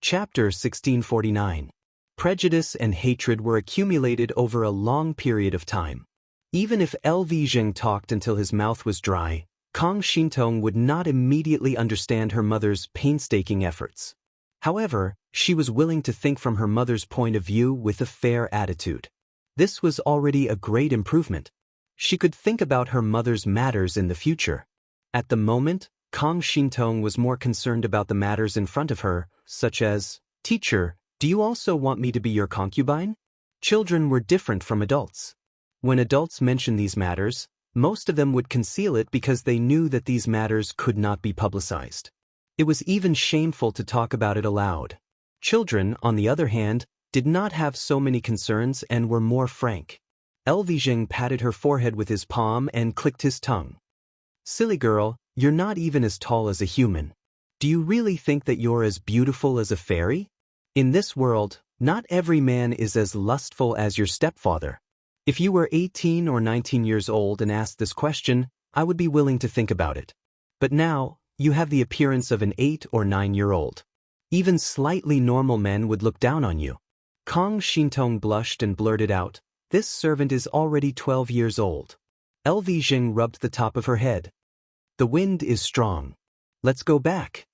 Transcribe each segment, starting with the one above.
Chapter 1649. Prejudice and hatred were accumulated over a long period of time. Even if LV Zheng talked until his mouth was dry, Kang Xintong would not immediately understand her mother's painstaking efforts. However, she was willing to think from her mother's point of view with a fair attitude. This was already a great improvement. She could think about her mother's matters in the future. At the moment, Kang Xintong was more concerned about the matters in front of her, such as, "Teacher, do you also want me to be your concubine?" Children were different from adults. When adults mentioned these matters, most of them would conceal it because they knew that these matters could not be publicized. It was even shameful to talk about it aloud. Children, on the other hand, did not have so many concerns and were more frank. LV Zheng patted her forehead with his palm and clicked his tongue. "Silly girl, you're not even as tall as a human. Do you really think that you're as beautiful as a fairy? In this world, not every man is as lustful as your stepfather. If you were 18 or 19 years old and asked this question, I would be willing to think about it. But now, you have the appearance of an 8 or 9-year-old. Even slightly normal men would look down on you." Kang Xintong blushed and blurted out, "This servant is already 12 years old." LV Zheng rubbed the top of her head. "The wind is strong. Let's go back."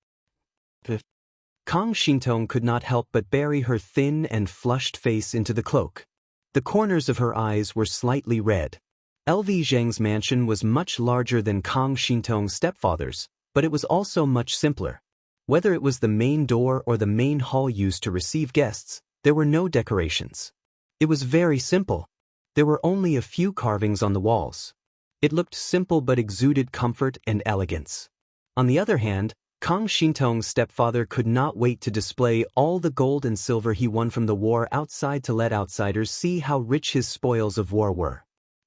Kang Xintong could not help but bury her thin and flushed face into the cloak. The corners of her eyes were slightly red. LV Zheng's mansion was much larger than Kang Xintong's stepfather's, but it was also much simpler. Whether it was the main door or the main hall used to receive guests, there were no decorations. It was very simple. There were only a few carvings on the walls. It looked simple but exuded comfort and elegance. On the other hand, Kang Xintong's stepfather could not wait to display all the gold and silver he won from the war outside to let outsiders see how rich his spoils of war were.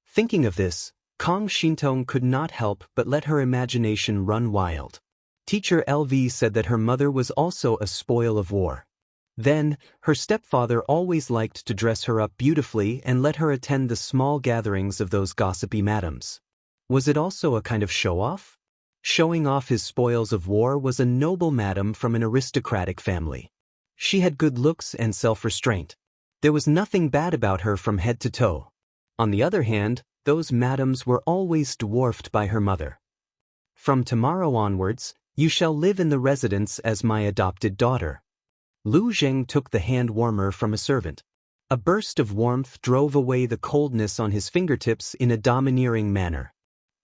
Thinking of this, Kang Xintong could not help but let her imagination run wild. Teacher LV said that her mother was also a spoil of war. Then, her stepfather always liked to dress her up beautifully and let her attend the small gatherings of those gossipy madams. Was it also a kind of show-off? Showing off his spoils of war was a noble madam from an aristocratic family. She had good looks and self-restraint. There was nothing bad about her from head to toe. On the other hand, those madams were always dwarfed by her mother. "From tomorrow onwards, you shall live in the residence as my adopted daughter." Lu Zheng took the hand warmer from a servant. A burst of warmth drove away the coldness on his fingertips in a domineering manner.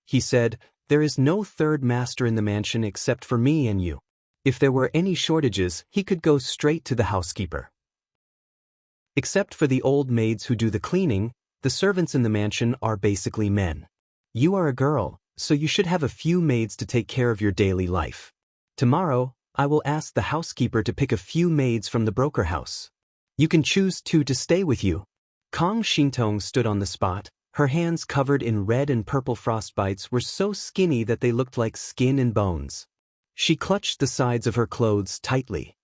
He said, "There is no third master in the mansion except for me and you. If there were any shortages, he could go straight to the housekeeper. Except for the old maids who do the cleaning, the servants in the mansion are basically men. You are a girl, so you should have a few maids to take care of your daily life. Tomorrow, I will ask the housekeeper to pick a few maids from the broker house. You can choose 2 to stay with you." Kang Xintong stood on the spot. Her hands covered in red and purple frostbites were so skinny that they looked like skin and bones. She clutched the sides of her clothes tightly.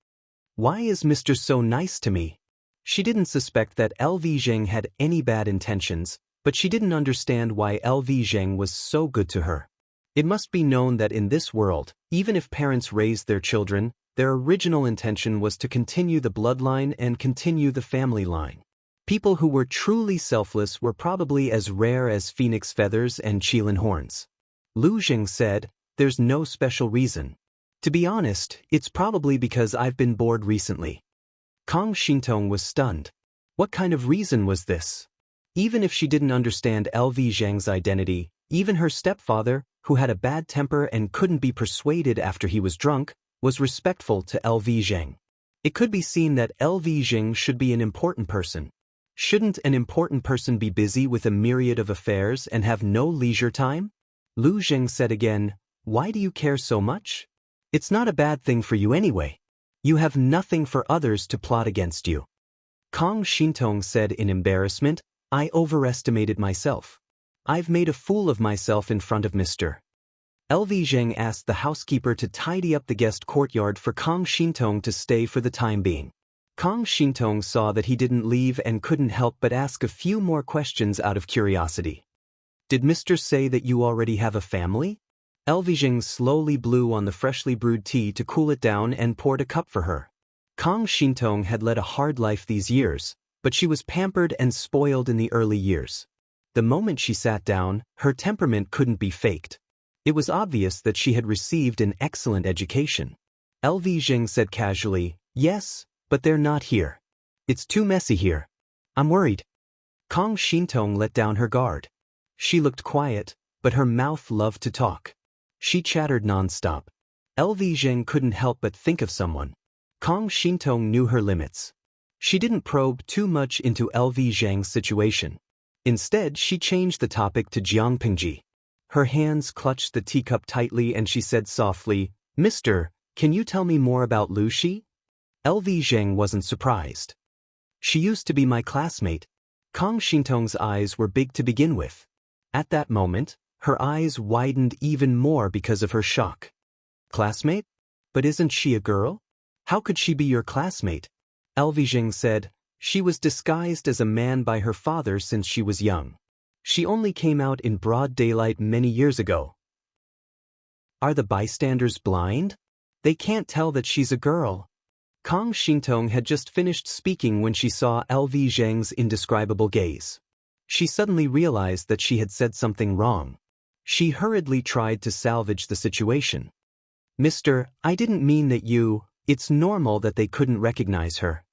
"Why is Mr. so nice to me?" She didn't suspect that LV Zheng had any bad intentions, but she didn't understand why LV Zheng was so good to her. It must be known that in this world, even if parents raised their children, their original intention was to continue the bloodline and continue the family line. People who were truly selfless were probably as rare as phoenix feathers and qilin horns. Lu Zheng said, "There's no special reason. To be honest, it's probably because I've been bored recently." Kang Xintong was stunned. What kind of reason was this? Even if she didn't understand LV Zheng's identity, even her stepfather, who had a bad temper and couldn't be persuaded after he was drunk, was respectful to LV Zheng. It could be seen that LV Zheng should be an important person. Shouldn't an important person be busy with a myriad of affairs and have no leisure time? Lu Zheng said again, "Why do you care so much? It's not a bad thing for you anyway. You have nothing for others to plot against you." Kang Xintong said in embarrassment, "I overestimated myself. I've made a fool of myself in front of Mr. LV Zheng asked the housekeeper to tidy up the guest courtyard for Kang Xintong to stay for the time being. Kang Xintong saw that he didn't leave and couldn't help but ask a few more questions out of curiosity. "Did Mr. say that you already have a family?" LV Zheng slowly blew on the freshly brewed tea to cool it down and poured a cup for her. Kang Shintong had led a hard life these years, but she was pampered and spoiled in the early years. The moment she sat down, her temperament couldn't be faked. It was obvious that she had received an excellent education. LV Jing said casually, "Yes, but they're not here. It's too messy here. I'm worried." Kang Shintong let down her guard. She looked quiet, but her mouth loved to talk. She chattered non-stop. LV Jing couldn't help but think of someone. Kang Shintong knew her limits. She didn't probe too much into LV Zhang's situation. Instead, she changed the topic to Jiang Pingji. Her hands clutched the teacup tightly and she said softly, "Mister, can you tell me more about Lu Shi?" LV Zhang wasn't surprised. "She used to be my classmate." Kang Shintong's eyes were big to begin with. At that moment, her eyes widened even more because of her shock. "Classmate? But isn't she a girl? How could she be your classmate?" LV Jing said, "She was disguised as a man by her father since she was young. She only came out in broad daylight many years ago." "Are the bystanders blind? They can't tell that she's a girl." Kang Shintong had just finished speaking when she saw LV Zhang's indescribable gaze. She suddenly realized that she had said something wrong. She hurriedly tried to salvage the situation. "Mister, I didn't mean that you. It's normal that they couldn't recognize her.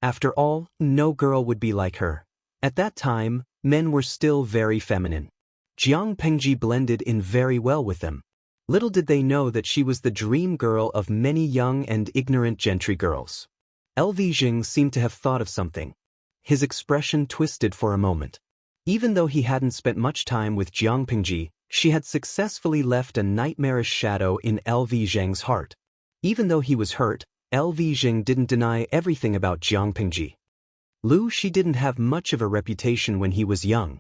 After all, no girl would be like her. At that time, men were still very feminine." Jiang Pengji blended in very well with them. Little did they know that she was the dream girl of many young and ignorant gentry girls. LV Jing seemed to have thought of something. His expression twisted for a moment. Even though he hadn't spent much time with Jiang Pengji, she had successfully left a nightmarish shadow in LV Zhang's heart. Even though he was hurt, LV Jing didn't deny everything about Jiang Pengji. "Lu Shi didn't have much of a reputation when he was young.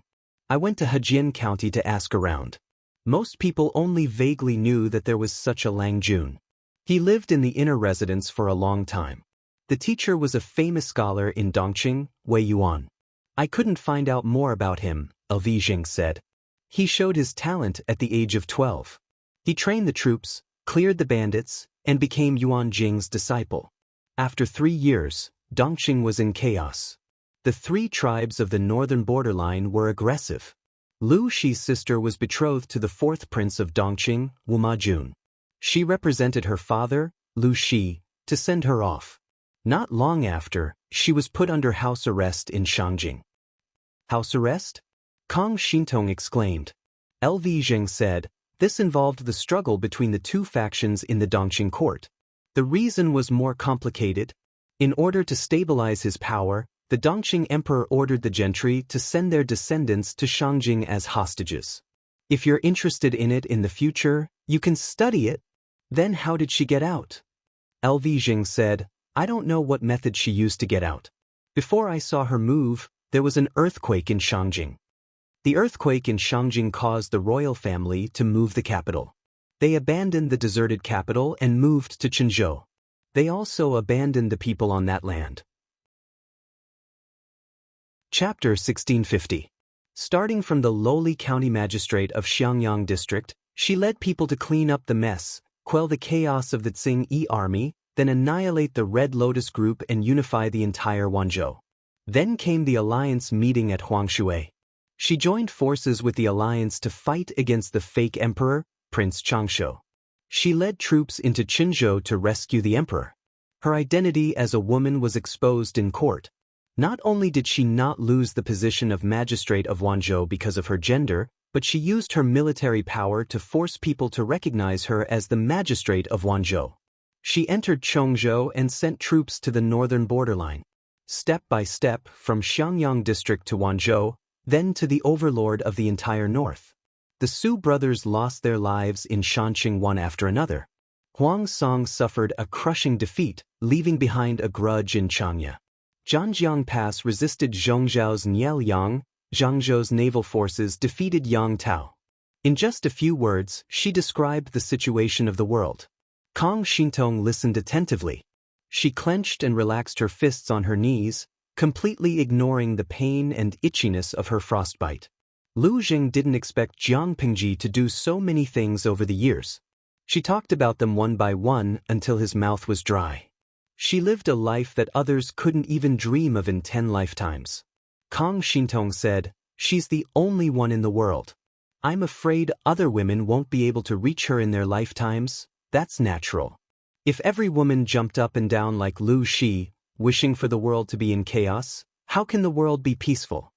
I went to Hejian County to ask around. Most people only vaguely knew that there was such a Lang Jun. He lived in the inner residence for a long time. The teacher was a famous scholar in Dongqing, Wei Yuan. I couldn't find out more about him," LV Jing said. "He showed his talent at the age of 12. He trained the troops, cleared the bandits, and became Yuan Jing's disciple. After 3 years, Dongqing was in chaos. The 3 tribes of the northern borderline were aggressive. Lu Shi's sister was betrothed to the 4th prince of Dongqing, Wu Majun. She represented her father, Lu Shi, to send her off. Not long after, she was put under house arrest in Shangjing." "House arrest?" Kang Shintong exclaimed. LV Zheng said, "This involved the struggle between the 2 factions in the Dongqing court. The reason was more complicated. In order to stabilize his power, the Dongqing emperor ordered the gentry to send their descendants to Shangjing as hostages. If you're interested in it in the future, you can study it." "Then how did she get out?" LV Jing said, "I don't know what method she used to get out. Before I saw her move, there was an earthquake in Shangjing. The earthquake in Shangjing caused the royal family to move the capital. They abandoned the deserted capital and moved to Qinzhou. They also abandoned the people on that land." Chapter 1650. Starting from the lowly county magistrate of Xiangyang district, she led people to clean up the mess, quell the chaos of the Tsing-Yi army, then annihilate the Red Lotus group and unify the entire Wanzhou. Then came the alliance meeting at Huangshui. She joined forces with the alliance to fight against the fake emperor, Prince Changshu. She led troops into Qinzhou to rescue the emperor. Her identity as a woman was exposed in court. Not only did she not lose the position of magistrate of Wanzhou because of her gender, but she used her military power to force people to recognize her as the magistrate of Wanzhou. She entered Chongzhou and sent troops to the northern borderline. Step by step, from Xiangyang district to Wanzhou, then to the overlord of the entire north. The Su brothers lost their lives in Shanqing one after another. Huang Song suffered a crushing defeat, leaving behind a grudge in Changya. Zhangjiang Pass resisted Zhongzhao's Nielyang. Zhangzhou's naval forces defeated Yang Tao. In just a few words, she described the situation of the world. Kang Shintong listened attentively. She clenched and relaxed her fists on her knees, completely ignoring the pain and itchiness of her frostbite. Lu Jing didn't expect Jiang Pingji to do so many things over the years. She talked about them one by one until his mouth was dry. She lived a life that others couldn't even dream of in 10 lifetimes. Kang Xintong said, "She's the only one in the world. I'm afraid other women won't be able to reach her in their lifetimes. That's natural. If every woman jumped up and down like Lu Shi, wishing for the world to be in chaos, how can the world be peaceful?"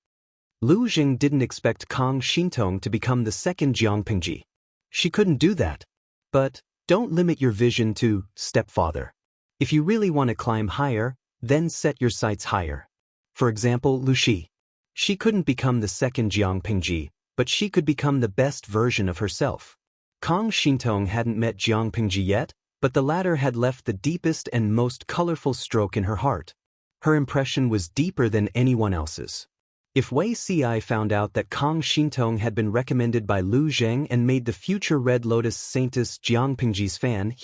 Lu Jing didn't expect Kang Xintong to become the second Jiangpingji. She couldn't do that. But don't limit your vision to stepfather. If you really want to climb higher, then set your sights higher. For example, Lu Shi. She couldn't become the second Jiangpingji, but she could become the best version of herself. Kang Xintong hadn't met Jiangpingji yet, but the latter had left the deepest and most colorful stroke in her heart. Her impression was deeper than anyone else's. If Wei Ci found out that Kang Xintong had been recommended by Lu Zheng and made the future Red Lotus Saintess Jiangpingji's fan,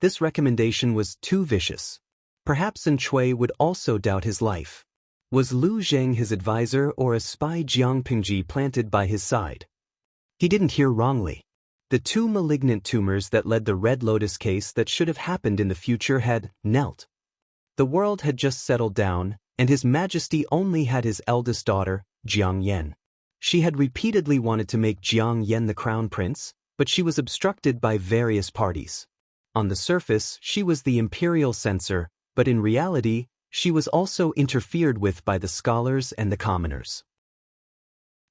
this recommendation was too vicious. Perhaps An Chui would also doubt his life. Was Lu Zheng his advisor or a spy Jiangpingji planted by his side? He didn't hear wrongly. The two malignant tumors that led the Red Lotus case that should have happened in the future had knelt. The world had just settled down, and His Majesty only had his eldest daughter, Jiang Yan. She had repeatedly wanted to make Jiang Yan the crown prince, but she was obstructed by various parties. On the surface, she was the imperial censor, but in reality, she was also interfered with by the scholars and the commoners.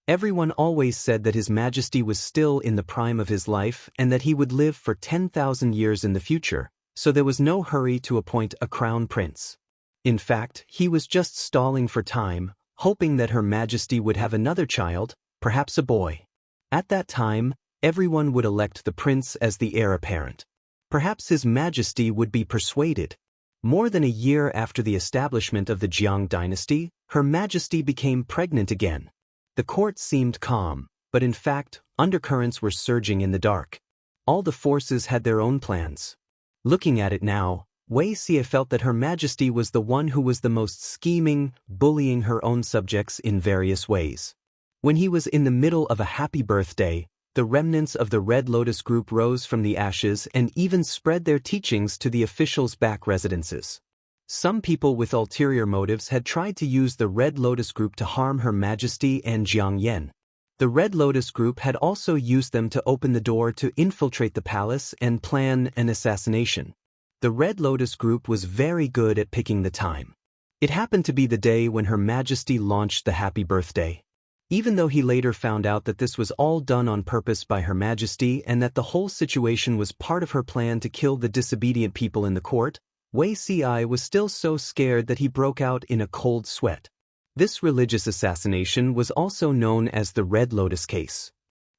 Everyone always said that His Majesty was still in the prime of his life and that he would live for 10,000 years in the future, so there was no hurry to appoint a crown prince. In fact, he was just stalling for time, hoping that Her Majesty would have another child, perhaps a boy. At that time, everyone would elect the prince as the heir apparent. Perhaps His Majesty would be persuaded. More than a year after the establishment of the Jiang dynasty, Her Majesty became pregnant again. The court seemed calm, but in fact, undercurrents were surging in the dark. All the forces had their own plans. Looking at it now, Wei Ci felt that Her Majesty was the one who was the most scheming, bullying her own subjects in various ways. When he was in the middle of a happy birthday, the remnants of the Red Lotus group rose from the ashes and even spread their teachings to the officials' back residences. Some people with ulterior motives had tried to use the Red Lotus group to harm Her Majesty and Jiang Yan. The Red Lotus group had also used them to open the door to infiltrate the palace and plan an assassination. The Red Lotus group was very good at picking the time. It happened to be the day when Her Majesty launched the happy birthday. Even though he later found out that this was all done on purpose by Her Majesty and that the whole situation was part of her plan to kill the disobedient people in the court, Wei Ci was still so scared that he broke out in a cold sweat. This religious assassination was also known as the Red Lotus case.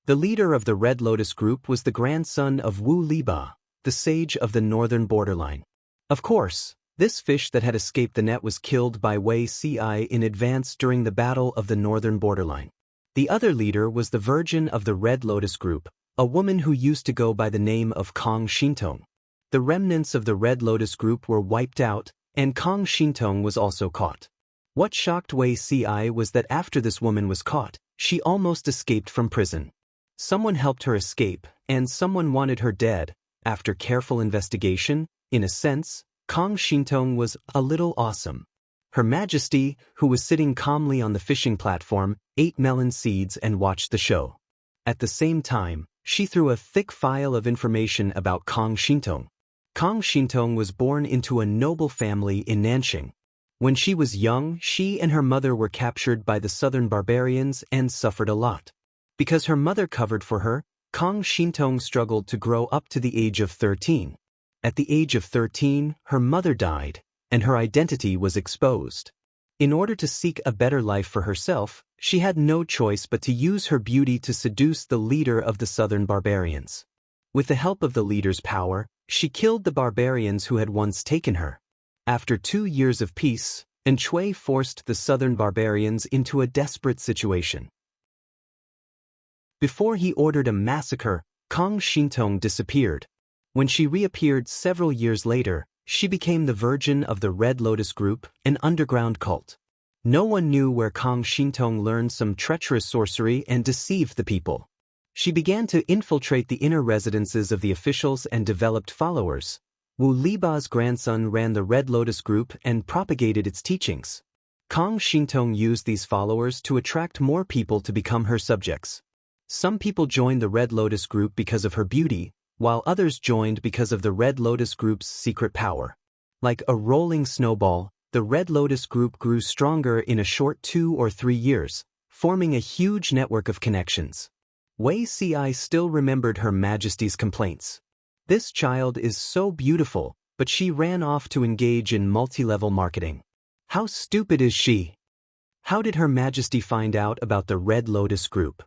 The leader of the Red Lotus group was the grandson of Wu Liba, the sage of the northern borderline. Of course, this fish that had escaped the net was killed by Wei Ci in advance during the Battle of the Northern Borderline. The other leader was the virgin of the Red Lotus group, a woman who used to go by the name of Kang Xintong. The remnants of the Red Lotus group were wiped out, and Kang Xintong was also caught. What shocked Wei Ci was that after this woman was caught, she almost escaped from prison. Someone helped her escape, and someone wanted her dead. After careful investigation, in a sense, Kang Xintong was a little awesome. Her Majesty, who was sitting calmly on the fishing platform, ate melon seeds and watched the show. At the same time, she threw a thick file of information about Kang Xintong. Kang Xintong was born into a noble family in Nanxing. When she was young, she and her mother were captured by the southern barbarians and suffered a lot. Because her mother covered for her, Kang Xintong struggled to grow up to the age of 13. At the age of 13, her mother died, and her identity was exposed. In order to seek a better life for herself, she had no choice but to use her beauty to seduce the leader of the southern barbarians. With the help of the leader's power, she killed the barbarians who had once taken her. After 2 years of peace, An Chui forced the southern barbarians into a desperate situation. Before he ordered a massacre, Kang Xintong disappeared. When she reappeared several years later, she became the virgin of the Red Lotus group, an underground cult. No one knew where Kang Xintong learned some treacherous sorcery and deceived the people. She began to infiltrate the inner residences of the officials and developed followers. Wu Liba's grandson ran the Red Lotus Group and propagated its teachings. Kang Xintong used these followers to attract more people to become her subjects. Some people joined the Red Lotus Group because of her beauty, while others joined because of the Red Lotus Group's secret power. Like a rolling snowball, the Red Lotus Group grew stronger in a short 2 or 3 years, forming a huge network of connections. Wei Ci still remembered Her Majesty's complaints. This child is so beautiful, but she ran off to engage in multi-level marketing. How stupid is she? How did Her Majesty find out about the Red Lotus Group?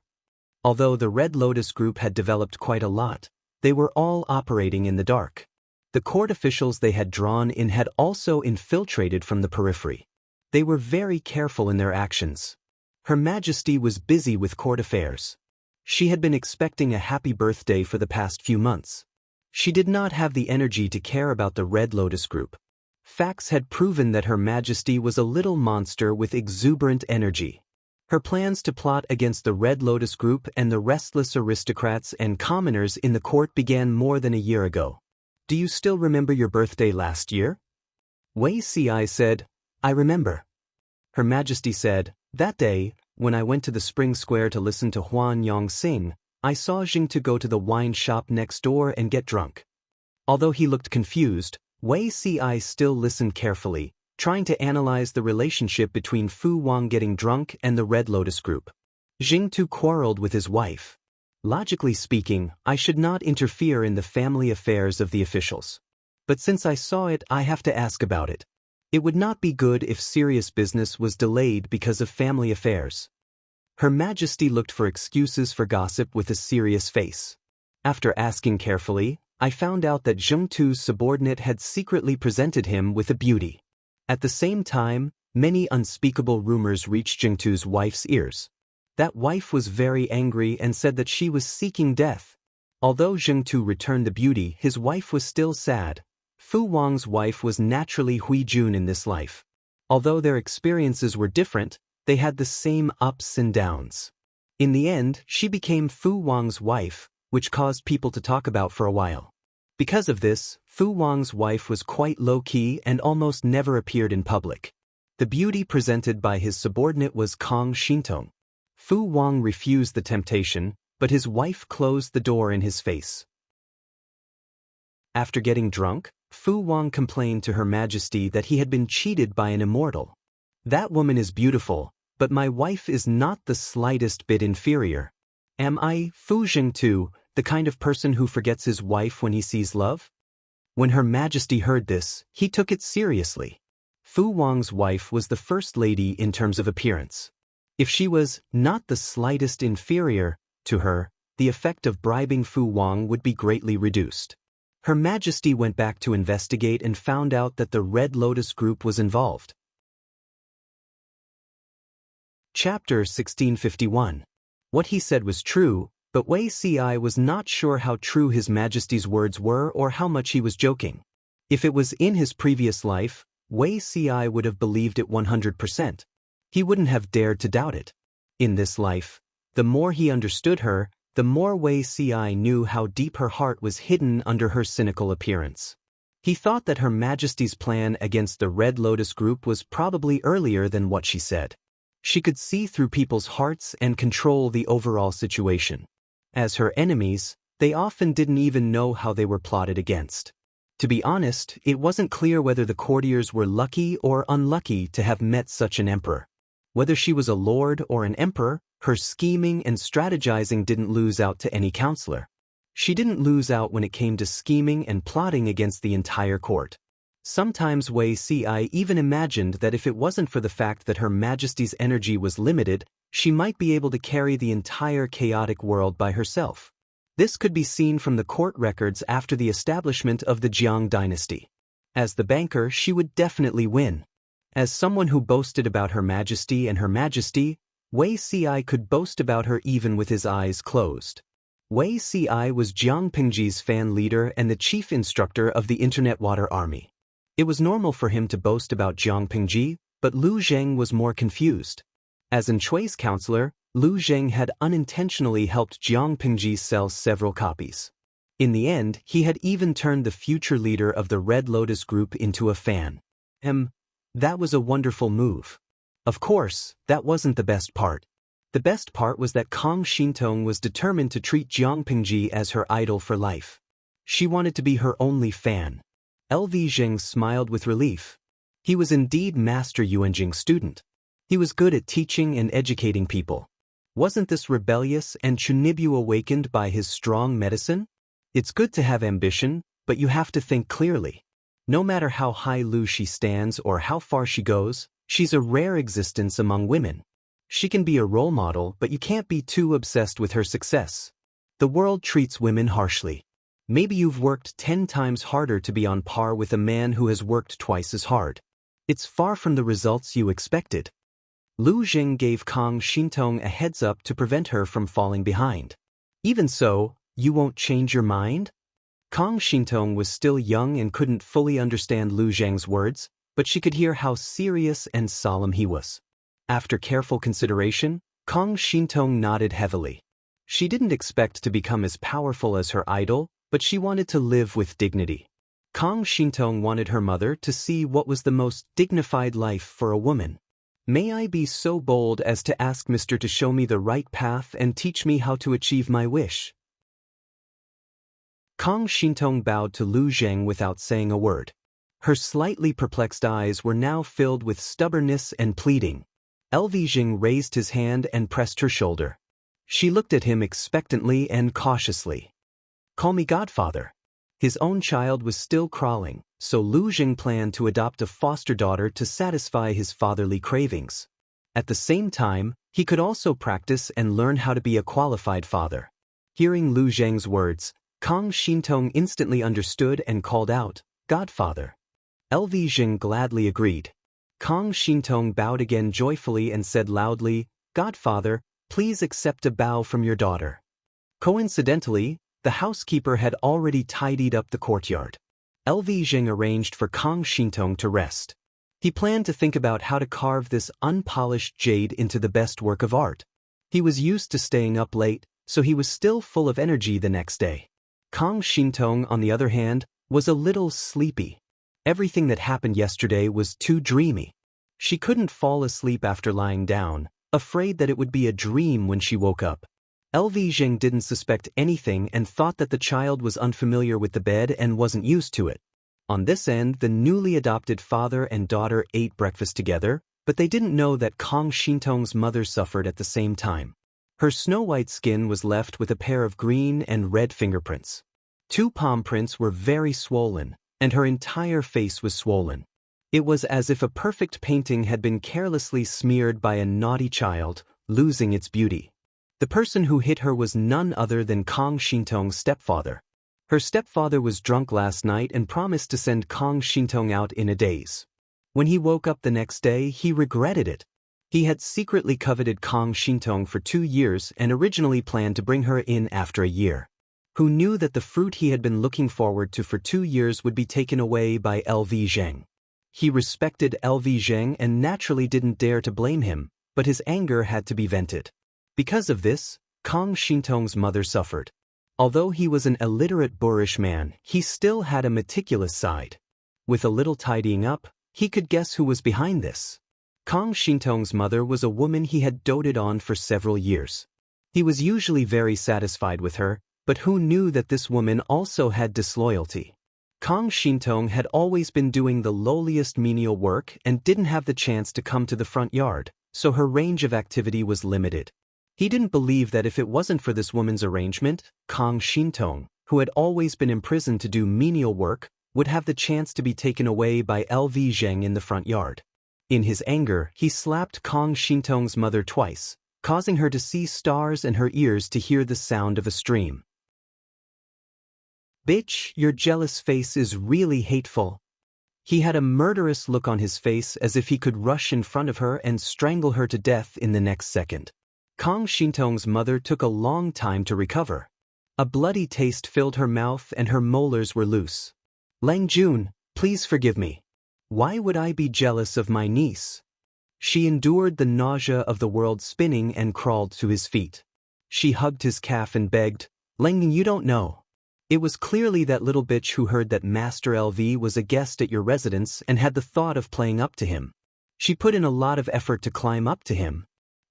Although the Red Lotus Group had developed quite a lot, they were all operating in the dark. The court officials they had drawn in had also infiltrated from the periphery. They were very careful in their actions. Her Majesty was busy with court affairs. She had been expecting a happy birthday for the past few months. She did not have the energy to care about the Red Lotus Group. Facts had proven that Her Majesty was a little monster with exuberant energy. Her plans to plot against the Red Lotus Group and the restless aristocrats and commoners in the court began more than a year ago. Do you still remember your birthday last year? Wei Ci said, I remember. Her Majesty said, that day, when I went to the Spring Square to listen to Huan Yong sing, I saw Jingtu go to the wine shop next door and get drunk. Although he looked confused, Wei Ci still listened carefully, trying to analyze the relationship between Fu Wang getting drunk and the Red Lotus Group. Jingtu quarreled with his wife. Logically speaking, I should not interfere in the family affairs of the officials. But since I saw it, I have to ask about it. It would not be good if serious business was delayed because of family affairs. Her Majesty looked for excuses for gossip with a serious face. After asking carefully, I found out that Jingtu's subordinate had secretly presented him with a beauty. At the same time, many unspeakable rumors reached Jingtu's wife's ears. That wife was very angry and said that she was seeking death. Although Jingtu returned the beauty, his wife was still sad. Fu Wang's wife was naturally Hui Jun in this life. Although their experiences were different, they had the same ups and downs. In the end, she became Fu Wang's wife, which caused people to talk about for a while. Because of this, Fu Wang's wife was quite low-key and almost never appeared in public. The beauty presented by his subordinate was Kang Xintong. Fu Wang refused the temptation, but his wife closed the door in his face. After getting drunk, Fu Wang complained to Her Majesty that he had been cheated by an immortal. That woman is beautiful, but my wife is not the slightest bit inferior. Am I, Fu Jingtu, the kind of person who forgets his wife when he sees love? When Her Majesty heard this, he took it seriously. Fu Wang's wife was the first lady in terms of appearance. If she was not the slightest inferior to her, the effect of bribing Fu Wang would be greatly reduced. Her Majesty went back to investigate and found out that the Red Lotus Group was involved. Chapter 1651. What he said was true, but Wei Ci was not sure how true His Majesty's words were or how much he was joking. If it was in his previous life, Wei Ci would have believed it 100%. He wouldn't have dared to doubt it. In this life, the more he understood her, the more Wei Ci knew how deep her heart was hidden under her cynical appearance. He thought that Her Majesty's plan against the Red Lotus Group was probably earlier than what she said. She could see through people's hearts and control the overall situation. As her enemies, they often didn't even know how they were plotted against. To be honest, it wasn't clear whether the courtiers were lucky or unlucky to have met such an emperor. Whether she was a lord or an emperor, her scheming and strategizing didn't lose out to any counselor. She didn't lose out when it came to scheming and plotting against the entire court. Sometimes Wei Ci even imagined that if it wasn't for the fact that Her Majesty's energy was limited, she might be able to carry the entire chaotic world by herself. This could be seen from the court records after the establishment of the Jiang dynasty. As the banker, she would definitely win. As someone who boasted about Her Majesty and Her Majesty, Wei Ci could boast about her even with his eyes closed. Wei Ci was Jiang Pingji's fan leader and the chief instructor of the Internet Water Army. It was normal for him to boast about Jiang Pingji, but Lu Zheng was more confused. As An Chui's counselor, Lu Zheng had unintentionally helped Jiang Pingji sell several copies. In the end, he had even turned the future leader of the Red Lotus group into a fan. That was a wonderful move. Of course, that wasn't the best part. The best part was that Kang Shintong was determined to treat Jiang Pingji as her idol for life. She wanted to be her only fan. LV Zheng smiled with relief. He was indeed Master Yuanjing's student. He was good at teaching and educating people. Wasn't this rebellious and Chunibyu awakened by his strong medicine? It's good to have ambition, but you have to think clearly. No matter how high Lu she stands or how far she goes, she's a rare existence among women. She can be a role model, but you can't be too obsessed with her success. The world treats women harshly. Maybe you've worked 10 times harder to be on par with a man who has worked twice as hard. It's far from the results you expected. Lu Jing gave Kang Shintong a heads up to prevent her from falling behind. Even so, you won't change your mind? Kang Shintong was still young and couldn't fully understand Lu Zheng's words, but she could hear how serious and solemn he was. After careful consideration, Kang Shintong nodded heavily. She didn't expect to become as powerful as her idol, but she wanted to live with dignity. Kang Shintong wanted her mother to see what was the most dignified life for a woman. May I be so bold as to ask Mr. to show me the right path and teach me how to achieve my wish? Kang Shintong bowed to Lu Zheng without saying a word. Her slightly perplexed eyes were now filled with stubbornness and pleading. LV Zheng raised his hand and pressed her shoulder. She looked at him expectantly and cautiously. Call me godfather. His own child was still crawling, so Lu Zheng planned to adopt a foster daughter to satisfy his fatherly cravings. At the same time, he could also practice and learn how to be a qualified father. Hearing Lu Zheng's words, Kang Shintong instantly understood and called out, "Godfather." LV Zheng gladly agreed. Kang Shintong bowed again joyfully and said loudly, "Godfather, please accept a bow from your daughter." Coincidentally, the housekeeper had already tidied up the courtyard. LV Zheng arranged for Kang Shintong to rest. He planned to think about how to carve this unpolished jade into the best work of art. He was used to staying up late, so he was still full of energy the next day. Kang Shintong, on the other hand, was a little sleepy. Everything that happened yesterday was too dreamy. She couldn't fall asleep after lying down, afraid that it would be a dream when she woke up. LV Zheng didn't suspect anything and thought that the child was unfamiliar with the bed and wasn't used to it. On this end, the newly adopted father and daughter ate breakfast together, but they didn't know that Kang Shintong's mother suffered at the same time. Her snow-white skin was left with a pair of green and red fingerprints. 2 palm prints were very swollen, and her entire face was swollen. It was as if a perfect painting had been carelessly smeared by a naughty child, losing its beauty. The person who hit her was none other than Kang Shintong's stepfather. Her stepfather was drunk last night and promised to send Kang Shintong out in a daze. When he woke up the next day, he regretted it. He had secretly coveted Kang Shintong for 2 years and originally planned to bring her in after a year. Who knew that the fruit he had been looking forward to for 2 years would be taken away by LV Zheng? He respected LV Zheng and naturally didn't dare to blame him, but his anger had to be vented. Because of this, Kang Shintong's mother suffered. Although he was an illiterate boorish man, he still had a meticulous side. With a little tidying up, he could guess who was behind this. Kang Shintong's mother was a woman he had doted on for several years. He was usually very satisfied with her, but who knew that this woman also had disloyalty? Kang Shintong had always been doing the lowliest menial work and didn't have the chance to come to the front yard, so her range of activity was limited. He didn't believe that if it wasn't for this woman's arrangement, Kang Shintong, who had always been imprisoned to do menial work, would have the chance to be taken away by LV Zheng in the front yard. In his anger, he slapped Kang Shintong's mother twice, causing her to see stars and her ears to hear the sound of a stream. "Bitch, your jealous face is really hateful." He had a murderous look on his face as if he could rush in front of her and strangle her to death in the next second. Kang Shintong's mother took a long time to recover. A bloody taste filled her mouth and her molars were loose. "Lang Jun, please forgive me. Why would I be jealous of my niece?" She endured the nausea of the world spinning and crawled to his feet. She hugged his calf and begged, "Lang, you don't know. It was clearly that little bitch who heard that Master LV was a guest at your residence and had the thought of playing up to him. She put in a lot of effort to climb up to him.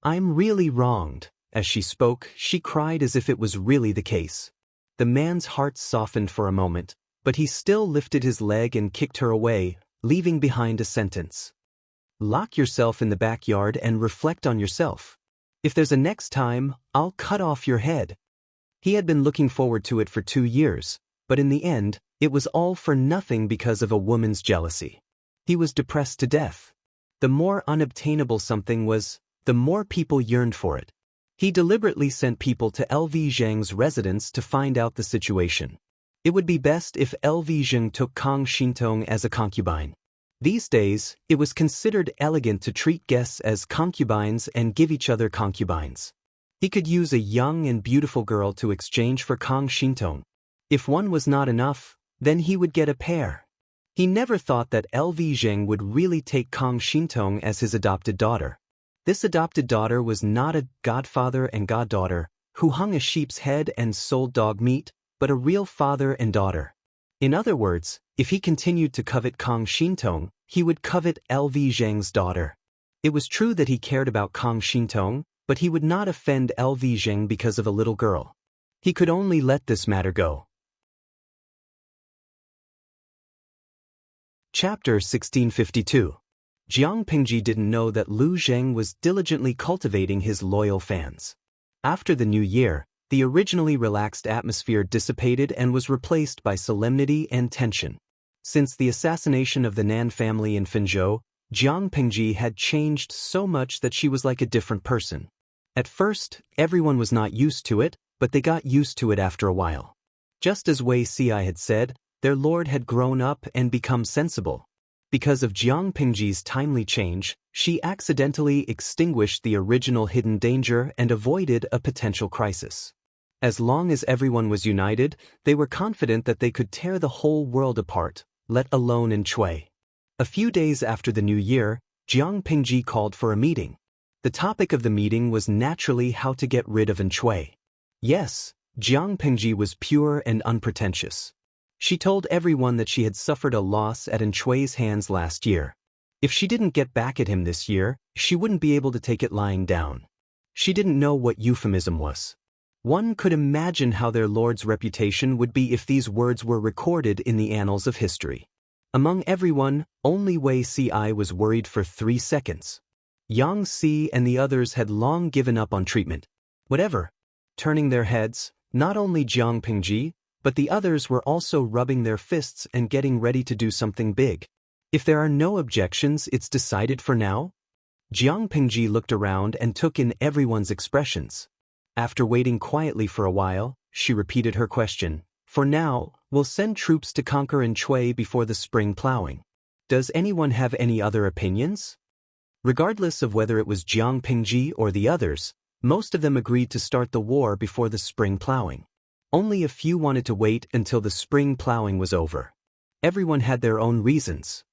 I'm really wronged. As she spoke, she cried as if it was really the case. The man's heart softened for a moment, but he still lifted his leg and kicked her away, leaving behind a sentence. Lock yourself in the backyard and reflect on yourself. If there's a next time, I'll cut off your head. He had been looking forward to it for 2 years, but in the end, it was all for nothing because of a woman's jealousy. He was depressed to death. The more unobtainable something was, the more people yearned for it. He deliberately sent people to LV Zheng's residence to find out the situation. It would be best if LV Zheng took Kang Xintong as a concubine. These days, it was considered elegant to treat guests as concubines and give each other concubines. He could use a young and beautiful girl to exchange for Kang Xintong. If one was not enough, then he would get a pair. He never thought that LV Zheng would really take Kang Xintong as his adopted daughter. This adopted daughter was not a godfather and goddaughter who hung a sheep's head and sold dog meat, but a real father and daughter. In other words, if he continued to covet Kang Xintong, he would covet LV Zheng's daughter. It was true that he cared about Kang Xintong, but he would not offend LV Zheng because of a little girl. He could only let this matter go. Chapter 1652. Jiang Pingji didn't know that Lu Zheng was diligently cultivating his loyal fans. After the new year, the originally relaxed atmosphere dissipated and was replaced by solemnity and tension. Since the assassination of the Nan family in Fenzhou, Jiang Pingji had changed so much that she was like a different person. At first, everyone was not used to it, but they got used to it after a while. Just as Wei Ci had said, their lord had grown up and become sensible. Because of Jiang Pingji's timely change, she accidentally extinguished the original hidden danger and avoided a potential crisis. As long as everyone was united, they were confident that they could tear the whole world apart, let alone in Chui. A few days after the new year, Jiang Pingji called for a meeting. The topic of the meeting was naturally how to get rid of Chui. Yes, Jiang Pingji was pure and unpretentious. She told everyone that she had suffered a loss at Chui's hands last year. If she didn't get back at him this year, she wouldn't be able to take it lying down. She didn't know what euphemism was. One could imagine how their lord's reputation would be if these words were recorded in the annals of history. Among everyone, only Wei Ci was worried for 3 seconds. Yang Si and the others had long given up on treatment. Whatever. Turning their heads, not only Jiang Pingji, but the others were also rubbing their fists and getting ready to do something big. If there are no objections, it's decided for now? Jiang Pingji looked around and took in everyone's expressions. After waiting quietly for a while, she repeated her question. For now, we'll send troops to conquer Chui before the spring plowing. Does anyone have any other opinions? Regardless of whether it was Jiang Pingji or the others, most of them agreed to start the war before the spring plowing. Only a few wanted to wait until the spring plowing was over. Everyone had their own reasons.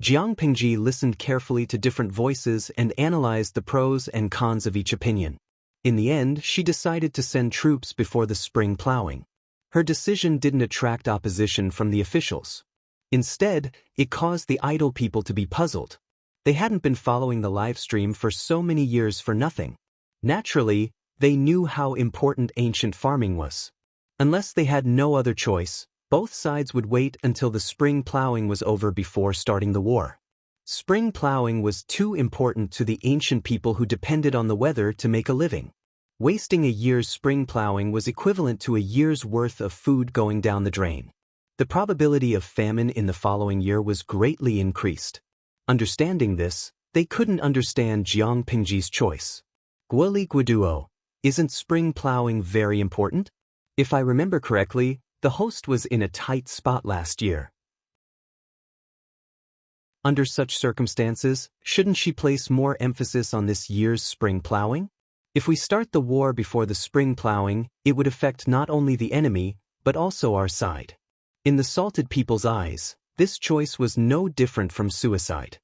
Jiang Pingji listened carefully to different voices and analyzed the pros and cons of each opinion. In the end, she decided to send troops before the spring plowing. Her decision didn't attract opposition from the officials. Instead, it caused the idle people to be puzzled. They hadn't been following the live stream for so many years for nothing. Naturally, they knew how important ancient farming was. Unless they had no other choice, both sides would wait until the spring plowing was over before starting the war. Spring plowing was too important to the ancient people who depended on the weather to make a living. Wasting a year's spring plowing was equivalent to a year's worth of food going down the drain. The probability of famine in the following year was greatly increased. Understanding this, they couldn't understand Jiang Pingji's choice. Guoli Guiduo, isn't spring plowing very important? If I remember correctly, the host was in a tight spot last year. Under such circumstances, shouldn't she place more emphasis on this year's spring plowing? If we start the war before the spring plowing, it would affect not only the enemy, but also our side. In the salted people's eyes, this choice was no different from suicide.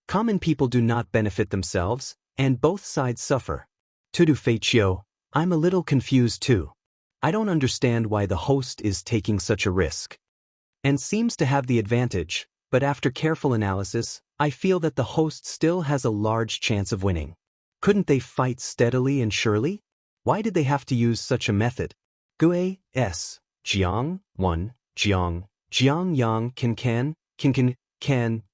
Common people do not benefit themselves, and both sides suffer. Tudu Feiqiu, I'm a little confused too. I don't understand why the host is taking such a risk. And seems to have the advantage, but after careful analysis, I feel that the host still has a large chance of winning. Couldn't they fight steadily and surely? Why did they have to use such a method? Gui, S. Jiang, 1, Jiang, Jiang Yang can,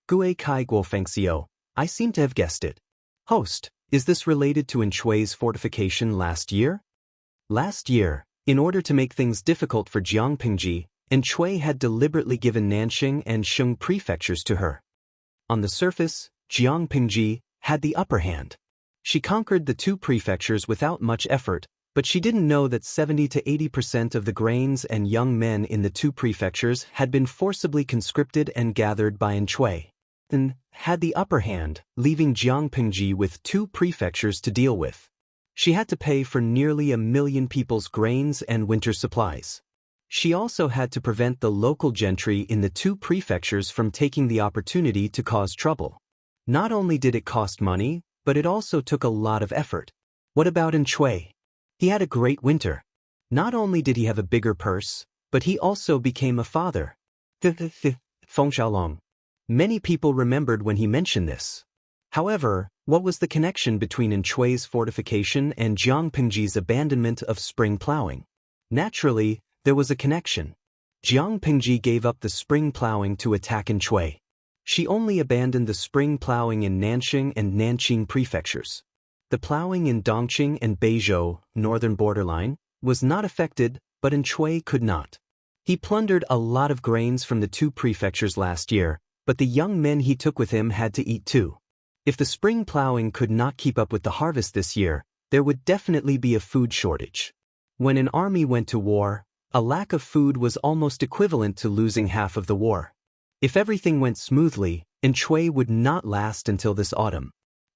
Gui Kai Guo Fengxiu. I seem to have guessed it. Host, is this related to Enchui's fortification last year? Last year, in order to make things difficult for Jiang Pingji, Enchui had deliberately given Nanxing and Sheng prefectures to her. On the surface, Jiang Pingji had the upper hand. She conquered the 2 prefectures without much effort, but she didn't know that 70 to 80% of the grains and young men in the 2 prefectures had been forcibly conscripted and gathered by Enchui. Then had the upper hand, leaving Jiang Pingji with 2 prefectures to deal with. She had to pay for nearly 1 million people's grains and winter supplies. She also had to prevent the local gentry in the 2 prefectures from taking the opportunity to cause trouble. Not only did it cost money, but it also took a lot of effort. What about Enchui? He had a great winter. Not only did he have a bigger purse, but he also became a father. Feng Xiaolong. Many people remembered when he mentioned this. However, what was the connection between Enchui's fortification and Jiang Pingji's abandonment of spring plowing? Naturally, there was a connection. Jiang Pingji gave up the spring plowing to attack Enchui. She only abandoned the spring plowing in Nanxing and Nanqing prefectures. The plowing in Dongqing and Beizhou, northern borderline, was not affected, but Enchui could not. He plundered a lot of grains from the 2 prefectures last year, but the young men he took with him had to eat too. If the spring plowing could not keep up with the harvest this year, there would definitely be a food shortage. When an army went to war, a lack of food was almost equivalent to losing half of the war. If everything went smoothly, Enchui would not last until this autumn.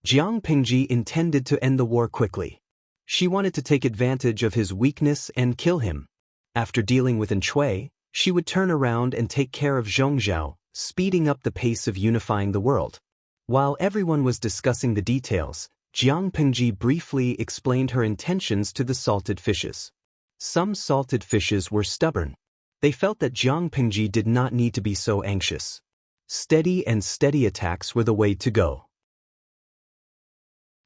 Jiang Pingji intended to end the war quickly. She wanted to take advantage of his weakness and kill him. After dealing with Enchui, she would turn around and take care of Zhongzhou, speeding up the pace of unifying the world. While everyone was discussing the details, Jiang Pingji briefly explained her intentions to the salted fishes. Some salted fishes were stubborn. They felt that Jiang Pingji did not need to be so anxious. Steady attacks were the way to go.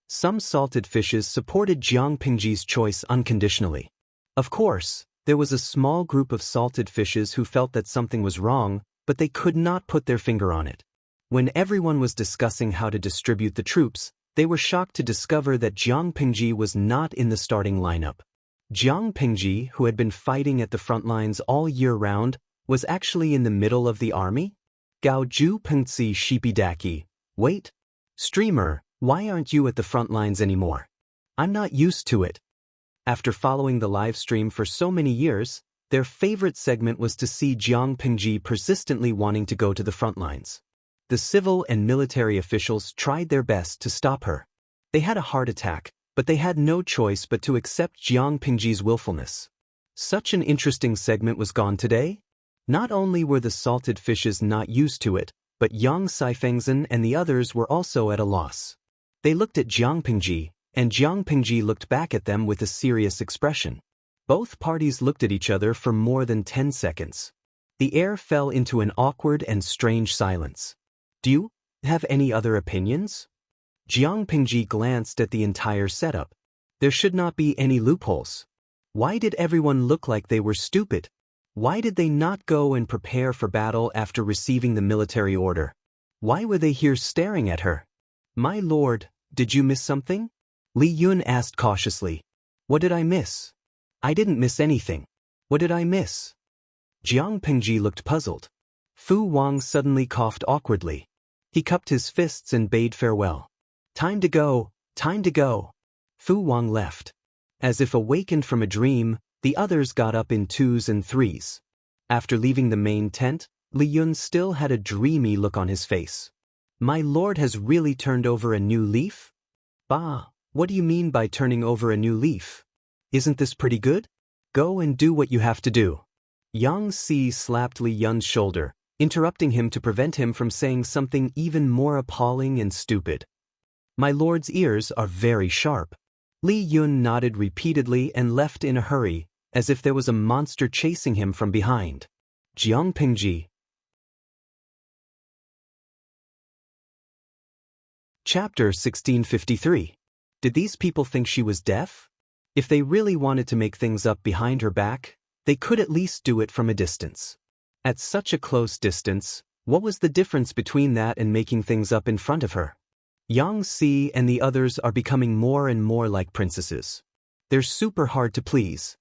Some salted fishes supported Jiang Pingji's choice unconditionally. Of course, there was a small group of salted fishes who felt that something was wrong, but they could not put their finger on it. When everyone was discussing how to distribute the troops, they were shocked to discover that Jiang Pingji was not in the starting lineup. Jiang Pingji, who had been fighting at the front lines all year round, was actually in the middle of the army? Gao Ju Pengzi Shipidaki. Wait. Streamer, why aren't you at the front lines anymore? I'm not used to it. After following the live stream for so many years, their favorite segment was to see Jiang Pingji persistently wanting to go to the front lines. The civil and military officials tried their best to stop her. They had a heart attack, but they had no choice but to accept Jiang Pingji's willfulness. Such an interesting segment was gone today. Not only were the salted fishes not used to it, but Yang Saifengzhen and the others were also at a loss. They looked at Jiang Pingji, and Jiang Pingji looked back at them with a serious expression. Both parties looked at each other for more than 10 seconds. The air fell into an awkward and strange silence. Do you have any other opinions? Jiang Pingji glanced at the entire setup. There should not be any loopholes. Why did everyone look like they were stupid? Why did they not go and prepare for battle after receiving the military order? Why were they here staring at her? My lord, did you miss something? Li Yun asked cautiously. What did I miss? I didn't miss anything. What did I miss? Jiang Pingji looked puzzled. Fu Wang suddenly coughed awkwardly. He cupped his fists and bade farewell. Time to go, time to go. Fu Wang left. As if awakened from a dream, the others got up in 2s and 3s. After leaving the main tent, Li Yun still had a dreamy look on his face. My lord has really turned over a new leaf? Bah, what do you mean by turning over a new leaf? Isn't this pretty good? Go and do what you have to do. Yang Si slapped Li Yun's shoulder, interrupting him to prevent him from saying something even more appalling and stupid. My lord's ears are very sharp. Li Yun nodded repeatedly and left in a hurry, as if there was a monster chasing him from behind. Jiang Pingji. Chapter 1653. Did these people think she was deaf? If they really wanted to make things up behind her back, they could at least do it from a distance. At such a close distance, what was the difference between that and making things up in front of her? Yang Si and the others are becoming more and more like princesses. They're super hard to please.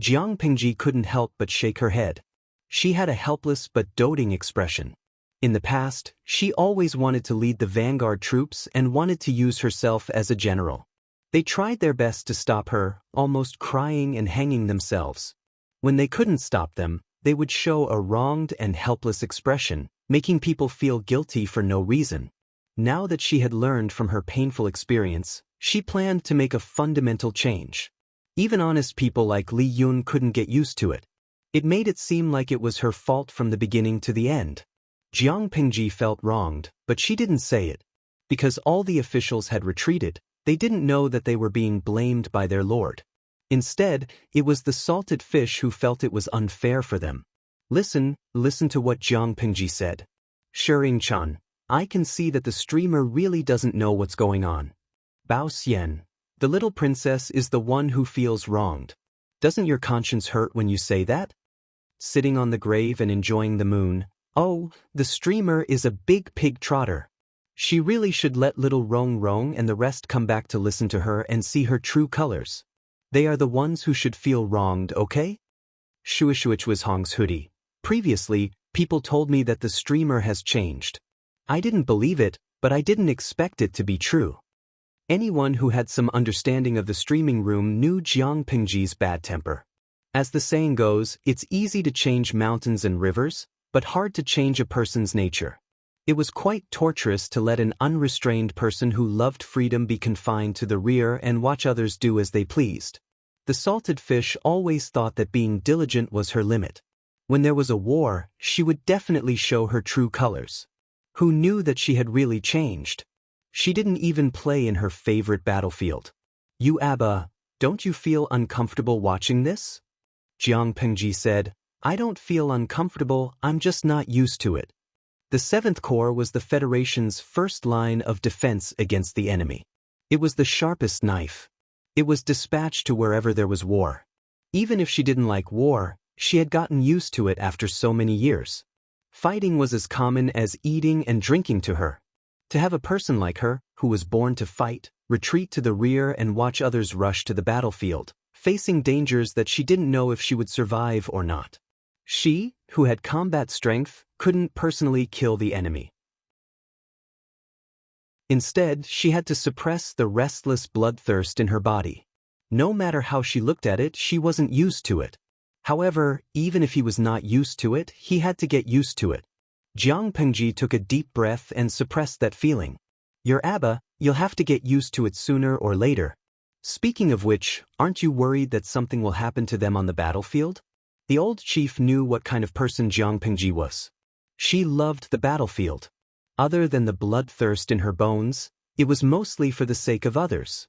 Jiang Pingji couldn't help but shake her head. She had a helpless but doting expression. In the past, she always wanted to lead the vanguard troops and wanted to use herself as a general. They tried their best to stop her, almost crying and hanging themselves. When they couldn't stop them, they would show a wronged and helpless expression, making people feel guilty for no reason. Now that she had learned from her painful experience, she planned to make a fundamental change. Even honest people like Li Yun couldn't get used to it. It made it seem like it was her fault from the beginning to the end. Jiang Pingji felt wronged, but she didn't say it. Because all the officials had retreated, they didn't know that they were being blamed by their lord. Instead, it was the salted fish who felt it was unfair for them. Listen to what Jiang Pingji said. Shiring-chan, I can see that the streamer really doesn't know what's going on. Bao Xian, the little princess is the one who feels wronged. Doesn't your conscience hurt when you say that? Sitting on the grave and enjoying the moon. Oh, the streamer is a big pig trotter. She really should let little Rong Rong and the rest come back to listen to her and see her true colors. They are the ones who should feel wronged, okay? Shuishuich was Hong's hoodie. Previously, people told me that the streamer has changed. I didn't believe it, but I didn't expect it to be true. Anyone who had some understanding of the streaming room knew Jiang Pingji's bad temper. As the saying goes, it's easy to change mountains and rivers, but hard to change a person's nature. It was quite torturous to let an unrestrained person who loved freedom be confined to the rear and watch others do as they pleased. The salted fish always thought that being diligent was her limit. When there was a war, she would definitely show her true colors. Who knew that she had really changed? She didn't even play in her favorite battlefield. You Abba, don't you feel uncomfortable watching this? Jiang Pingji said, I don't feel uncomfortable, I'm just not used to it. The 7th Corps was the Federation's first line of defense against the enemy. It was the sharpest knife. It was dispatched to wherever there was war. Even if she didn't like war, she had gotten used to it after so many years. Fighting was as common as eating and drinking to her. To have a person like her, who was born to fight, retreat to the rear and watch others rush to the battlefield, facing dangers that she didn't know if she would survive or not. She, who had combat strength, couldn't personally kill the enemy. Instead, she had to suppress the restless bloodthirst in her body. No matter how she looked at it, she wasn't used to it. However, even if he was not used to it, he had to get used to it. Jiang Pingji took a deep breath and suppressed that feeling. Your Abba, you'll have to get used to it sooner or later. Speaking of which, aren't you worried that something will happen to them on the battlefield? The old chief knew what kind of person Jiang Pingji was. She loved the battlefield. Other than the bloodthirst in her bones, it was mostly for the sake of others.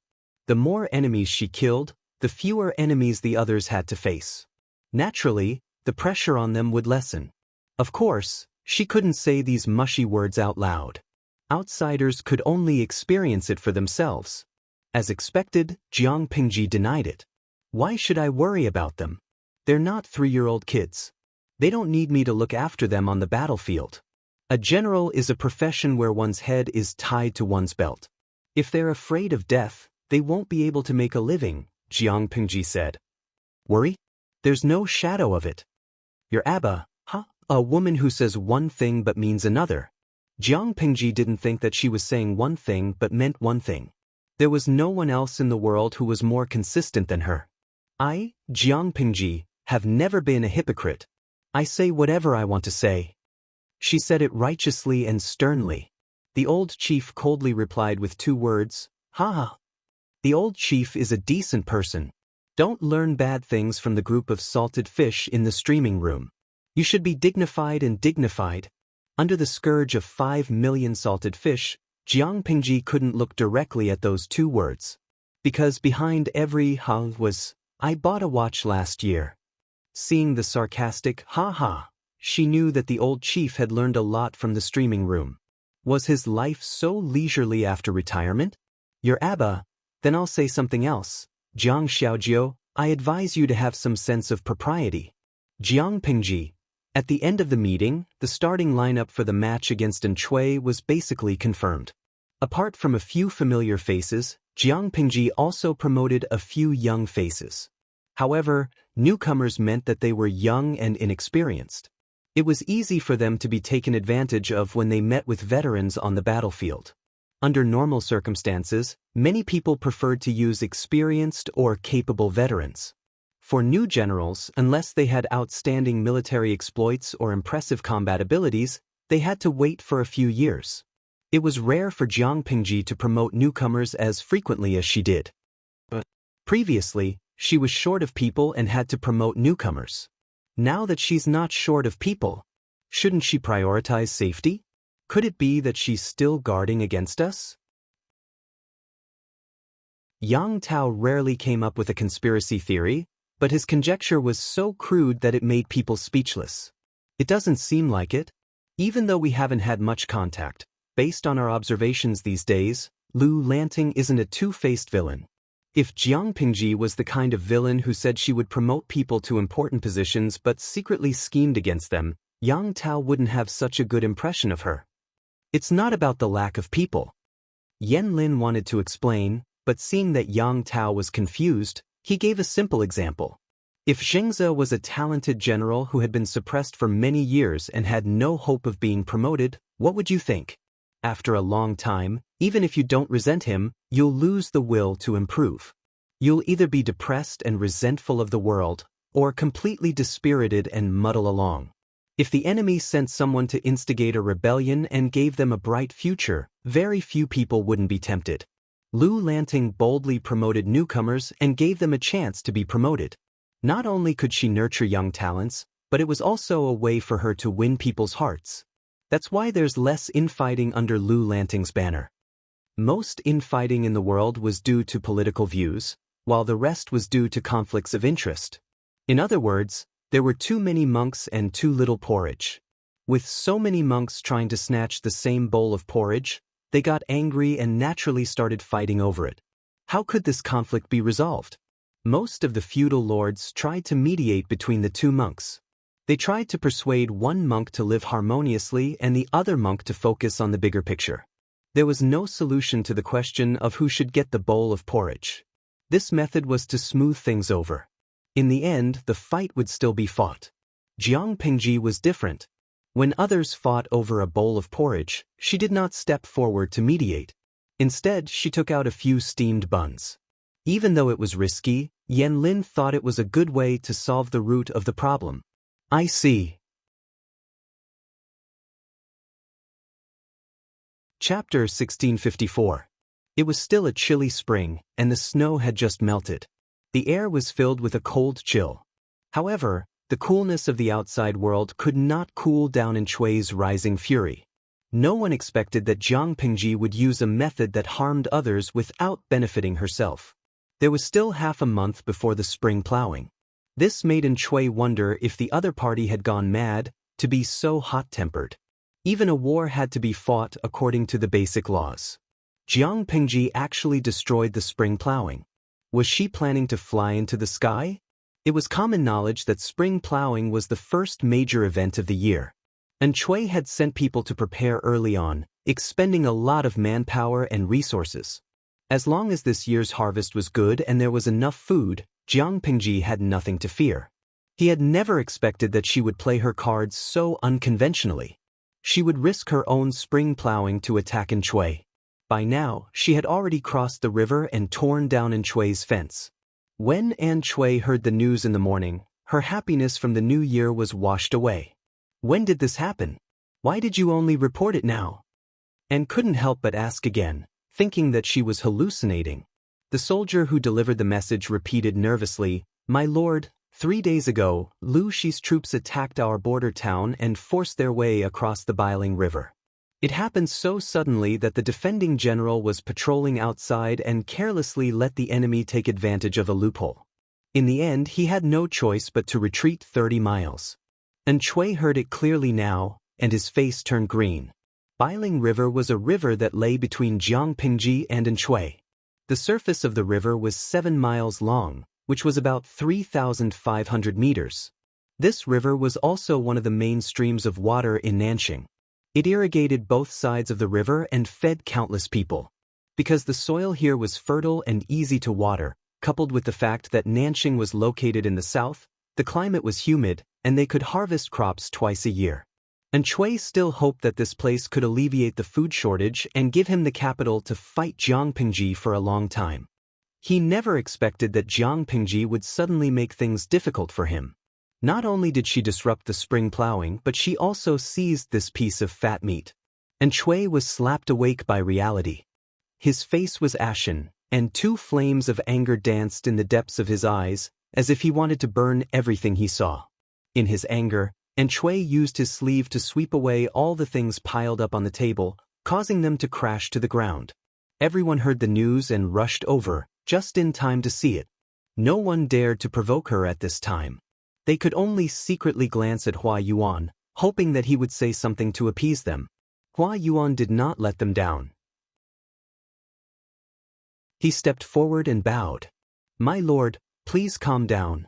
The more enemies she killed, the fewer enemies the others had to face. Naturally, the pressure on them would lessen. Of course, she couldn't say these mushy words out loud. Outsiders could only experience it for themselves. As expected, Jiang Pingji denied it. Why should I worry about them? They're not 3-year-old kids. They don't need me to look after them on the battlefield. A general is a profession where one's head is tied to one's belt. If they're afraid of death, they won't be able to make a living, Jiang Pingji said. Worry? There's no shadow of it. Your Abba, a woman who says one thing but means another. Jiang Pingji didn't think that she was saying one thing but meant one thing. There was no one else in the world who was more consistent than her. I, Jiang Pingji, have never been a hypocrite. I say whatever I want to say. She said it righteously and sternly. The old chief coldly replied with 2 words, ha. The old chief is a decent person. Don't learn bad things from the group of salted fish in the streaming room. You should be dignified and dignified. Under the scourge of 5 million salted fish, Jiang Pingji couldn't look directly at those 2 words. Because behind every ha was I bought a watch last year. Seeing the sarcastic ha-ha, she knew that the old chief had learned a lot from the streaming room. Was his life so leisurely after retirement? Your Abba, then I'll say something else. Jiang Xiaojiu, I advise you to have some sense of propriety. Jiang Pingji. At the end of the meeting, the starting lineup for the match against Enchui was basically confirmed. Apart from a few familiar faces, Jiang Pingji also promoted a few young faces. However, newcomers meant that they were young and inexperienced. It was easy for them to be taken advantage of when they met with veterans on the battlefield. Under normal circumstances, many people preferred to use experienced or capable veterans. For new generals, unless they had outstanding military exploits or impressive combat abilities, they had to wait for a few years. It was rare for Jiang Pingji to promote newcomers as frequently as she did. But previously, she was short of people and had to promote newcomers. Now that she's not short of people, shouldn't she prioritize safety? Could it be that she's still guarding against us? Yang Tao rarely came up with a conspiracy theory, but his conjecture was so crude that it made people speechless. It doesn't seem like it. Even though we haven't had much contact, based on our observations these days, Lu Lanting isn't a two-faced villain. If Jiang Pingji was the kind of villain who said she would promote people to important positions but secretly schemed against them, Yang Tao wouldn't have such a good impression of her. It's not about the lack of people. Yen Lin wanted to explain, but seeing that Yang Tao was confused, he gave a simple example. If Xianxia was a talented general who had been suppressed for many years and had no hope of being promoted, what would you think? After a long time, even if you don't resent him, you'll lose the will to improve. You'll either be depressed and resentful of the world, or completely dispirited and muddle along. If the enemy sent someone to instigate a rebellion and gave them a bright future, very few people wouldn't be tempted. Lu Lanting boldly promoted newcomers and gave them a chance to be promoted. Not only could she nurture young talents, but it was also a way for her to win people's hearts. That's why there's less infighting under Lu Lanting's banner. Most infighting in the world was due to political views, while the rest was due to conflicts of interest. In other words, there were too many monks and too little porridge. With so many monks trying to snatch the same bowl of porridge, they got angry and naturally started fighting over it. How could this conflict be resolved? Most of the feudal lords tried to mediate between the two monks. They tried to persuade one monk to live harmoniously and the other monk to focus on the bigger picture. There was no solution to the question of who should get the bowl of porridge. This method was to smooth things over. In the end, the fight would still be fought. Jiang Pingji was different. When others fought over a bowl of porridge, she did not step forward to mediate. Instead, she took out a few steamed buns. Even though it was risky, Yen Lin thought it was a good way to solve the root of the problem. I see. Chapter 1654. It was still a chilly spring, and the snow had just melted. The air was filled with a cold chill. However, the coolness of the outside world could not cool down Enchui's rising fury. No one expected that Jiang Pingji would use a method that harmed others without benefiting herself. There was still half a month before the spring plowing. This made Enchui wonder if the other party had gone mad to be so hot-tempered. Even a war had to be fought according to the basic laws. Jiang Pingji actually destroyed the spring plowing. Was she planning to fly into the sky? It was common knowledge that spring plowing was the first major event of the year. Enchui had sent people to prepare early on, expending a lot of manpower and resources. As long as this year's harvest was good and there was enough food, Jiang Pingji had nothing to fear. He had never expected that she would play her cards so unconventionally. She would risk her own spring plowing to attack Enchui. By now, she had already crossed the river and torn down Enchui's fence. When Enchui heard the news in the morning, her happiness from the new year was washed away. When did this happen? Why did you only report it now? And couldn't help but ask again, thinking that she was hallucinating. The soldier who delivered the message repeated nervously, "My lord, 3 days ago, Lu Shi's troops attacked our border town and forced their way across the Biling River. It happened so suddenly that the defending general was patrolling outside and carelessly let the enemy take advantage of a loophole. In the end, he had no choice but to retreat 30 miles. And Chui heard it clearly now, and his face turned green. Bailing River was a river that lay between Jiangpingji and Anchui. The surface of the river was 7 miles long, which was about 3,500 meters. This river was also one of the main streams of water in Nanxing. It irrigated both sides of the river and fed countless people. Because the soil here was fertile and easy to water, coupled with the fact that Nanxing was located in the south, the climate was humid, and they could harvest crops twice a year. And Chui still hoped that this place could alleviate the food shortage and give him the capital to fight Jiangpingji for a long time. He never expected that Jiangpingji would suddenly make things difficult for him. Not only did she disrupt the spring plowing, but she also seized this piece of fat meat. And Chui was slapped awake by reality. His face was ashen, and 2 flames of anger danced in the depths of his eyes, as if he wanted to burn everything he saw. In his anger, Chui used his sleeve to sweep away all the things piled up on the table, causing them to crash to the ground. Everyone heard the news and rushed over, just in time to see it. No one dared to provoke her at this time. They could only secretly glance at Hua Yuan, hoping that he would say something to appease them. Hua Yuan did not let them down. He stepped forward and bowed. "My lord, please calm down."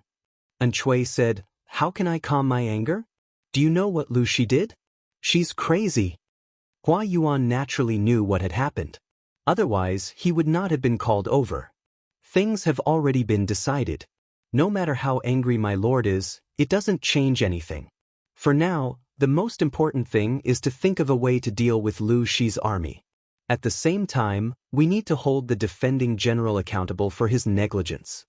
And Chui said, "How can I calm my anger? Do you know what Lu Shi did? She's crazy." Hua Yuan naturally knew what had happened. Otherwise, he would not have been called over. Things have already been decided. No matter how angry my lord is, it doesn't change anything. For now, the most important thing is to think of a way to deal with Lu Shi's army. At the same time, we need to hold the defending general accountable for his negligence.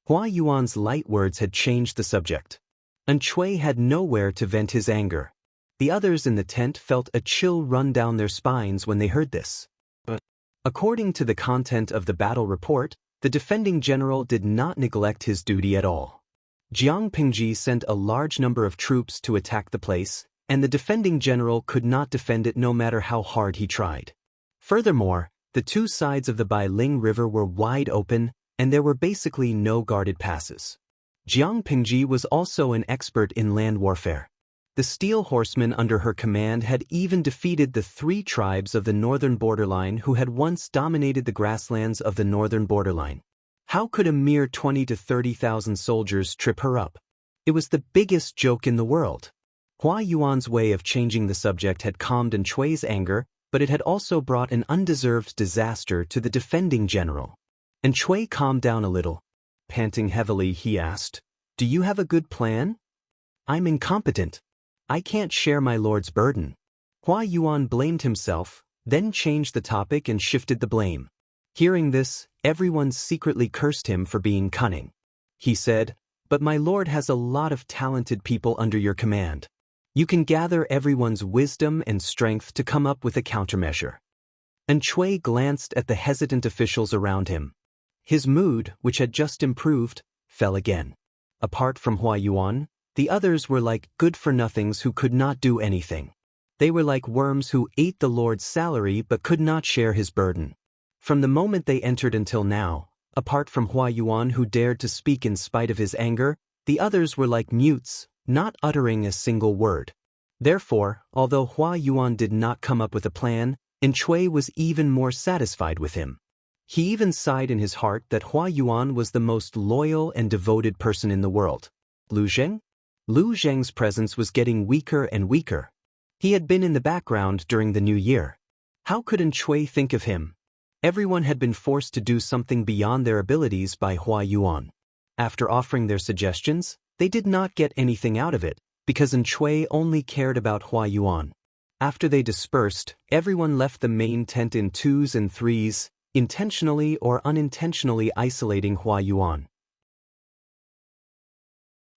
Hua Yuan's light words had changed the subject. And Chui had nowhere to vent his anger. The others in the tent felt a chill run down their spines when they heard this. But according to the content of the battle report, the defending general did not neglect his duty at all. Jiangpingji sent a large number of troops to attack the place, and the defending general could not defend it no matter how hard he tried. Furthermore, the 2 sides of the Bailing River were wide open, and there were basically no guarded passes. Jiangpingji was also an expert in land warfare. The Steel Horsemen under her command had even defeated the 3 tribes of the northern borderline who had once dominated the grasslands of the northern borderline. How could a mere 20 to 30,000 soldiers trip her up? It was the biggest joke in the world. Hua Yuan's way of changing the subject had calmed Chui's anger, but it had also brought an undeserved disaster to the defending general. And Chui calmed down a little. Panting heavily, he asked, "Do you have a good plan?" "I'm incompetent. I can't share my lord's burden." Hua Yuan blamed himself, then changed the topic and shifted the blame. Hearing this, everyone secretly cursed him for being cunning. He said, "But my lord has a lot of talented people under your command. You can gather everyone's wisdom and strength to come up with a countermeasure." And Chui glanced at the hesitant officials around him. His mood, which had just improved, fell again. Apart from Hua Yuan, the others were like good-for-nothings who could not do anything. They were like worms who ate the Lord's salary but could not share his burden. From the moment they entered until now, apart from Hua Yuan who dared to speak in spite of his anger, the others were like mutes, not uttering a single word. Therefore, although Hua Yuan did not come up with a plan, Chui was even more satisfied with him. He even sighed in his heart that Hua Yuan was the most loyal and devoted person in the world. Lu Zheng? Lu Zheng's presence was getting weaker and weaker. He had been in the background during the new year. How could Chui think of him? Everyone had been forced to do something beyond their abilities by Hua Yuan. After offering their suggestions, they did not get anything out of it, because Chui only cared about Hua Yuan. After they dispersed, everyone left the main tent in 2s and 3s, intentionally or unintentionally isolating Hua Yuan.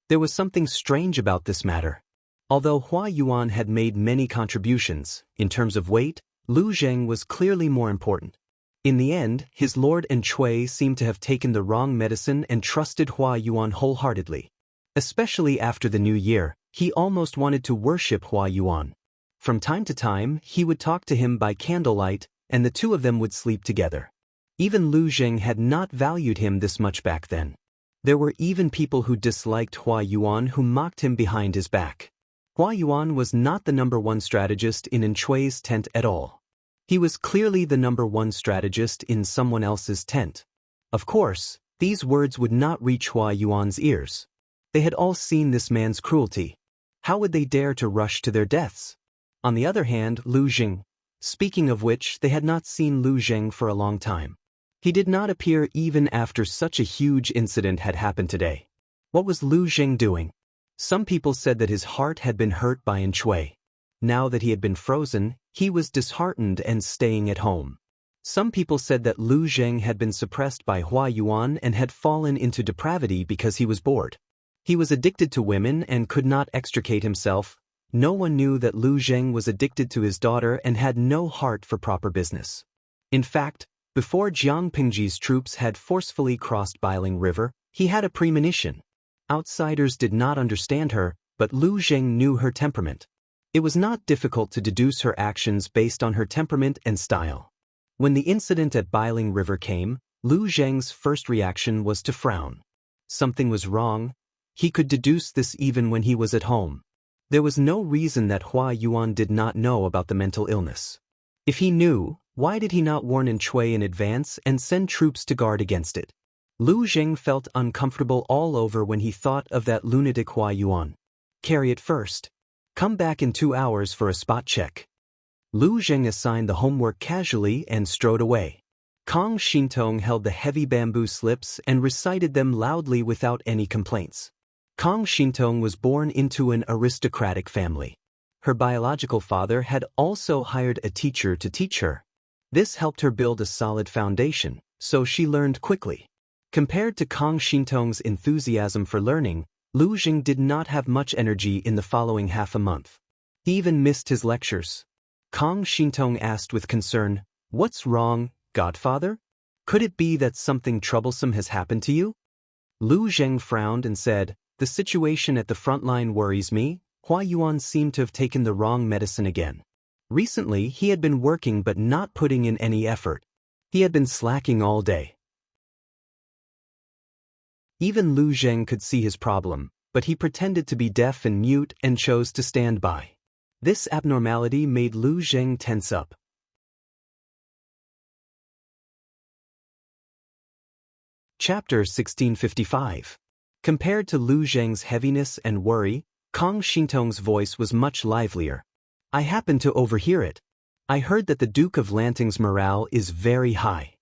There was something strange about this matter. Although Hua Yuan had made many contributions, in terms of weight, Lu Zheng was clearly more important. In the end, his lord and Chui seemed to have taken the wrong medicine and trusted Hua Yuan wholeheartedly. Especially after the new year, he almost wanted to worship Hua Yuan. From time to time, he would talk to him by candlelight, and the 2 of them would sleep together. Even Lu Zheng had not valued him this much back then. There were even people who disliked Hua Yuan who mocked him behind his back. Hua Yuan was not the #1 strategist in Chui's tent at all. He was clearly the #1 strategist in someone else's tent. Of course, these words would not reach Hua Yuan's ears. They had all seen this man's cruelty. How would they dare to rush to their deaths? On the other hand, Lu Zheng. Speaking of which, they had not seen Lu Zheng for a long time. He did not appear even after such a huge incident had happened today. What was Lu Zheng doing? Some people said that his heart had been hurt by Chui. Now that he had been frozen, he was disheartened and staying at home. Some people said that Lu Zheng had been suppressed by Hua Yuan and had fallen into depravity because he was bored. He was addicted to women and could not extricate himself. No one knew that Lu Zheng was addicted to his daughter and had no heart for proper business. In fact, before Jiang Pingji's troops had forcefully crossed Bailing River, he had a premonition. Outsiders did not understand her, but Lu Zheng knew her temperament. It was not difficult to deduce her actions based on her temperament and style. When the incident at Bailing River came, Lu Zheng's first reaction was to frown. Something was wrong. He could deduce this even when he was at home. There was no reason that Hua Yuan did not know about the mental illness. If he knew, why did he not warn Chui in advance and send troops to guard against it? Lu Zheng felt uncomfortable all over when he thought of that lunatic Hua Yuan. Carry it first. Come back in 2 hours for a spot check. Lu Zheng assigned the homework casually and strode away. Kong Xintong held the heavy bamboo slips and recited them loudly without any complaints. Kong Xintong was born into an aristocratic family. Her biological father had also hired a teacher to teach her. This helped her build a solid foundation, so she learned quickly. Compared to Kong Xintong's enthusiasm for learning, Lu Zheng did not have much energy in the following half a month. He even missed his lectures. Kong Xintong asked with concern, "What's wrong, godfather? Could it be that something troublesome has happened to you?" Lu Zheng frowned and said, "The situation at the front line worries me. Hua Yuan seemed to have taken the wrong medicine again. Recently, he had been working but not putting in any effort. He had been slacking all day." Even Lu Zheng could see his problem, but he pretended to be deaf and mute and chose to stand by. This abnormality made Lu Zheng tense up. Chapter 1655. Compared to Lu Zheng's heaviness and worry, Kong Xintong's voice was much livelier. "I happened to overhear it. I heard that the Duke of Lanting's morale is very high."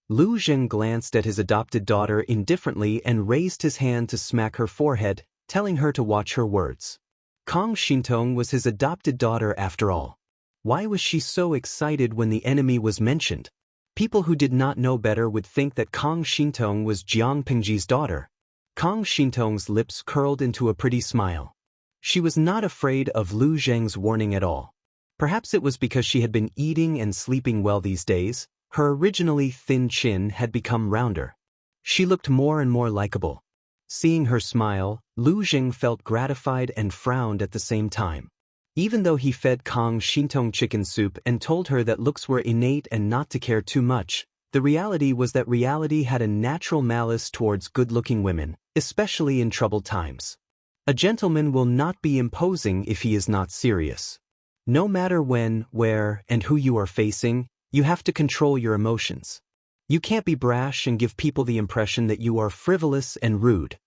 Lu Zheng glanced at his adopted daughter indifferently and raised his hand to smack her forehead, telling her to watch her words. Kong Xintong was his adopted daughter after all. Why was she so excited when the enemy was mentioned? People who did not know better would think that Kong Xintong was Jiang Pingji's daughter. Kong Xintong's lips curled into a pretty smile. She was not afraid of Lu Zheng's warning at all. Perhaps it was because she had been eating and sleeping well these days. Her originally thin chin had become rounder. She looked more and more likable. Seeing her smile, Lu Zheng felt gratified and frowned at the same time. Even though he fed Kong Xintong chicken soup and told her that looks were innate and not to care too much, the reality was that reality had a natural malice towards good-looking women, especially in troubled times. A gentleman will not be imposing if he is not serious. No matter when, where, and who you are facing, you have to control your emotions. You can't be brash and give people the impression that you are frivolous and rude.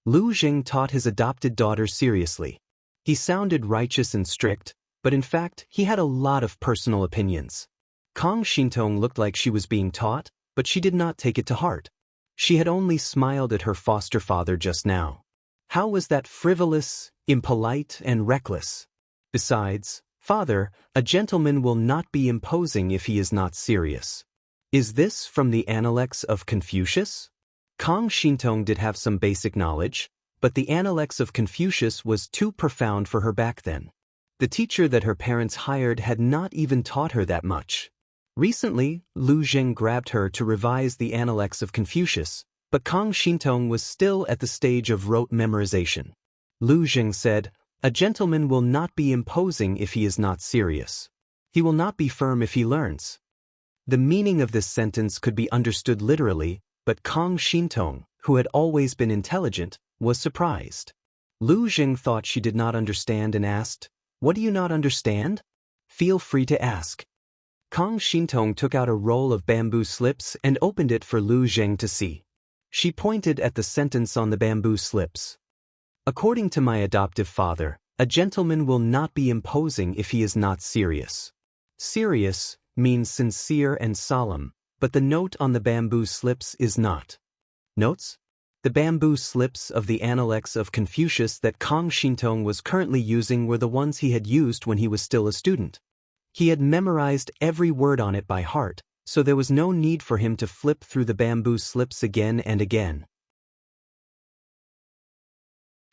Lu Zheng taught his adopted daughter seriously. He sounded righteous and strict, but in fact, he had a lot of personal opinions. Kong Xintong looked like she was being taught, but she did not take it to heart. She had only smiled at her foster father just now. How was that frivolous, impolite, and reckless? Besides, "Father, a gentleman will not be imposing if he is not serious." Is this from the Analects of Confucius? Kong Xintong did have some basic knowledge, but the Analects of Confucius was too profound for her back then. The teacher that her parents hired had not even taught her that much. Recently, Lu Zheng grabbed her to revise the Analects of Confucius, but Kong Xintong was still at the stage of rote memorization. Lu Zheng said, "A gentleman will not be imposing if he is not serious. He will not be firm if he learns." The meaning of this sentence could be understood literally, but Kong Xintong, who had always been intelligent, was surprised. Lu Jing thought she did not understand and asked, "What do you not understand? Feel free to ask." Kang Xintong took out a roll of bamboo slips and opened it for Lu Jing to see. She pointed at the sentence on the bamboo slips. "According to my adoptive father, a gentleman will not be imposing if he is not serious." Serious means sincere and solemn, but the note on the bamboo slips is not. Notes? The bamboo slips of the Analects of Confucius that Kang Xintong was currently using were the ones he had used when he was still a student. He had memorized every word on it by heart, so there was no need for him to flip through the bamboo slips again and again.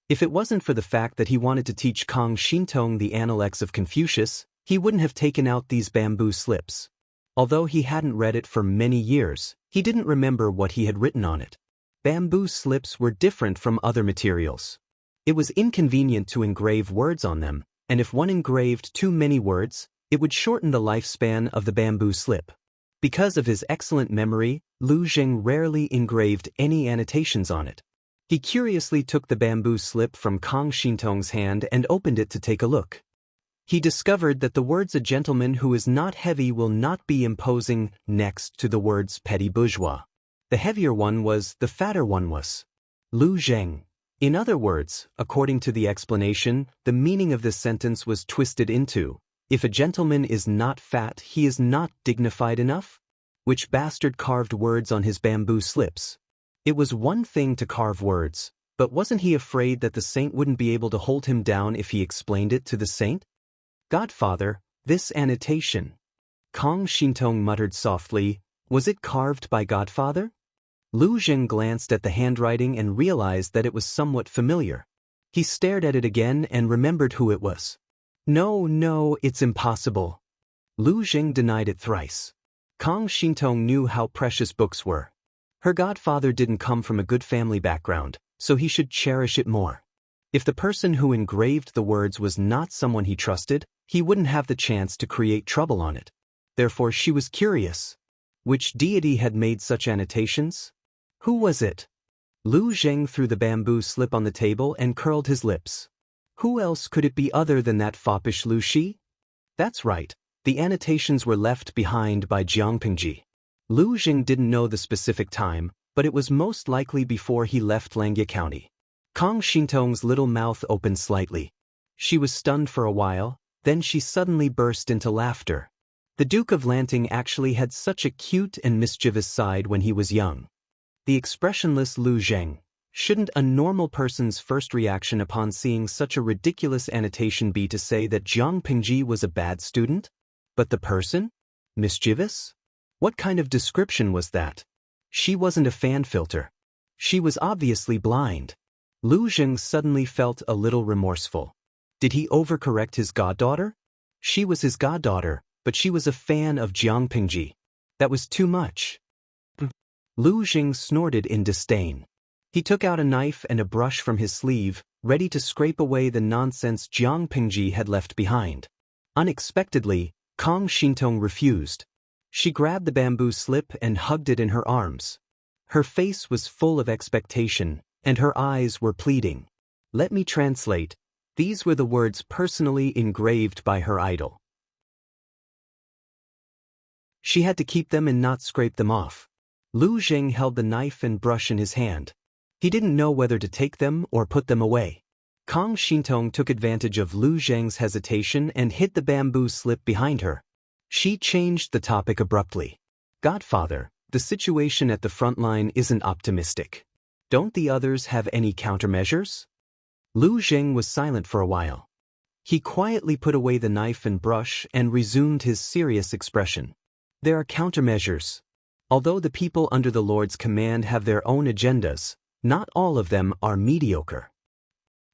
If it wasn't for the fact that he wanted to teach Kang Xintong the Analects of Confucius, he wouldn't have taken out these bamboo slips. Although he hadn't read it for many years, he didn't remember what he had written on it. Bamboo slips were different from other materials. It was inconvenient to engrave words on them, and if one engraved too many words, it would shorten the lifespan of the bamboo slip. Because of his excellent memory, Lu Jing rarely engraved any annotations on it. He curiously took the bamboo slip from Kang Xintong's hand and opened it to take a look. He discovered that the words "a gentleman who is not heavy will not be imposing" next to the words "petty bourgeois." The heavier one was, the fatter one was. Lu Jing. In other words, according to the explanation, the meaning of this sentence was twisted into, "If a gentleman is not fat, he is not dignified enough?" Which bastard carved words on his bamboo slips? It was one thing to carve words, but wasn't he afraid that the saint wouldn't be able to hold him down if he explained it to the saint? "Godfather, this annotation," Kang Xintong muttered softly, "was it carved by Godfather?" Lu Jing glanced at the handwriting and realized that it was somewhat familiar. He stared at it again and remembered who it was. No, it's impossible." Lu Jing denied it thrice. Kang Xintong knew how precious books were. Her godfather didn't come from a good family background, so he should cherish it more. If the person who engraved the words was not someone he trusted, he wouldn't have the chance to create trouble on it. Therefore she was curious. Which deity had made such annotations? Who was it? Lu Jing threw the bamboo slip on the table and curled his lips. Who else could it be other than that foppish Lu Shi? That's right, the annotations were left behind by Jiang Pingji. Lu Jing didn't know the specific time, but it was most likely before he left Langya County. Kang Xintong's little mouth opened slightly. She was stunned for a while, then she suddenly burst into laughter. The Duke of Lanting actually had such a cute and mischievous side when he was young. The expressionless Lu Jing. Shouldn't a normal person's first reaction upon seeing such a ridiculous annotation be to say that Jiang Pingji was a bad student? But the person? Mischievous? What kind of description was that? She wasn't a fan filter. She was obviously blind. Lu Jing suddenly felt a little remorseful. Did he overcorrect his goddaughter? She was his goddaughter, but she was a fan of Jiang Pingji. That was too much. Lu Jing snorted in disdain. He took out a knife and a brush from his sleeve, ready to scrape away the nonsense Jiang Pingji had left behind. Unexpectedly, Kang Xintong refused. She grabbed the bamboo slip and hugged it in her arms. Her face was full of expectation, and her eyes were pleading. Let me translate. These were the words personally engraved by her idol. She had to keep them and not scrape them off. Lu Jing held the knife and brush in his hand. He didn't know whether to take them or put them away. Kang Xintong took advantage of Lu Jing's hesitation and hid the bamboo slip behind her. She changed the topic abruptly. Godfather, the situation at the front line isn't optimistic. Don't the others have any countermeasures? Lu Jing was silent for a while. He quietly put away the knife and brush and resumed his serious expression. There are countermeasures. Although the people under the Lord's command have their own agendas, not all of them are mediocre.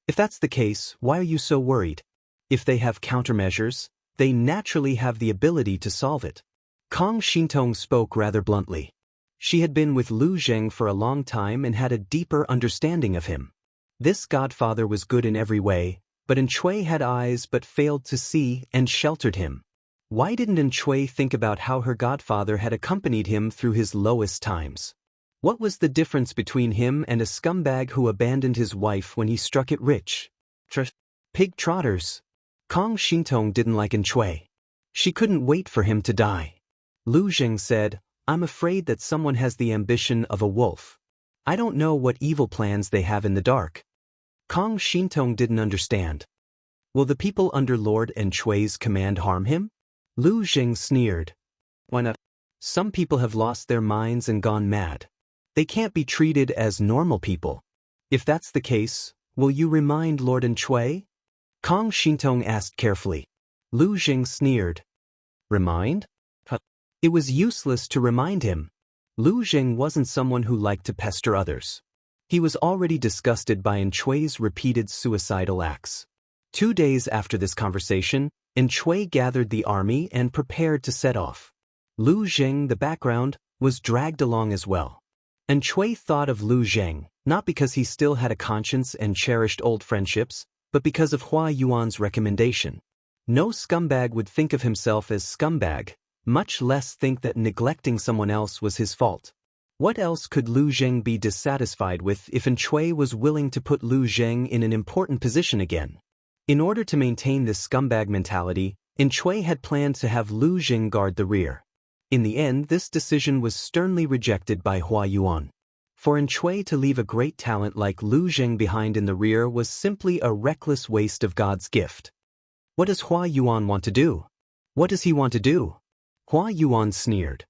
If that's the case, why are you so worried? If they have countermeasures, they naturally have the ability to solve it. Kang Xintong spoke rather bluntly. She had been with Lu Jing for a long time and had a deeper understanding of him. This godfather was good in every way, but Chui had eyes but failed to see and sheltered him. Why didn't Chui think about how her godfather had accompanied him through his lowest times? What was the difference between him and a scumbag who abandoned his wife when he struck it rich? Pig trotters. Kong Xintong didn't like Shui. She couldn't wait for him to die. Lu Zheng said, I'm afraid that someone has the ambition of a wolf. I don't know what evil plans they have in the dark. Kong Xintong didn't understand. Will the people under Lord Shui's command harm him? Lu Zheng sneered. Why not? Some people have lost their minds and gone mad. They can't be treated as normal people. If that's the case, will you remind Lord Shui? Kong Xintong asked carefully. Lu Zheng sneered. Remind? It was useless to remind him. Lu Zheng wasn't someone who liked to pester others. He was already disgusted by Shui's repeated suicidal acts. 2 days after this conversation, Shui gathered the army and prepared to set off. Lu Zheng, the background, was dragged along as well. Shui thought of Lu Zheng, not because he still had a conscience and cherished old friendships, but because of Hua Yuan's recommendation. No scumbag would think of himself as scumbag, much less think that neglecting someone else was his fault. What else could Lu Zheng be dissatisfied with if Shui was willing to put Lu Zheng in an important position again? In order to maintain this scumbag mentality, Shui had planned to have Lu Zheng guard the rear. In the end, this decision was sternly rejected by Hua Yuan. For Shui to leave a great talent like Lu Zheng behind in the rear was simply a reckless waste of God's gift. What does Hua Yuan want to do? What does he want to do? Hua Yuan sneered.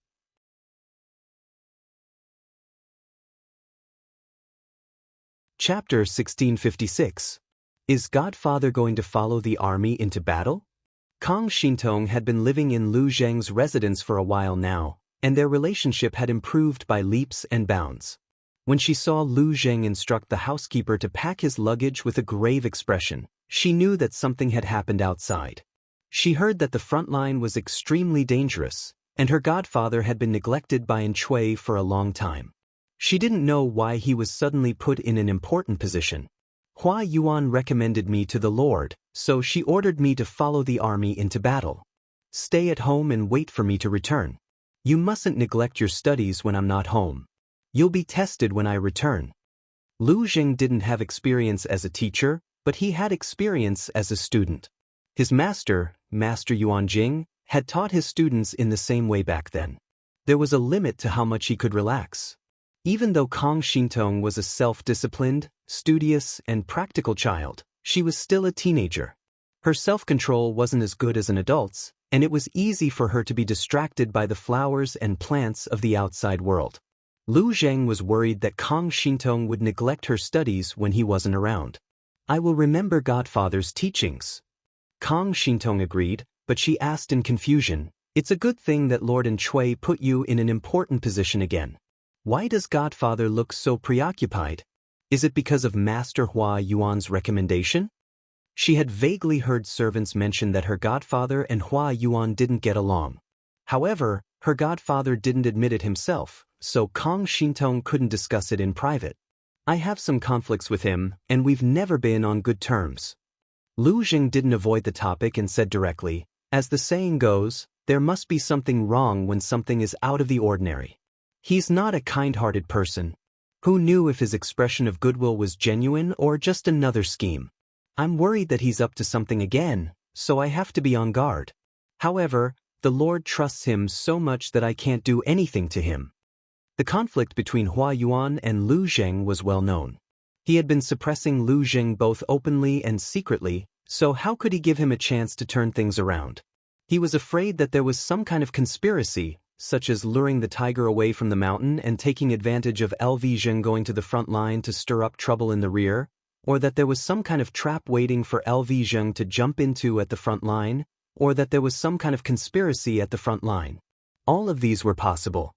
Chapter 1656. Is Godfather going to follow the army into battle? Kong Xintong had been living in Lu Zheng's residence for a while now, and their relationship had improved by leaps and bounds. When she saw Lu Zheng instruct the housekeeper to pack his luggage with a grave expression, she knew that something had happened outside. She heard that the front line was extremely dangerous, and her godfather had been neglected by Shui for a long time. She didn't know why he was suddenly put in an important position. Hua Yuan recommended me to the Lord, so she ordered me to follow the army into battle. Stay at home and wait for me to return. You mustn't neglect your studies when I'm not home. You'll be tested when I return. Lu Zheng didn't have experience as a teacher, but he had experience as a student. His master, Master Yuan Jing, had taught his students in the same way back then. There was a limit to how much he could relax. Even though Kong Xintong was a self-disciplined, studious, and practical child, she was still a teenager. Her self-control wasn't as good as an adult's, and it was easy for her to be distracted by the flowers and plants of the outside world. Lu Zheng was worried that Kong Xintong would neglect her studies when he wasn't around. I will remember Godfather's teachings. Kong Xintong agreed, but she asked in confusion, it's a good thing that Lord Shui put you in an important position again. Why does Godfather look so preoccupied? Is it because of Master Hua Yuan's recommendation? She had vaguely heard servants mention that her godfather and Hua Yuan didn't get along. However, her godfather didn't admit it himself, so Kong Xintong couldn't discuss it in private. I have some conflicts with him, and we've never been on good terms. Lu Zheng didn't avoid the topic and said directly, as the saying goes, there must be something wrong when something is out of the ordinary. He's not a kind-hearted person. Who knew if his expression of goodwill was genuine or just another scheme? I'm worried that he's up to something again, so I have to be on guard. However, the Lord trusts him so much that I can't do anything to him. The conflict between Hua Yuan and Lu Zheng was well known. He had been suppressing Lu Zheng both openly and secretly, so how could he give him a chance to turn things around? He was afraid that there was some kind of conspiracy, such as luring the tiger away from the mountain and taking advantage of LV Zheng going to the front line to stir up trouble in the rear, or that there was some kind of trap waiting for LV Zheng to jump into at the front line, or that there was some kind of conspiracy at the front line. All of these were possible.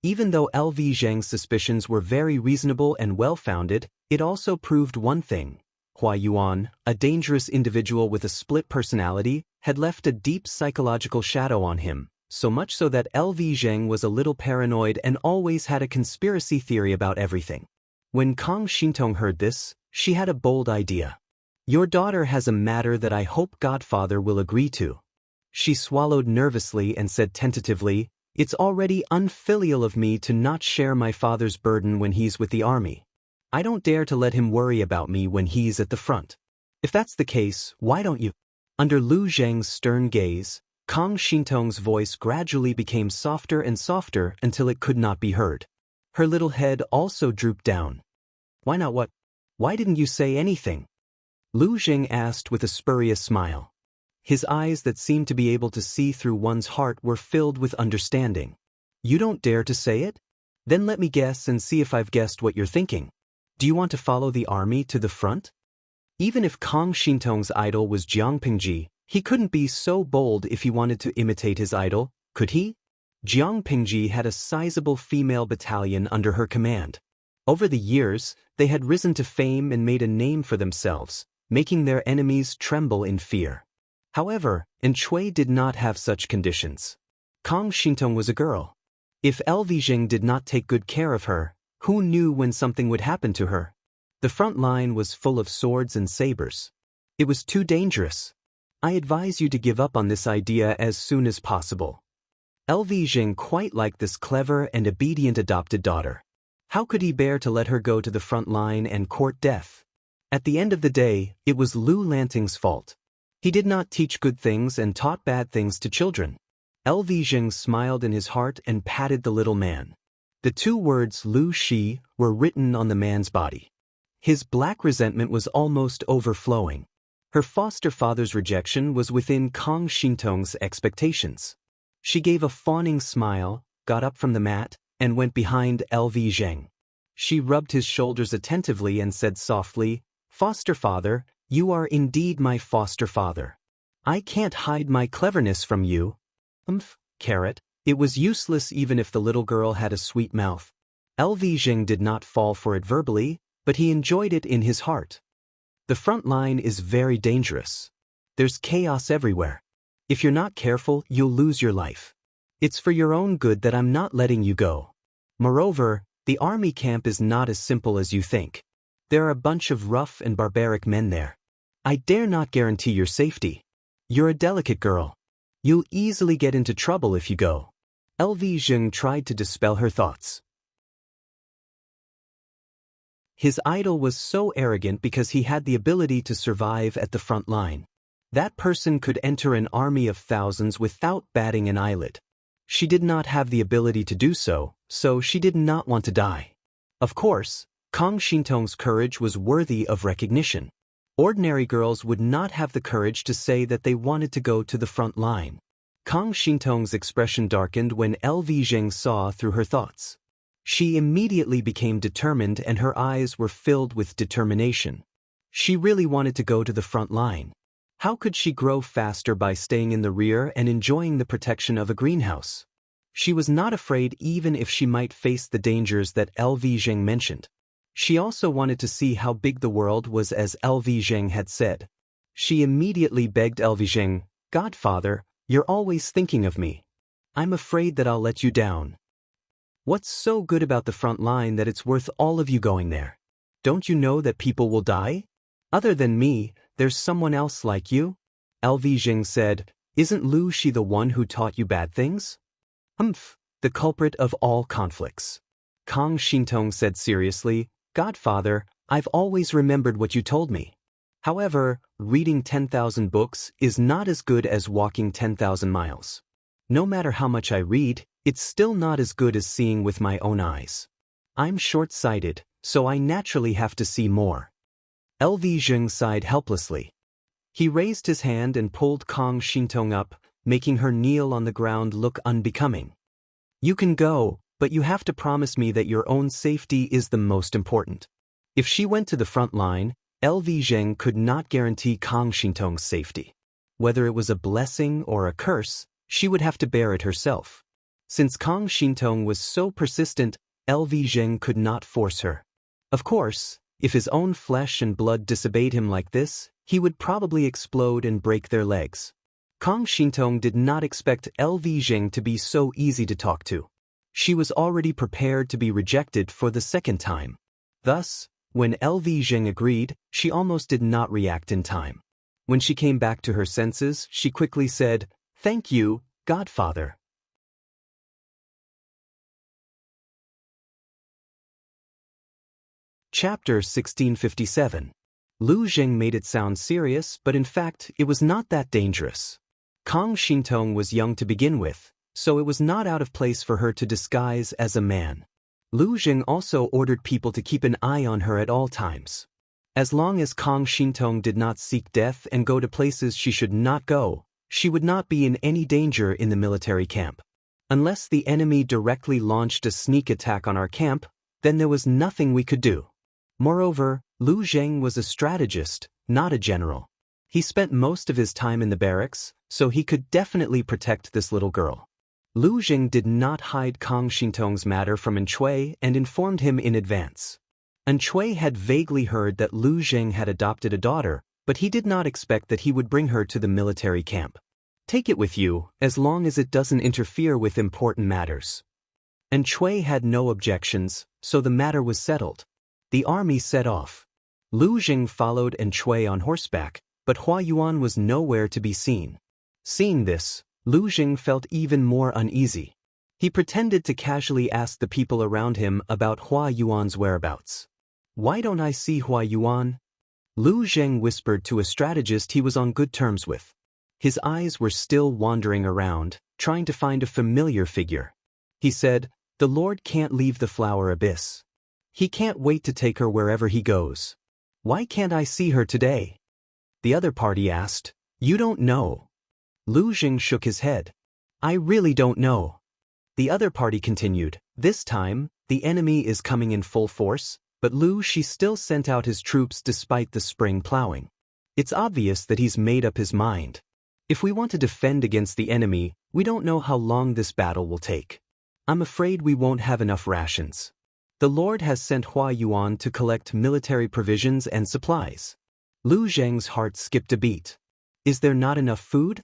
Even though LV Zheng's suspicions were very reasonable and well-founded, it also proved one thing. Hua Yuan, a dangerous individual with a split personality, had left a deep psychological shadow on him, so much so that LV Zheng was a little paranoid and always had a conspiracy theory about everything. When Kong Xintong heard this, she had a bold idea. Your daughter has a matter that I hope Godfather will agree to. She swallowed nervously and said tentatively, It's already unfilial of me to not share my father's burden when he's with the army. I don't dare to let him worry about me when he's at the front. If that's the case, why don't you? Under Lu Zheng's stern gaze, Kang Xintong's voice gradually became softer and softer until it could not be heard. Her little head also drooped down. Why not what? Why didn't you say anything? Lu Zheng asked with a spurious smile. His eyes that seemed to be able to see through one's heart were filled with understanding. You don't dare to say it? Then let me guess and see if I've guessed what you're thinking. Do you want to follow the army to the front? Even if Kang Xintong's idol was Jiang Pingji, he couldn't be so bold if he wanted to imitate his idol, could he? Jiang Pingji had a sizable female battalion under her command. Over the years, they had risen to fame and made a name for themselves, making their enemies tremble in fear. However, Chui did not have such conditions. Kang Xintong was a girl. If Lvijing did not take good care of her, who knew when something would happen to her? The front line was full of swords and sabers. It was too dangerous. I advise you to give up on this idea as soon as possible. Lvijing quite liked this clever and obedient adopted daughter. How could he bear to let her go to the front line and court death? At the end of the day, it was Lu Lanting's fault. He did not teach good things and taught bad things to children. Lvijing smiled in his heart and patted the little man. The two words Lu Shi were written on the man's body. His black resentment was almost overflowing. Her foster father's rejection was within Kang Xintong's expectations. She gave a fawning smile, got up from the mat, and went behind Lvijing. She rubbed his shoulders attentively and said softly, "Foster father, you are indeed my foster father. I can't hide my cleverness from you." Carrot. It was useless even if the little girl had a sweet mouth. Lvijing did not fall for it verbally, but he enjoyed it in his heart. The front line is very dangerous. There's chaos everywhere. If you're not careful, you'll lose your life. It's for your own good that I'm not letting you go. Moreover, the army camp is not as simple as you think. There are a bunch of rough and barbaric men there. I dare not guarantee your safety. You're a delicate girl. You'll easily get into trouble if you go. Lvijing tried to dispel her thoughts. His idol was so arrogant because he had the ability to survive at the front line. That person could enter an army of thousands without batting an eyelid. She did not have the ability to do so, so she did not want to die. Of course, Kang Xintong's courage was worthy of recognition. Ordinary girls would not have the courage to say that they wanted to go to the front line. Kang Xintong's expression darkened when Lvijing saw through her thoughts. She immediately became determined and her eyes were filled with determination. She really wanted to go to the front line. How could she grow faster by staying in the rear and enjoying the protection of a greenhouse? She was not afraid even if she might face the dangers that Lvijing mentioned. She also wanted to see how big the world was as Lvijing had said. She immediately begged Lvijing, "Godfather, you're always thinking of me. I'm afraid that I'll let you down. What's so good about the front line that it's worth all of you going there? Don't you know that people will die? Other than me, there's someone else like you?" Lvijing said, "Isn't Lu Shi the one who taught you bad things?" The culprit of all conflicts. Kang Xintong said seriously, "Godfather, I've always remembered what you told me. However, reading 10,000 books is not as good as walking 10,000 miles. No matter how much I read, it's still not as good as seeing with my own eyes. I'm short-sighted, so I naturally have to see more." Lvijing sighed helplessly. He raised his hand and pulled Kang Xintong up, making her kneel on the ground look unbecoming. "You can go, but you have to promise me that your own safety is the most important." If she went to the front line, Lvijing could not guarantee Kang Xintong's safety. Whether it was a blessing or a curse, she would have to bear it herself. Since Kang Xintong was so persistent, Lvijing could not force her. Of course, if his own flesh and blood disobeyed him like this, he would probably explode and break their legs. Kang Xintong did not expect Lvijing to be so easy to talk to. She was already prepared to be rejected for the second time. Thus, when Lvijing agreed, she almost did not react in time. When she came back to her senses, she quickly said, "Thank you, Godfather." Chapter 1657. Lu Zheng made it sound serious, but in fact, it was not that dangerous. Kang Xintong was young to begin with, so it was not out of place for her to disguise as a man. Lu Zheng also ordered people to keep an eye on her at all times. As long as Kang Xintong did not seek death and go to places she should not go, she would not be in any danger in the military camp. Unless the enemy directly launched a sneak attack on our camp, then there was nothing we could do. Moreover, Lu Zheng was a strategist, not a general. He spent most of his time in the barracks, so he could definitely protect this little girl. Lu Zheng did not hide Kang Xintong's matter from Chui and informed him in advance. Chui had vaguely heard that Lu Zheng had adopted a daughter, but he did not expect that he would bring her to the military camp. Take it with you, as long as it doesn't interfere with important matters. Chui had no objections, so the matter was settled. The army set off. Lu Zheng followed Chui on horseback, but Hua Yuan was nowhere to be seen. Seeing this, Lu Zheng felt even more uneasy. He pretended to casually ask the people around him about Hua Yuan's whereabouts. "Why don't I see Hua Yuan?" Lu Zheng whispered to a strategist he was on good terms with. His eyes were still wandering around, trying to find a familiar figure. He said, "The Lord can't leave the flower abyss. He can't wait to take her wherever he goes. Why can't I see her today?" The other party asked, "You don't know?" Lu Zheng shook his head. "I really don't know." The other party continued, "This time, the enemy is coming in full force, but she still sent out his troops despite the spring plowing. It's obvious that he's made up his mind. If we want to defend against the enemy, we don't know how long this battle will take. I'm afraid we won't have enough rations. The Lord has sent Hua Yuan to collect military provisions and supplies." Lu Zheng's heart skipped a beat. "Is there not enough food?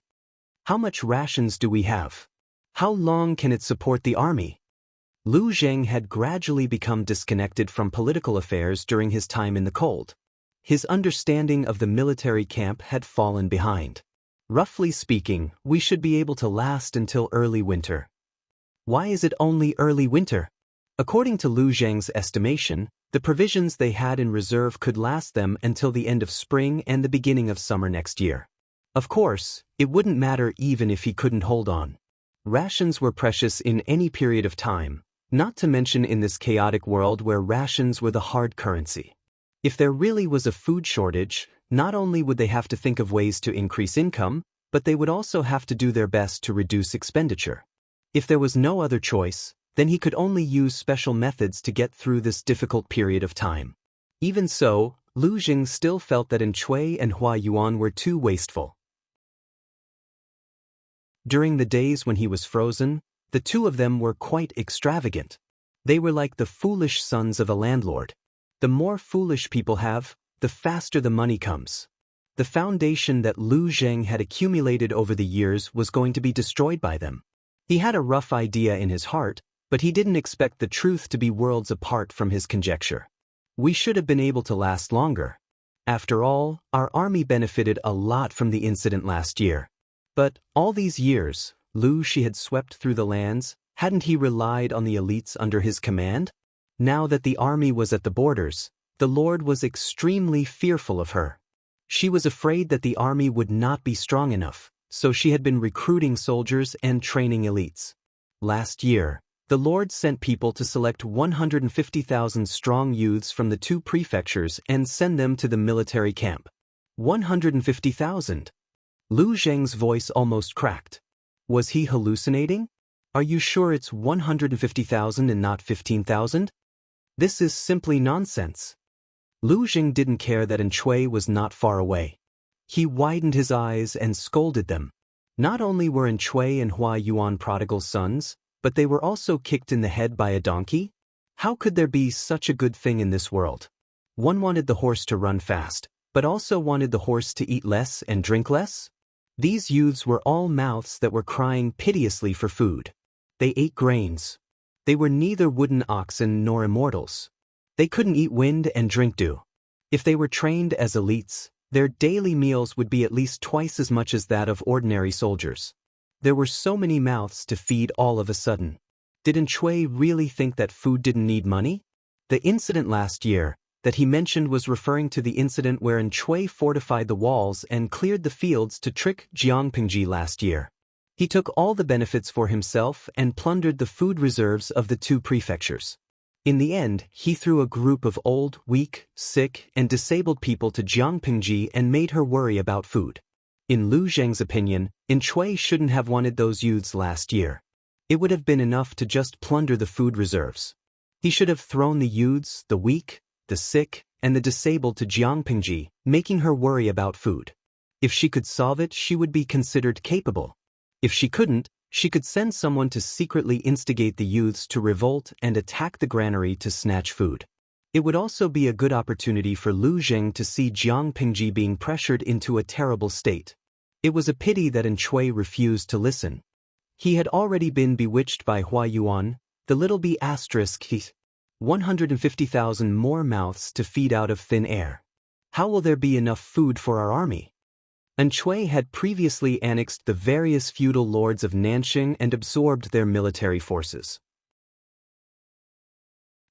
How much rations do we have? How long can it support the army?" Lu Zheng had gradually become disconnected from political affairs during his time in the cold. His understanding of the military camp had fallen behind. "Roughly speaking, we should be able to last until early winter." "Why is it only early winter?" According to Lu Zheng's estimation, the provisions they had in reserve could last them until the end of spring and the beginning of summer next year. Of course, it wouldn't matter even if he couldn't hold on. Rations were precious in any period of time, not to mention in this chaotic world where rations were the hard currency. If there really was a food shortage, not only would they have to think of ways to increase income, but they would also have to do their best to reduce expenditure. If there was no other choice, then he could only use special methods to get through this difficult period of time. Even so, Lu Zheng still felt that Chui and Hua Yuan were too wasteful. During the days when he was frozen, the two of them were quite extravagant. They were like the foolish sons of a landlord. The more foolish people have, the faster the money comes. The foundation that Lu Zheng had accumulated over the years was going to be destroyed by them. He had a rough idea in his heart, but he didn't expect the truth to be worlds apart from his conjecture. "We should have been able to last longer. After all, our army benefited a lot from the incident last year. But, all these years, she had swept through the lands, hadn't he relied on the elites under his command? Now that the army was at the borders, the Lord was extremely fearful of her. She was afraid that the army would not be strong enough, so she had been recruiting soldiers and training elites. Last year, the Lord sent people to select 150,000 strong youths from the two prefectures and send them to the military camp. 150,000. Lu Zheng's voice almost cracked. Was he hallucinating? "Are you sure it's 150,000 and not 15,000? This is simply nonsense." Lu Zheng didn't care that Chui was not far away. He widened his eyes and scolded them. Not only were Chui and Hua Yuan prodigal sons, but they were also kicked in the head by a donkey? How could there be such a good thing in this world? One wanted the horse to run fast, but also wanted the horse to eat less and drink less? These youths were all mouths that were crying piteously for food. They ate grains. They were neither wooden oxen nor immortals. They couldn't eat wind and drink dew. If they were trained as elites, their daily meals would be at least twice as much as that of ordinary soldiers. There were so many mouths to feed all of a sudden. Did Chui really think that food didn't need money? The incident last year, that he mentioned was referring to the incident wherein Chui fortified the walls and cleared the fields to trick Jiangpingji last year. He took all the benefits for himself and plundered the food reserves of the two prefectures. In the end, he threw a group of old, weak, sick, and disabled people to Jiangpingji and made her worry about food. In Lu Zheng's opinion, Chui shouldn't have wanted those youths last year. It would have been enough to just plunder the food reserves. He should have thrown the youths, the weak, the sick, and the disabled to Jiangpingji, making her worry about food. If she could solve it, she would be considered capable. If she couldn't, she could send someone to secretly instigate the youths to revolt and attack the granary to snatch food. It would also be a good opportunity for Lu Zheng to see Jiangpingji being pressured into a terrible state. It was a pity that Chui refused to listen. He had already been bewitched by Hua Yuan, the little bee asterisk 150,000 more mouths to feed out of thin air. How will there be enough food for our army? Chui had previously annexed the various feudal lords of Nanxing and absorbed their military forces.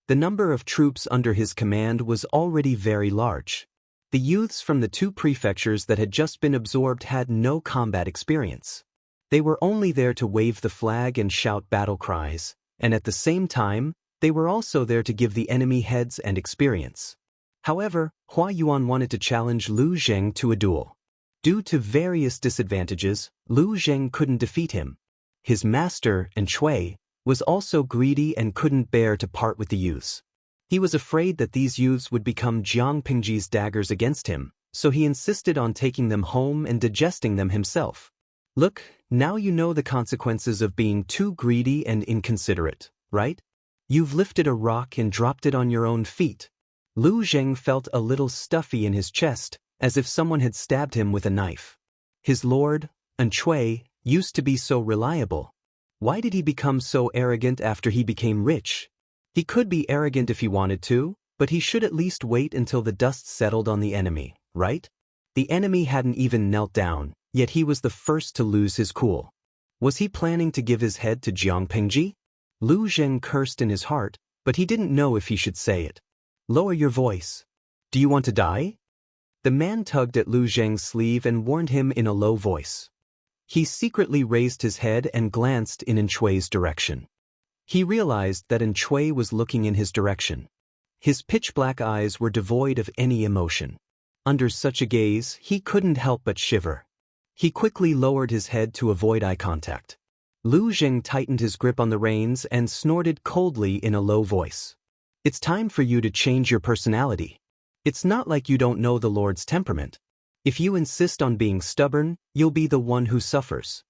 The number of troops under his command was already very large. The youths from the two prefectures that had just been absorbed had no combat experience. They were only there to wave the flag and shout battle cries, and at the same time, they were also there to give the enemy heads and experience. However, Hua Yuan wanted to challenge Lu Zheng to a duel. Due to various disadvantages, Lu Zheng couldn't defeat him. His master, Chui, was also greedy and couldn't bear to part with the youths. He was afraid that these youths would become Jiangpingji's daggers against him, so he insisted on taking them home and digesting them himself. Look, now you know the consequences of being too greedy and inconsiderate, right? You've lifted a rock and dropped it on your own feet. Lu Zheng felt a little stuffy in his chest, as if someone had stabbed him with a knife. His lord, Chui, used to be so reliable. Why did he become so arrogant after he became rich? He could be arrogant if he wanted to, but he should at least wait until the dust settled on the enemy, right? The enemy hadn't even knelt down, yet he was the first to lose his cool. Was he planning to give his head to Jiangpingji? Lu Zheng cursed in his heart, but he didn't know if he should say it. Lower your voice. Do you want to die? The man tugged at Lu Zheng's sleeve and warned him in a low voice. He secretly raised his head and glanced in Chui's direction. He realized that Chui was looking in his direction. His pitch-black eyes were devoid of any emotion. Under such a gaze, he couldn't help but shiver. He quickly lowered his head to avoid eye contact. Lu Zheng tightened his grip on the reins and snorted coldly in a low voice. It's time for you to change your personality. It's not like you don't know the Lord's temperament. If you insist on being stubborn, you'll be the one who suffers.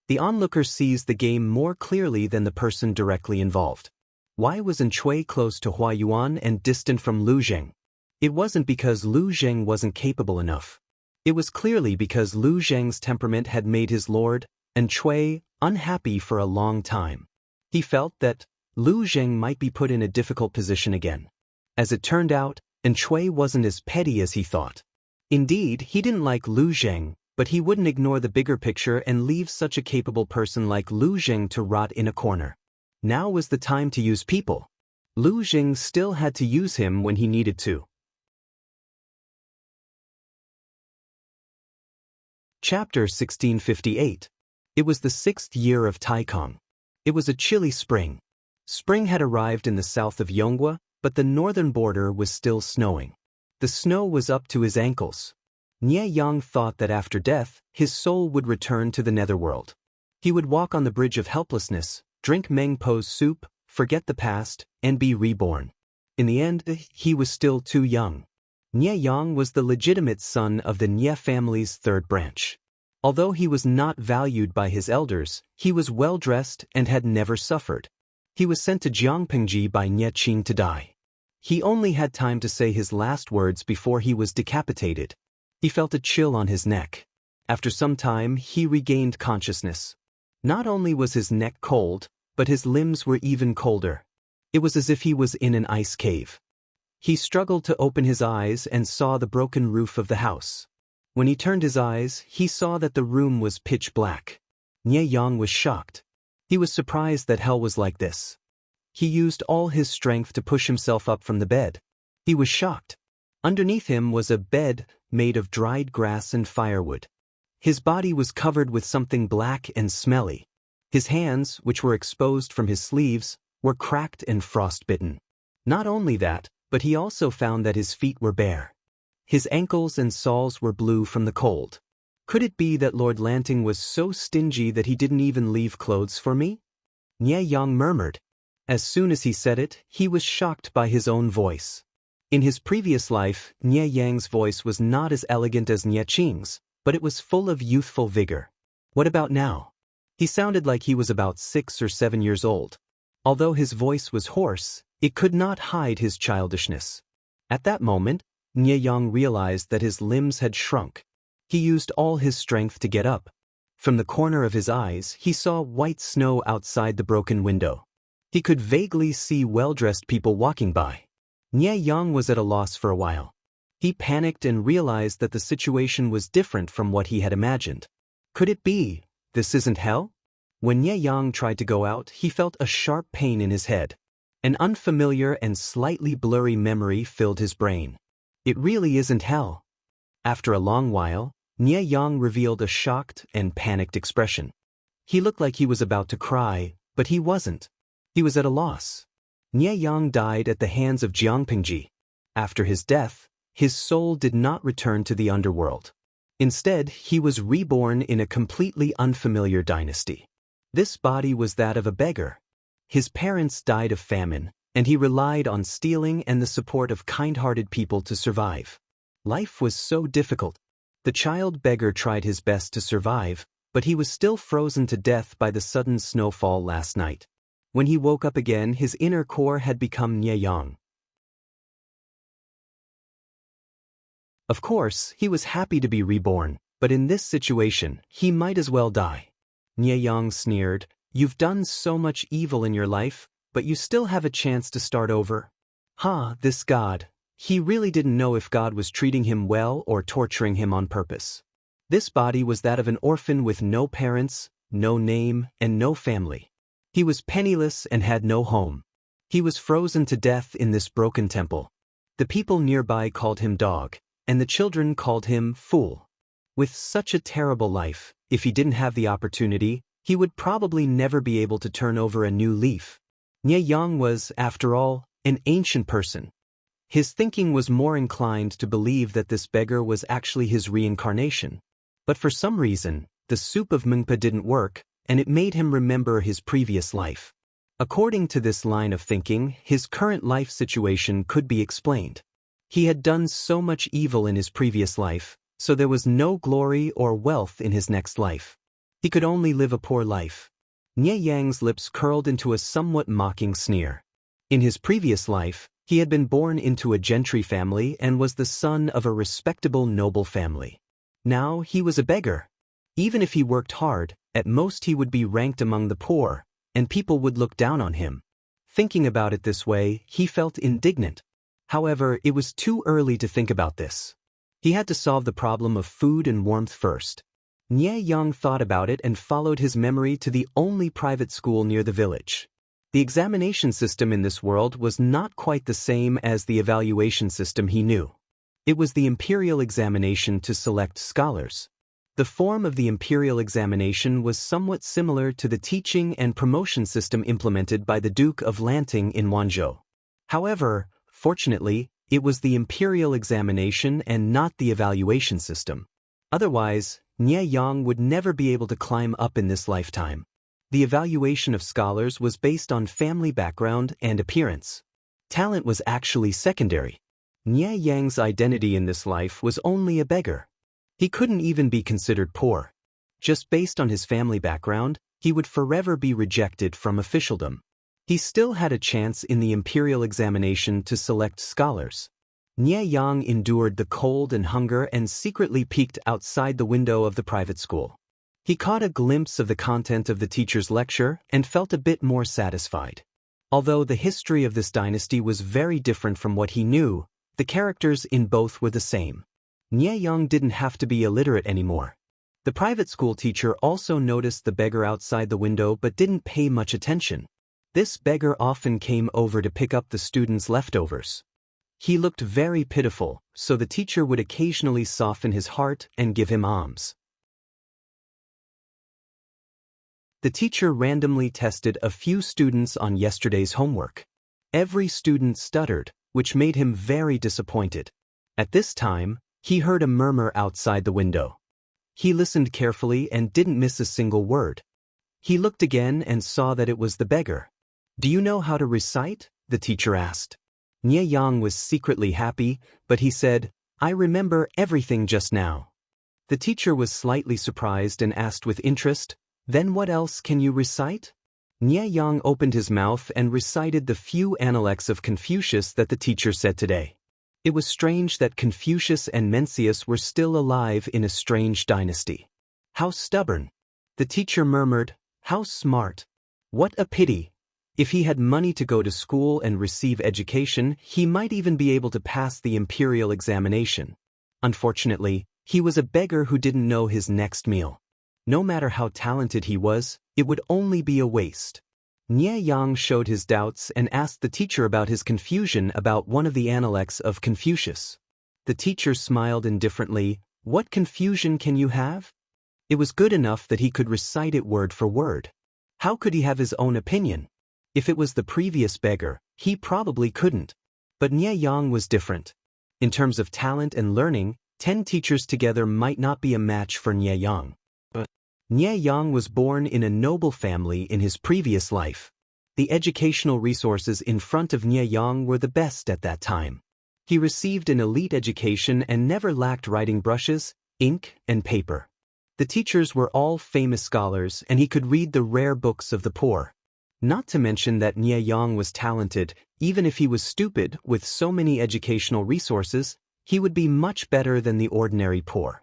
The onlooker sees the game more clearly than the person directly involved. Why was Chui close to Hua Yuan and distant from Lu Zheng? It wasn't because Lu Zheng wasn't capable enough. It was clearly because Lu Zheng's temperament had made his lord, Chui, unhappy for a long time. He felt that Lu Zheng might be put in a difficult position again. As it turned out, Chui wasn't as petty as he thought. Indeed, he didn't like Lu Zheng, but he wouldn't ignore the bigger picture and leave such a capable person like Lu Zheng to rot in a corner. Now was the time to use people. Lu Zheng still had to use him when he needed to. Chapter 1658. It was the 6th year of Taikong. It was a chilly spring. Spring had arrived in the south of Yonghua, but the northern border was still snowing. The snow was up to his ankles. Nie Yang thought that after death, his soul would return to the netherworld. He would walk on the bridge of helplessness, drink Meng Po's soup, forget the past, and be reborn. In the end, he was still too young. Nie Yang was the legitimate son of the Nie family's third branch. Although he was not valued by his elders, he was well-dressed and had never suffered. He was sent to Jiangpingji by Nie Qing to die. He only had time to say his last words before he was decapitated. He felt a chill on his neck. After some time, he regained consciousness. Not only was his neck cold, but his limbs were even colder. It was as if he was in an ice cave. He struggled to open his eyes and saw the broken roof of the house. When he turned his eyes, he saw that the room was pitch black. Nie Yang was shocked. He was surprised that hell was like this. He used all his strength to push himself up from the bed. He was shocked. Underneath him was a bed made of dried grass and firewood. His body was covered with something black and smelly. His hands, which were exposed from his sleeves, were cracked and frostbitten. Not only that, but he also found that his feet were bare. His ankles and soles were blue from the cold. Could it be that Lord Lanting was so stingy that he didn't even leave clothes for me? Nie Yang murmured. As soon as he said it, he was shocked by his own voice. In his previous life, Nie Yang's voice was not as elegant as Nie Qing's, but it was full of youthful vigor. What about now? He sounded like he was about 6 or 7 years old. Although his voice was hoarse, it could not hide his childishness. At that moment, Nie Yang realized that his limbs had shrunk. He used all his strength to get up. From the corner of his eyes, he saw white snow outside the broken window. He could vaguely see well-dressed people walking by. Nie Yang was at a loss for a while. He panicked and realized that the situation was different from what he had imagined. Could it be, this isn't hell? When Nie Yang tried to go out, he felt a sharp pain in his head. An unfamiliar and slightly blurry memory filled his brain. It really isn't hell. After a long while, Nie Yang revealed a shocked and panicked expression. He looked like he was about to cry, but he wasn't. He was at a loss. Nie Yang died at the hands of Jiangpingji. After his death, his soul did not return to the underworld. Instead, he was reborn in a completely unfamiliar dynasty. This body was that of a beggar. His parents died of famine, and he relied on stealing and the support of kind-hearted people to survive. Life was so difficult. The child beggar tried his best to survive, but he was still frozen to death by the sudden snowfall last night. When he woke up again, his inner core had become Nie Yang. Of course, he was happy to be reborn, but in this situation, he might as well die. Nie Yang sneered, "You've done so much evil in your life, but you still have a chance to start over." This God. He really didn't know if God was treating him well or torturing him on purpose. This body was that of an orphan with no parents, no name, and no family. He was penniless and had no home. He was frozen to death in this broken temple. The people nearby called him dog, and the children called him fool. With such a terrible life, if he didn't have the opportunity, he would probably never be able to turn over a new leaf. Nie Yang was, after all, an ancient person. His thinking was more inclined to believe that this beggar was actually his reincarnation. But for some reason, the soup of Mengpa didn't work, and it made him remember his previous life. According to this line of thinking, his current life situation could be explained. He had done so much evil in his previous life, so there was no glory or wealth in his next life. He could only live a poor life. Nie Yang's lips curled into a somewhat mocking sneer. In his previous life, he had been born into a gentry family and was the son of a respectable noble family. Now he was a beggar. Even if he worked hard, at most he would be ranked among the poor, and people would look down on him. Thinking about it this way, he felt indignant. However, it was too early to think about this. He had to solve the problem of food and warmth first. Nie Yang thought about it and followed his memory to the only private school near the village. The examination system in this world was not quite the same as the evaluation system he knew. It was the imperial examination to select scholars. The form of the imperial examination was somewhat similar to the teaching and promotion system implemented by the Duke of Lanting in Wanzhou. However, fortunately, it was the imperial examination and not the evaluation system. Otherwise, Nie Yang would never be able to climb up in this lifetime. The evaluation of scholars was based on family background and appearance. Talent was actually secondary. Nie Yang's identity in this life was only a beggar. He couldn't even be considered poor. Just based on his family background, he would forever be rejected from officialdom. He still had a chance in the imperial examination to select scholars. Nie Yang endured the cold and hunger and secretly peeked outside the window of the private school. He caught a glimpse of the content of the teacher's lecture and felt a bit more satisfied. Although the history of this dynasty was very different from what he knew, the characters in both were the same. Nie Yang didn't have to be illiterate anymore. The private school teacher also noticed the beggar outside the window but didn't pay much attention. This beggar often came over to pick up the students' leftovers. He looked very pitiful, so the teacher would occasionally soften his heart and give him alms. The teacher randomly tested a few students on yesterday's homework. Every student stuttered, which made him very disappointed. At this time, he heard a murmur outside the window. He listened carefully and didn't miss a single word. He looked again and saw that it was the beggar. "Do you know how to recite?" the teacher asked. Nie Yang was secretly happy, but he said, "I remember everything just now." The teacher was slightly surprised and asked with interest, "Then what else can you recite?" Nie Yang opened his mouth and recited the few analects of Confucius that the teacher said today. It was strange that Confucius and Mencius were still alive in a strange dynasty. How stubborn! The teacher murmured, "How smart! What a pity! If he had money to go to school and receive education, he might even be able to pass the imperial examination. Unfortunately, he was a beggar who didn't know his next meal. No matter how talented he was, it would only be a waste." Nie Yang showed his doubts and asked the teacher about his confusion about one of the analects of Confucius. The teacher smiled indifferently. "What confusion can you have?" It was good enough that he could recite it word for word. How could he have his own opinion? If it was the previous beggar, he probably couldn't. But Nie Yang was different. In terms of talent and learning, 10 teachers together might not be a match for Nie Yang. Nie Yang was born in a noble family in his previous life. The educational resources in front of Nie Yang were the best at that time. He received an elite education and never lacked writing brushes, ink, and paper. The teachers were all famous scholars and he could read the rare books of the poor. Not to mention that Nie Yang was talented. Even if he was stupid, with so many educational resources, he would be much better than the ordinary poor.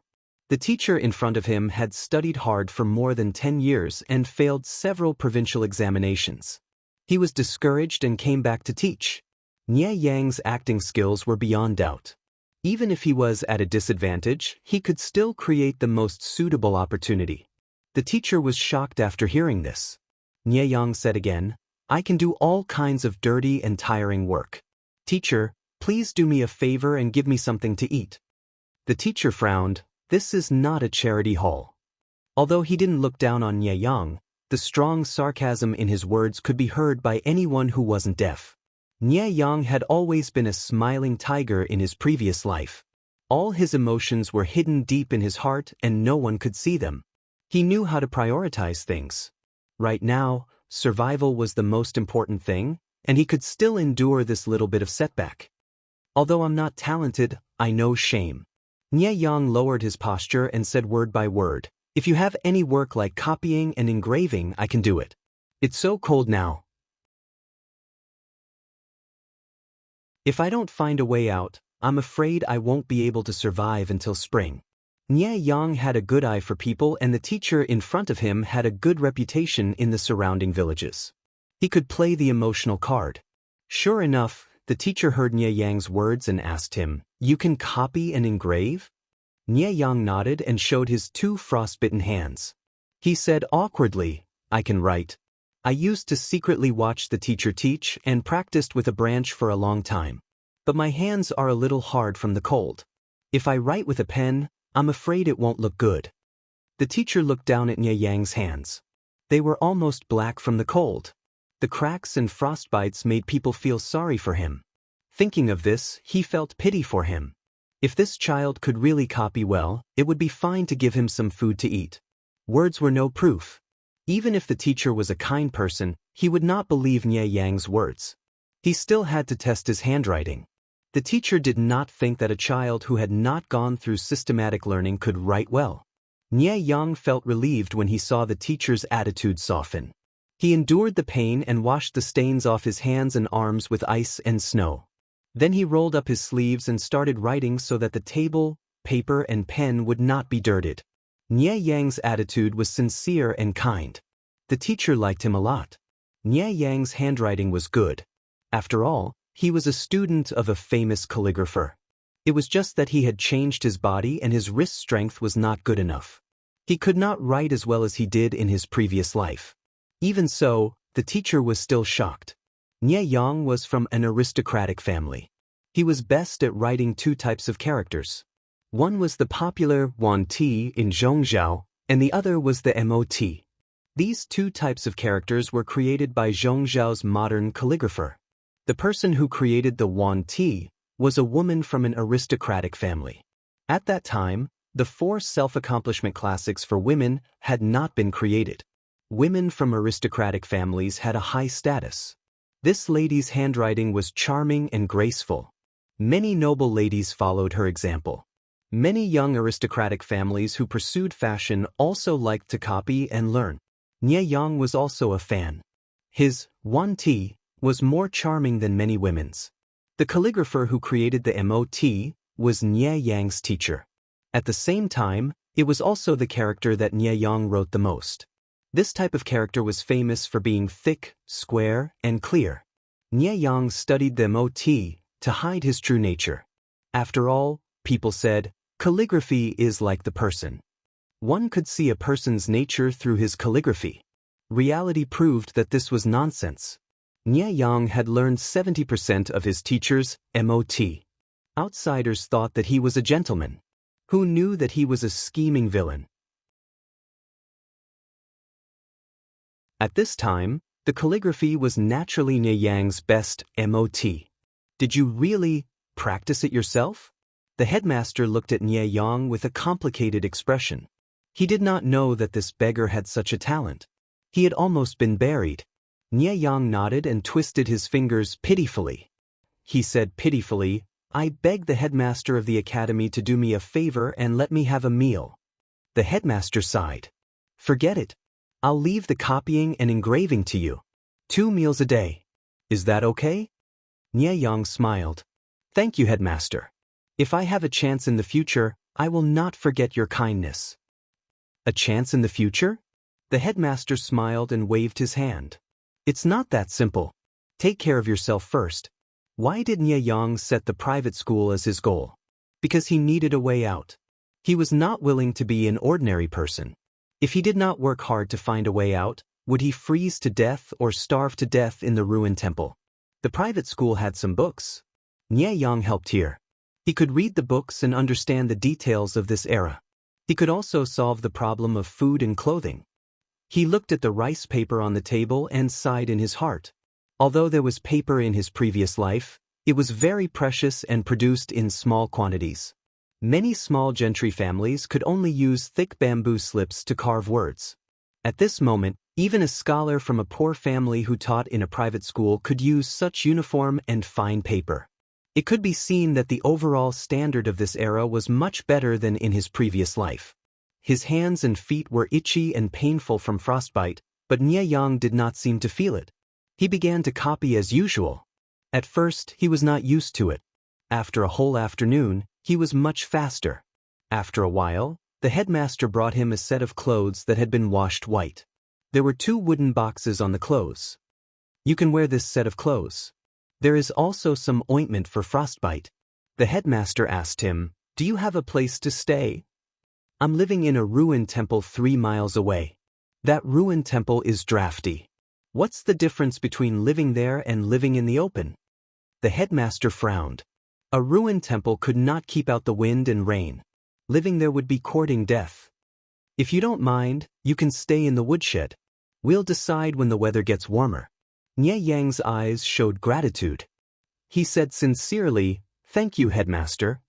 The teacher in front of him had studied hard for more than 10 years and failed several provincial examinations. He was discouraged and came back to teach. Nie Yang's acting skills were beyond doubt. Even if he was at a disadvantage, he could still create the most suitable opportunity. The teacher was shocked after hearing this. Nie Yang said again, "I can do all kinds of dirty and tiring work. Teacher, please do me a favor and give me something to eat." The teacher frowned. This is not a charity hall. Although he didn't look down on Nie Yang, the strong sarcasm in his words could be heard by anyone who wasn't deaf. Nie Yang had always been a smiling tiger in his previous life. All his emotions were hidden deep in his heart and no one could see them. He knew how to prioritize things. Right now, survival was the most important thing, and he could still endure this little bit of setback. "Although I'm not talented, I know shame." Nie Yang lowered his posture and said word by word, "If you have any work like copying and engraving, I can do it. It's so cold now. If I don't find a way out, I'm afraid I won't be able to survive until spring." Nie Yang had a good eye for people and the teacher in front of him had a good reputation in the surrounding villages. He could play the emotional card. Sure enough, the teacher heard Nie Yang's words and asked him, "You can copy and engrave?" Nie Yang nodded and showed his 2 frostbitten hands. He said awkwardly, "I can write. I used to secretly watch the teacher teach and practiced with a branch for a long time. But my hands are a little hard from the cold. If I write with a pen, I'm afraid it won't look good." The teacher looked down at Nie Yang's hands. They were almost black from the cold. The cracks and frostbites made people feel sorry for him. Thinking of this, he felt pity for him. If this child could really copy well, it would be fine to give him some food to eat. Words were no proof. Even if the teacher was a kind person, he would not believe Nie Yang's words. He still had to test his handwriting. The teacher did not think that a child who had not gone through systematic learning could write well. Nie Yang felt relieved when he saw the teacher's attitude soften. He endured the pain and washed the stains off his hands and arms with ice and snow. Then he rolled up his sleeves and started writing so that the table, paper, and pen would not be dirted. Nie Yang's attitude was sincere and kind. The teacher liked him a lot. Nie Yang's handwriting was good. After all, he was a student of a famous calligrapher. It was just that he had changed his body and his wrist strength was not good enough. He could not write as well as he did in his previous life. Even so, the teacher was still shocked. Nie Yang was from an aristocratic family. He was best at writing two types of characters. One was the popular Wan Ti in Zhongzhou, and the other was the Mot. These two types of characters were created by Zhongzhou's modern calligrapher. The person who created the Wan Ti was a woman from an aristocratic family. At that time, the 4 self-accomplishment classics for women had not been created. Women from aristocratic families had a high status. This lady's handwriting was charming and graceful. Many noble ladies followed her example. Many young aristocratic families who pursued fashion also liked to copy and learn. Nie Yang was also a fan. His Wan Ti was more charming than many women's. The calligrapher who created the Mot was Nie Yang's teacher. At the same time, it was also the character that Nie Yang wrote the most. This type of character was famous for being thick, square, and clear. Nie Yang studied the Mot to hide his true nature. After all, people said, calligraphy is like the person. One could see a person's nature through his calligraphy. Reality proved that this was nonsense. Nie Yang had learned 70% of his teacher's Mot. Outsiders thought that he was a gentleman. Who knew that he was a scheming villain? At this time, the calligraphy was naturally Nie Yang's best Mot. Did you really practice it yourself? The headmaster looked at Nie Yang with a complicated expression. He did not know that this beggar had such a talent. He had almost been buried. Nie Yang nodded and twisted his fingers pitifully. He said pitifully, "I beg the headmaster of the academy to do me a favor and let me have a meal." The headmaster sighed. "Forget it. I'll leave the copying and engraving to you. 2 meals a day. Is that okay?" Nie Yang smiled. "Thank you, headmaster. If I have a chance in the future, I will not forget your kindness." "A chance in the future?" The headmaster smiled and waved his hand. "It's not that simple. Take care of yourself first." Why did Nie Yang set the private school as his goal? Because he needed a way out. He was not willing to be an ordinary person. If he did not work hard to find a way out, would he freeze to death or starve to death in the ruined temple? The private school had some books. Nie Yang helped here. He could read the books and understand the details of this era. He could also solve the problem of food and clothing. He looked at the rice paper on the table and sighed in his heart. Although there was paper in his previous life, it was very precious and produced in small quantities. Many small gentry families could only use thick bamboo slips to carve words. At this moment, even a scholar from a poor family who taught in a private school could use such uniform and fine paper. It could be seen that the overall standard of this era was much better than in his previous life. His hands and feet were itchy and painful from frostbite, but Nie Yang did not seem to feel it. He began to copy as usual. At first, he was not used to it. After a whole afternoon, he was much faster. After a while, the headmaster brought him a set of clothes that had been washed white. There were 2 wooden boxes on the clothes. "You can wear this set of clothes. There is also some ointment for frostbite." The headmaster asked him, "Do you have a place to stay?" "I'm living in a ruined temple 3 miles away. That ruined temple is drafty." "What's the difference between living there and living in the open?" The headmaster frowned. A ruined temple could not keep out the wind and rain. Living there would be courting death. "If you don't mind, you can stay in the woodshed. We'll decide when the weather gets warmer." Nie Yang's eyes showed gratitude. He said sincerely, "Thank you, headmaster."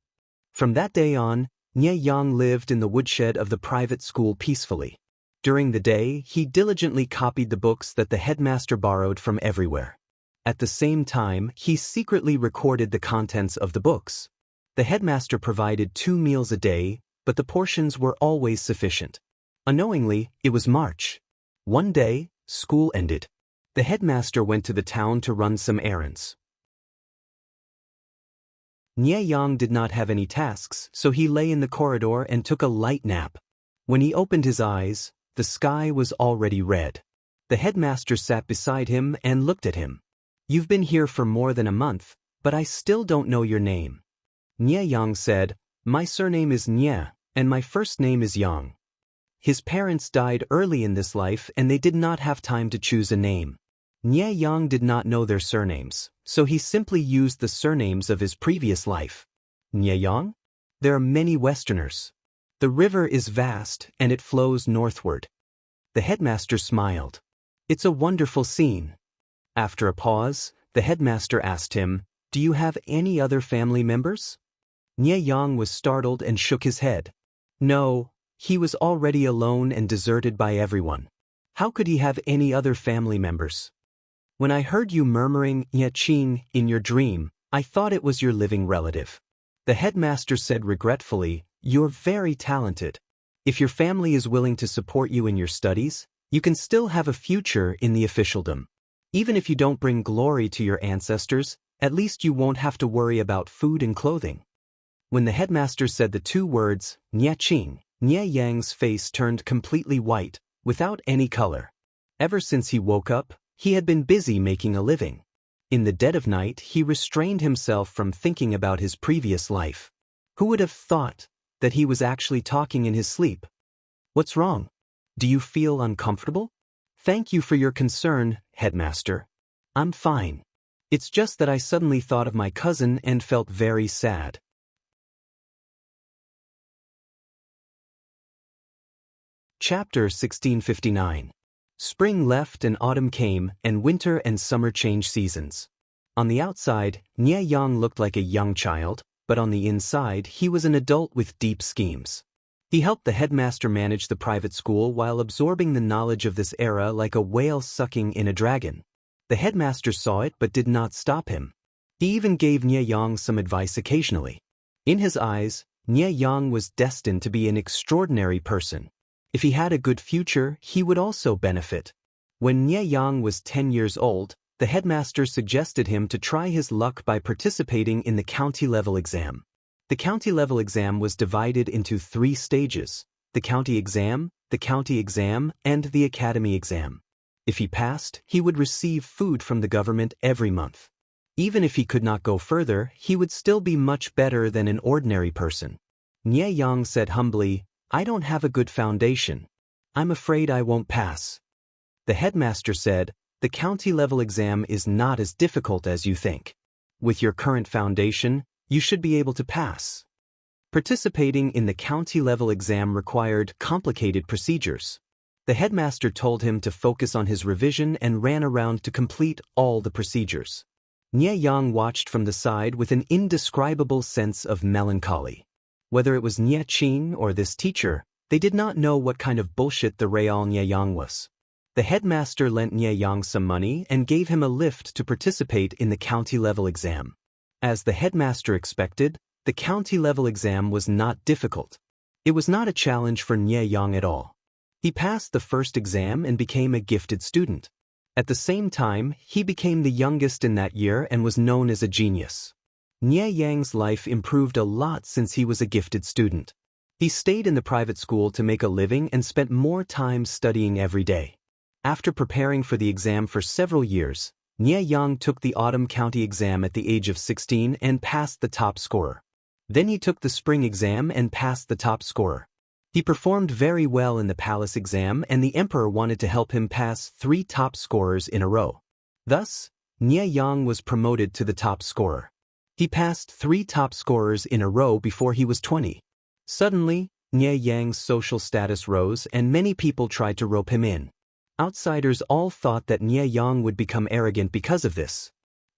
From that day on, Nie Yang lived in the woodshed of the private school peacefully. During the day, he diligently copied the books that the headmaster borrowed from everywhere. At the same time, he secretly recorded the contents of the books. The headmaster provided 2 meals a day, but the portions were always sufficient. Unknowingly, it was March. One day, school ended. The headmaster went to the town to run some errands. Nie Yang did not have any tasks, so he lay in the corridor and took a light nap. When he opened his eyes, the sky was already red. The headmaster sat beside him and looked at him. "You've been here for more than a month, but I still don't know your name." Nie Yang said, "My surname is Nie, and my first name is Yang." His parents died early in this life and they did not have time to choose a name. Nie Yang did not know their surnames, so he simply used the surnames of his previous life. Nie Yang? There are many Westerners. The river is vast and it flows northward. The headmaster smiled. It's a wonderful scene. After a pause, the headmaster asked him, "Do you have any other family members?" Nie Yang was startled and shook his head. No, he was already alone and deserted by everyone. How could he have any other family members? When I heard you murmuring "Ye Qing" in your dream, I thought it was your living relative. The headmaster said regretfully, "You're very talented. If your family is willing to support you in your studies, you can still have a future in the officialdom. Even if you don't bring glory to your ancestors, at least you won't have to worry about food and clothing." When the headmaster said the two words, "Nie Qing," Nie Yang's face turned completely white, without any color. Ever since he woke up, he had been busy making a living. In the dead of night, he restrained himself from thinking about his previous life. Who would have thought that he was actually talking in his sleep? What's wrong? Do you feel uncomfortable? Thank you for your concern, headmaster. I'm fine. It's just that I suddenly thought of my cousin and felt very sad. Chapter 1659. Spring left and autumn came, and winter and summer changed seasons. On the outside, Nie Yang looked like a young child, but on the inside he was an adult with deep schemes. He helped the headmaster manage the private school while absorbing the knowledge of this era like a whale sucking in a dragon. The headmaster saw it but did not stop him. He even gave Nie Yang some advice occasionally. In his eyes, Nie Yang was destined to be an extraordinary person. If he had a good future, he would also benefit. When Nie Yang was 10 years old, the headmaster suggested him to try his luck by participating in the county-level exam. The county-level exam was divided into 3 stages: the county exam, and the academy exam. If he passed, he would receive food from the government every month. Even if he could not go further, he would still be much better than an ordinary person. Nie Yang said humbly, "I don't have a good foundation. I'm afraid I won't pass." The headmaster said, "The county-level exam is not as difficult as you think. With your current foundation, you should be able to pass." Participating in the county-level exam required complicated procedures. The headmaster told him to focus on his revision and ran around to complete all the procedures. Nie Yang watched from the side with an indescribable sense of melancholy. Whether it was Nie Qing or this teacher, they did not know what kind of bullshit the real Nie Yang was. The headmaster lent Nie Yang some money and gave him a lift to participate in the county-level exam. As the headmaster expected, the county-level exam was not difficult. It was not a challenge for Nie Yang at all. He passed the first exam and became a gifted student. At the same time, he became the youngest in that year and was known as a genius. Nie Yang's life improved a lot since he was a gifted student. He stayed in the private school to make a living and spent more time studying every day. After preparing for the exam for several years, Nie Yang took the autumn county exam at the age of 16 and passed the top scorer. Then he took the spring exam and passed the top scorer. He performed very well in the palace exam, and the emperor wanted to help him pass 3 top scorers in a row. Thus, Nie Yang was promoted to the top scorer. He passed 3 top scorers in a row before he was 20. Suddenly, Nie Yang's social status rose and many people tried to rope him in. Outsiders all thought that Nie Yang would become arrogant because of this.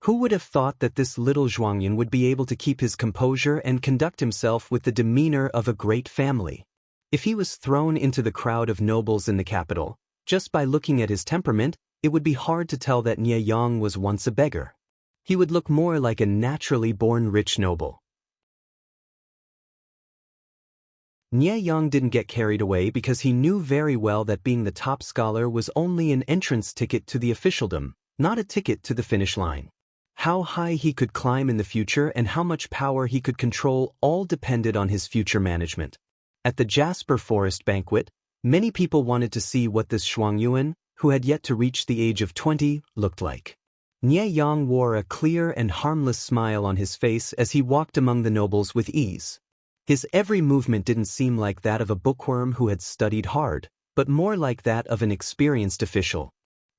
Who would have thought that this little Zhuangyan would be able to keep his composure and conduct himself with the demeanor of a great family? If he was thrown into the crowd of nobles in the capital, just by looking at his temperament, it would be hard to tell that Nie Yang was once a beggar. He would look more like a naturally born rich noble. Nie Yang didn't get carried away because he knew very well that being the top scholar was only an entrance ticket to the officialdom, not a ticket to the finish line. How high he could climb in the future and how much power he could control all depended on his future management. At the Jasper Forest banquet, many people wanted to see what this Zhuangyuan, who had yet to reach the age of 20, looked like. Nie Yang wore a clear and harmless smile on his face as he walked among the nobles with ease. His every movement didn't seem like that of a bookworm who had studied hard, but more like that of an experienced official.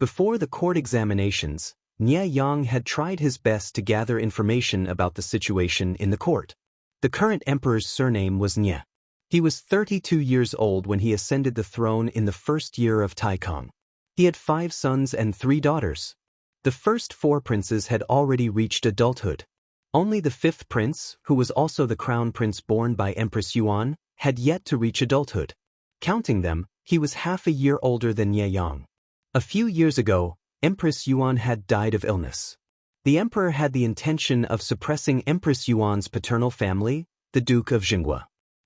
Before the court examinations, Nie Yang had tried his best to gather information about the situation in the court. The current emperor's surname was Nie. He was 32 years old when he ascended the throne in the first year of Taikang. He had 5 sons and 3 daughters. The first 4 princes had already reached adulthood. Only the 5th prince, who was also the crown prince born by Empress Yuan, had yet to reach adulthood. Counting them, he was half a year older than Nie Yang. A few years ago, Empress Yuan had died of illness. The emperor had the intention of suppressing Empress Yuan's paternal family, the Duke of Jinghua.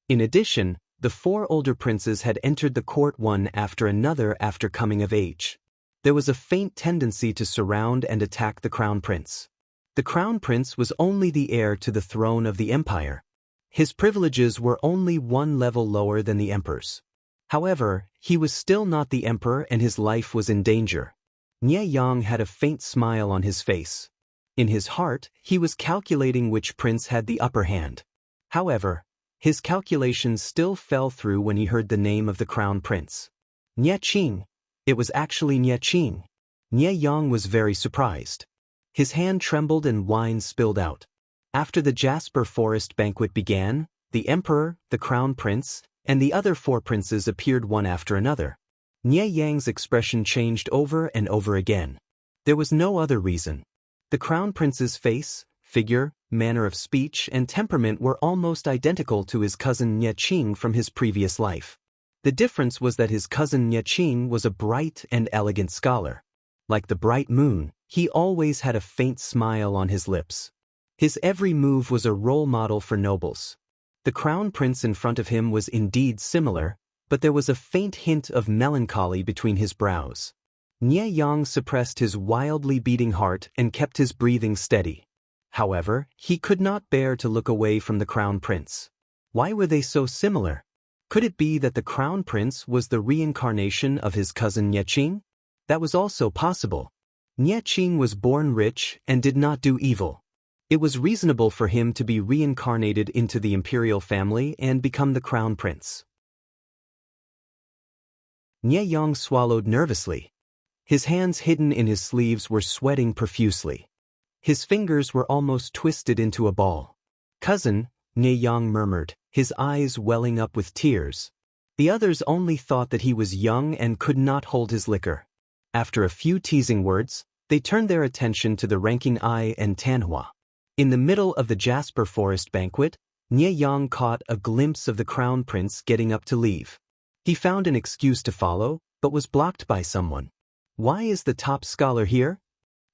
In addition, the 4 older princes had entered the court one after another after coming of age. There was a faint tendency to surround and attack the crown prince. The crown prince was only the heir to the throne of the empire. His privileges were only one level lower than the emperor's. However, he was still not the emperor and his life was in danger. Nie Yang had a faint smile on his face. In his heart, he was calculating which prince had the upper hand. However, his calculations still fell through when he heard the name of the crown prince. Nie Qing. It was actually Nie Qing. Nie Yang was very surprised. His hand trembled and wine spilled out. After the Jasper Forest banquet began, the emperor, the crown prince, and the other 4 princes appeared one after another. Nie Yang's expression changed over and over again. There was no other reason. The crown prince's face, figure, manner of speech, and temperament were almost identical to his cousin Nie Qing from his previous life. The difference was that his cousin Nie Qing was a bright and elegant scholar. Like the bright moon, he always had a faint smile on his lips. His every move was a role model for nobles. The crown prince in front of him was indeed similar, but there was a faint hint of melancholy between his brows. Nie Yang suppressed his wildly beating heart and kept his breathing steady. However, he could not bear to look away from the crown prince. Why were they so similar? Could it be that the crown prince was the reincarnation of his cousin Nie Qing? That was also possible. Nie Qing was born rich and did not do evil. It was reasonable for him to be reincarnated into the imperial family and become the crown prince. Nie Yang swallowed nervously. His hands hidden in his sleeves were sweating profusely. His fingers were almost twisted into a ball. "Cousin," Nie Yang murmured, his eyes welling up with tears. The others only thought that he was young and could not hold his liquor. After a few teasing words, they turned their attention to the ranking Ai and Tanhua. In the middle of the Jasper Forest banquet, Nie Yang caught a glimpse of the crown prince getting up to leave. He found an excuse to follow, but was blocked by someone. "Why is the top scholar here?"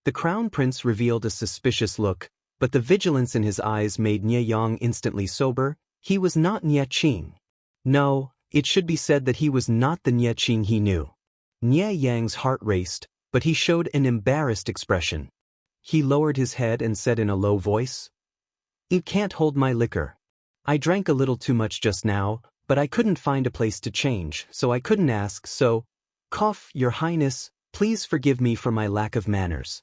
The crown prince revealed a suspicious look, but the vigilance in his eyes made Nie Yang instantly sober. He was not Nie Qing. No, it should be said that he was not the Nie Qing he knew. Nie Yang's heart raced, but he showed an embarrassed expression. He lowered his head and said in a low voice, "You can't hold my liquor. I drank a little too much just now, but I couldn't find a place to change, so I couldn't ask, so, Your Highness, please forgive me for my lack of manners."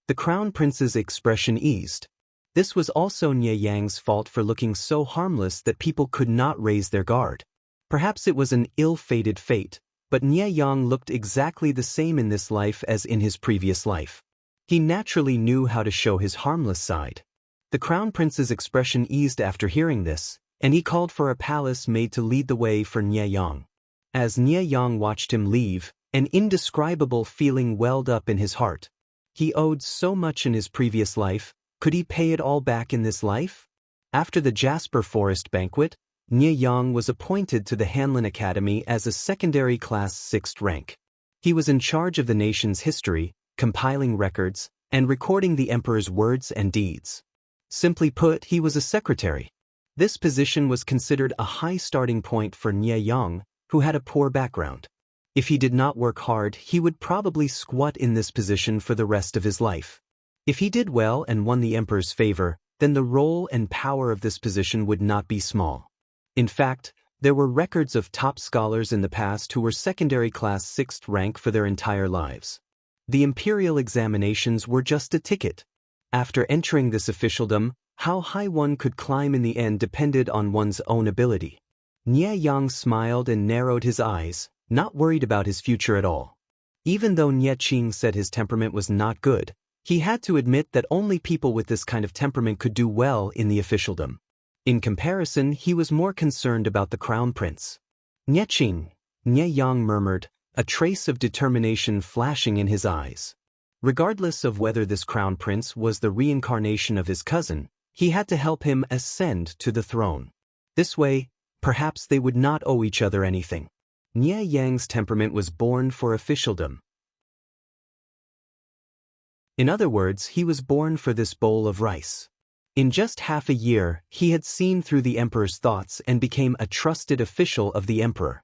The crown prince's expression eased. This was also Nie Yang's fault for looking so harmless that people could not raise their guard. Perhaps it was an ill-fated fate, but Nie Yang looked exactly the same in this life as in his previous life. He naturally knew how to show his harmless side. The crown prince's expression eased after hearing this, and he called for a palace maid to lead the way for Nie Yang. As Nie Yang watched him leave, an indescribable feeling welled up in his heart. He owed so much in his previous life, could he pay it all back in this life? After the Jasper Forest banquet, Nie Yang was appointed to the Hanlin Academy as a secondary class 6th rank. He was in charge of the nation's history, compiling records, and recording the emperor's words and deeds. Simply put, he was a secretary. This position was considered a high starting point for Nie Yang, who had a poor background. If he did not work hard, he would probably squat in this position for the rest of his life. If he did well and won the emperor's favor, then the role and power of this position would not be small. In fact, there were records of top scholars in the past who were secondary class 6th rank for their entire lives. The imperial examinations were just a ticket. After entering this officialdom, how high one could climb in the end depended on one's own ability. Nie Yang smiled and narrowed his eyes, not worried about his future at all. Even though Nie Qing said his temperament was not good, he had to admit that only people with this kind of temperament could do well in the officialdom. In comparison, he was more concerned about the crown prince. Nie Qing, Nie Yang murmured, a trace of determination flashing in his eyes. Regardless of whether this crown prince was the reincarnation of his cousin, he had to help him ascend to the throne. This way, perhaps they would not owe each other anything. Nie Yang's temperament was born for officialdom. In other words, he was born for this bowl of rice. In just half a year, he had seen through the emperor's thoughts and became a trusted official of the emperor.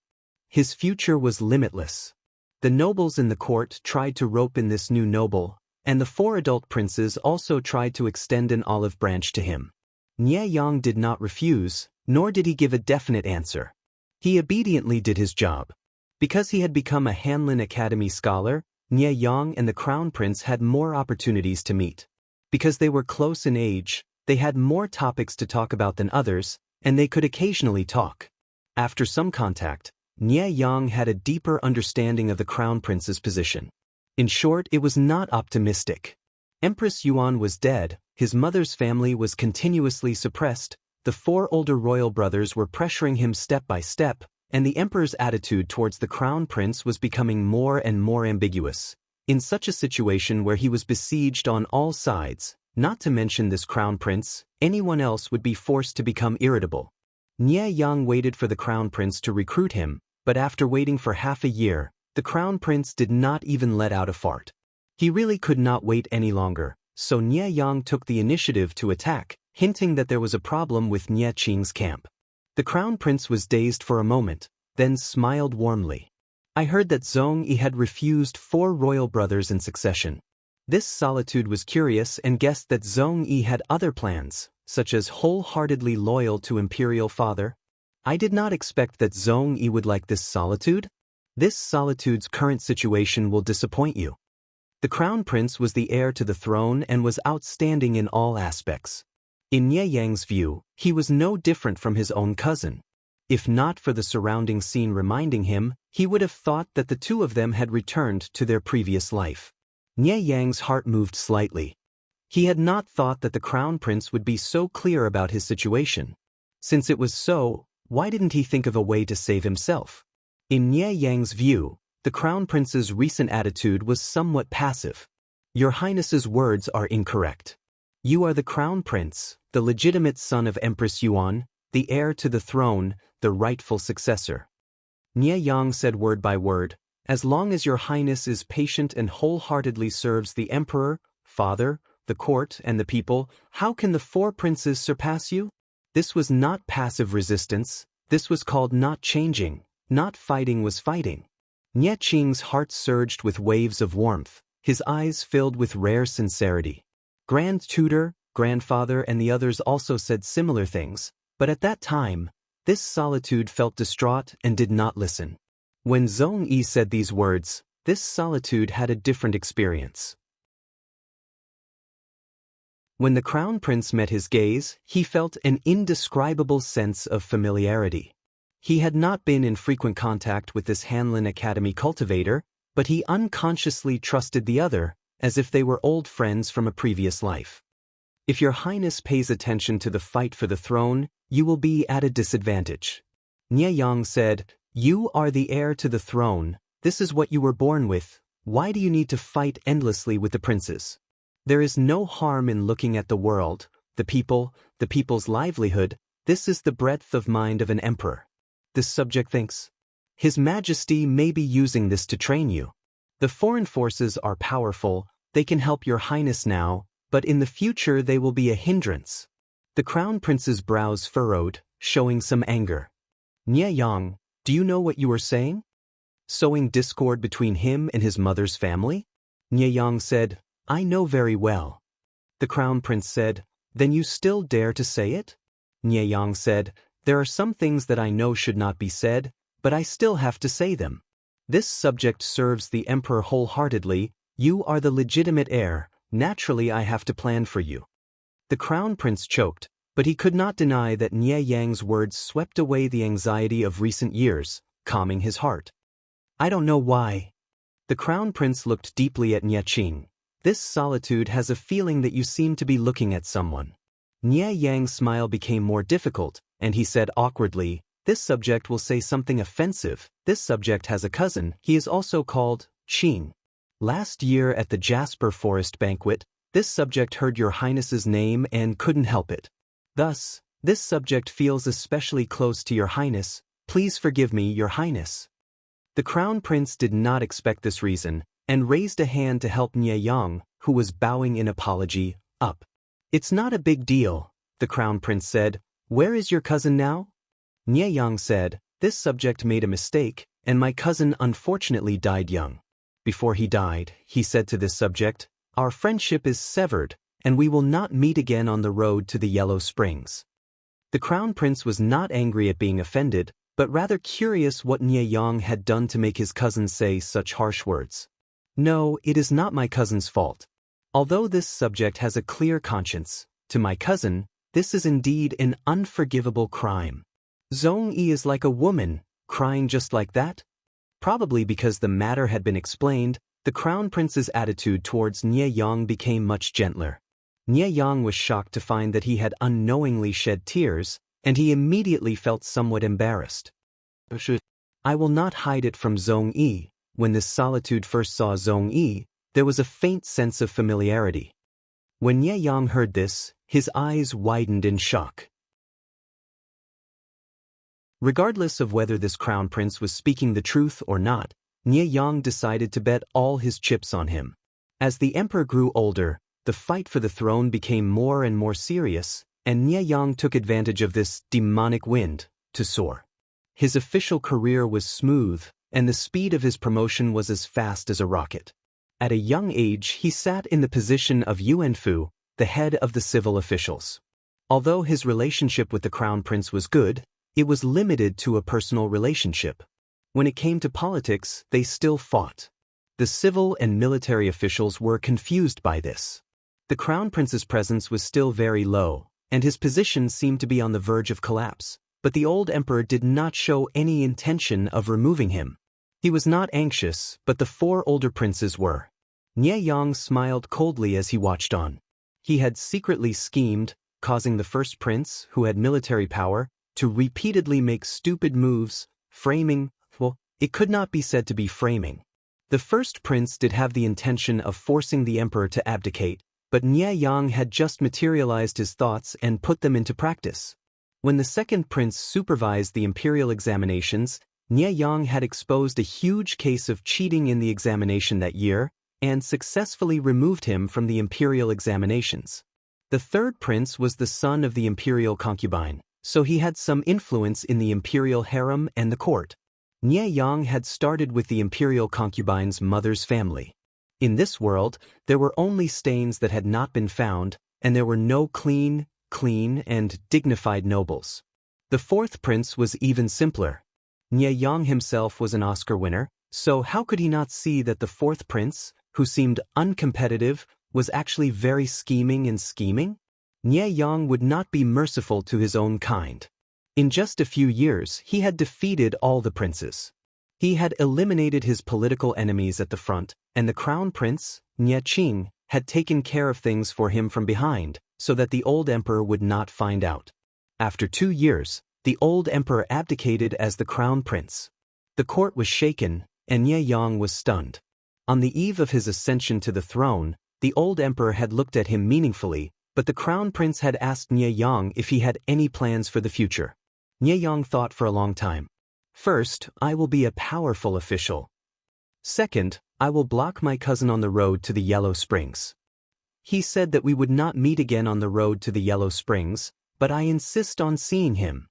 His future was limitless. The nobles in the court tried to rope in this new noble, and the 4 adult princes also tried to extend an olive branch to him. Nie Yang did not refuse, nor did he give a definite answer. He obediently did his job. Because he had become a Hanlin Academy scholar, Nie Yang and the crown prince had more opportunities to meet. Because they were close in age, they had more topics to talk about than others, and they could occasionally talk. After some contact, Nie Yang had a deeper understanding of the crown prince's position. In short, it was not optimistic. Empress Yuan was dead, his mother's family was continuously suppressed, the 4 older royal brothers were pressuring him step by step, and the emperor's attitude towards the crown prince was becoming more and more ambiguous. In such a situation where he was besieged on all sides, not to mention this crown prince, anyone else would be forced to become irritable. Nie Yang waited for the crown prince to recruit him, but after waiting for half a year, the crown prince did not even let out a fart. He really could not wait any longer, so Nie Yang took the initiative to attack, hinting that there was a problem with Nie Qing's camp. The crown prince was dazed for a moment, then smiled warmly. I heard that Zhong Yi had refused 4 royal brothers in succession. This solitude was curious and guessed that Zhong Yi had other plans, such as wholeheartedly loyal to imperial father. I did not expect that Zhong Yi would like this solitude. This solitude's current situation will disappoint you. The crown prince was the heir to the throne and was outstanding in all aspects. In Nie Yang's view, he was no different from his own cousin. If not for the surrounding scene reminding him, he would have thought that the 2 of them had returned to their previous life. Nie Yang's heart moved slightly. He had not thought that the crown prince would be so clear about his situation. Since it was so, why didn't he think of a way to save himself? In Nie Yang's view, the crown prince's recent attitude was somewhat passive. Your Highness's words are incorrect. You are the crown prince, the legitimate son of Empress Yuan, the heir to the throne, the rightful successor. Nie Yang said word by word, as long as your Highness is patient and wholeheartedly serves the emperor, father, the court, and the people, how can the 4 princes surpass you? This was not passive resistance, this was called not changing, not fighting was fighting. Nie Qing's heart surged with waves of warmth, his eyes filled with rare sincerity. Grand Tutor, Grandfather and the others also said similar things, but at that time, this solitude felt distraught and did not listen. When Zhong Yi said these words, this solitude had a different experience. When the crown prince met his gaze, he felt an indescribable sense of familiarity. He had not been in frequent contact with this Hanlin Academy cultivator, but he unconsciously trusted the other, as if they were old friends from a previous life. If your Highness pays attention to the fight for the throne, you will be at a disadvantage. Nie Yang said, you are the heir to the throne, this is what you were born with, why do you need to fight endlessly with the princes? There is no harm in looking at the world, the people's livelihood, this is the breadth of mind of an emperor. This subject thinks. His Majesty may be using this to train you. The foreign forces are powerful, they can help your Highness now, but in the future they will be a hindrance. The crown prince's brows furrowed, showing some anger. Nie Yang, do you know what you are saying? Sowing discord between him and his mother's family? Nie Yang said, I know very well. The crown prince said, then you still dare to say it? Nie Yang said, there are some things that I know should not be said, but I still have to say them. This subject serves the emperor wholeheartedly, you are the legitimate heir, naturally I have to plan for you. The crown prince choked, but he could not deny that Nie Yang's words swept away the anxiety of recent years, calming his heart. I don't know why. The crown prince looked deeply at Nie Qing. This solitude has a feeling that you seem to be looking at someone. Nie Yang's smile became more difficult, and he said awkwardly, "This subject will say something offensive. This subject has a cousin. He is also called Qing. Last year at the Jasper Forest banquet, this subject heard your highness's name and couldn't help it. Thus, this subject feels especially close to your highness. Please forgive me, your highness." The crown prince did not expect this reason, and raised a hand to help Nie Yang, who was bowing in apology, up. "It's not a big deal," the crown prince said. "Where is your cousin now?" Nie Yang said, "This subject made a mistake, and my cousin unfortunately died young. Before he died, he said to this subject, 'Our friendship is severed, and we will not meet again on the road to the Yellow Springs.'" The crown prince was not angry at being offended, but rather curious what Nie Yang had done to make his cousin say such harsh words. "No, it is not my cousin's fault. Although this subject has a clear conscience, to my cousin, this is indeed an unforgivable crime. Zhong Yi is like a woman, crying just like that?" Probably because the matter had been explained, the crown prince's attitude towards Nie Yang became much gentler. Nie Yang was shocked to find that he had unknowingly shed tears, and he immediately felt somewhat embarrassed. "I will not hide it from Zhong Yi." When this solitude first saw Zhong Yi, there was a faint sense of familiarity. When Nie Yang heard this, his eyes widened in shock. Regardless of whether this crown prince was speaking the truth or not, Nie Yang decided to bet all his chips on him. As the emperor grew older, the fight for the throne became more and more serious, and Nie Yang took advantage of this demonic wind to soar. His official career was smooth, and the speed of his promotion was as fast as a rocket. At a young age, he sat in the position of Yuanfu, the head of the civil officials. Although his relationship with the crown prince was good, it was limited to a personal relationship. When it came to politics, they still fought. The civil and military officials were confused by this. The crown prince's presence was still very low, and his position seemed to be on the verge of collapse, but the old emperor did not show any intention of removing him. He was not anxious, but the four older princes were. Nie Yang smiled coldly as he watched on. He had secretly schemed, causing the first prince, who had military power, to repeatedly make stupid moves, framing, well, it could not be said to be framing. The first prince did have the intention of forcing the emperor to abdicate, but Nie Yang had just materialized his thoughts and put them into practice. When the second prince supervised the imperial examinations, Nie Yang had exposed a huge case of cheating in the examination that year, and successfully removed him from the imperial examinations. The third prince was the son of the imperial concubine, so he had some influence in the imperial harem and the court. Nie Yang had started with the imperial concubine's mother's family. In this world, there were only stains that had not been found, and there were no clean, and dignified nobles. The fourth prince was even simpler. Nie Yang himself was an Oscar winner, so how could he not see that the fourth prince, who seemed uncompetitive, was actually very scheming and scheming? Nie Yang would not be merciful to his own kind. In just a few years, he had defeated all the princes. He had eliminated his political enemies at the front, and the crown prince, Nie Qing, had taken care of things for him from behind, so that the old emperor would not find out. After 2 years, the old emperor abdicated as the crown prince. The court was shaken, and Nie Yang was stunned. On the eve of his ascension to the throne, the old emperor had looked at him meaningfully, but the crown prince had asked Nie Yang if he had any plans for the future. Nie Yang thought for a long time. "First, I will be a powerful official. Second, I will block my cousin on the road to the Yellow Springs. He said that we would not meet again on the road to the Yellow Springs, but I insist on seeing him."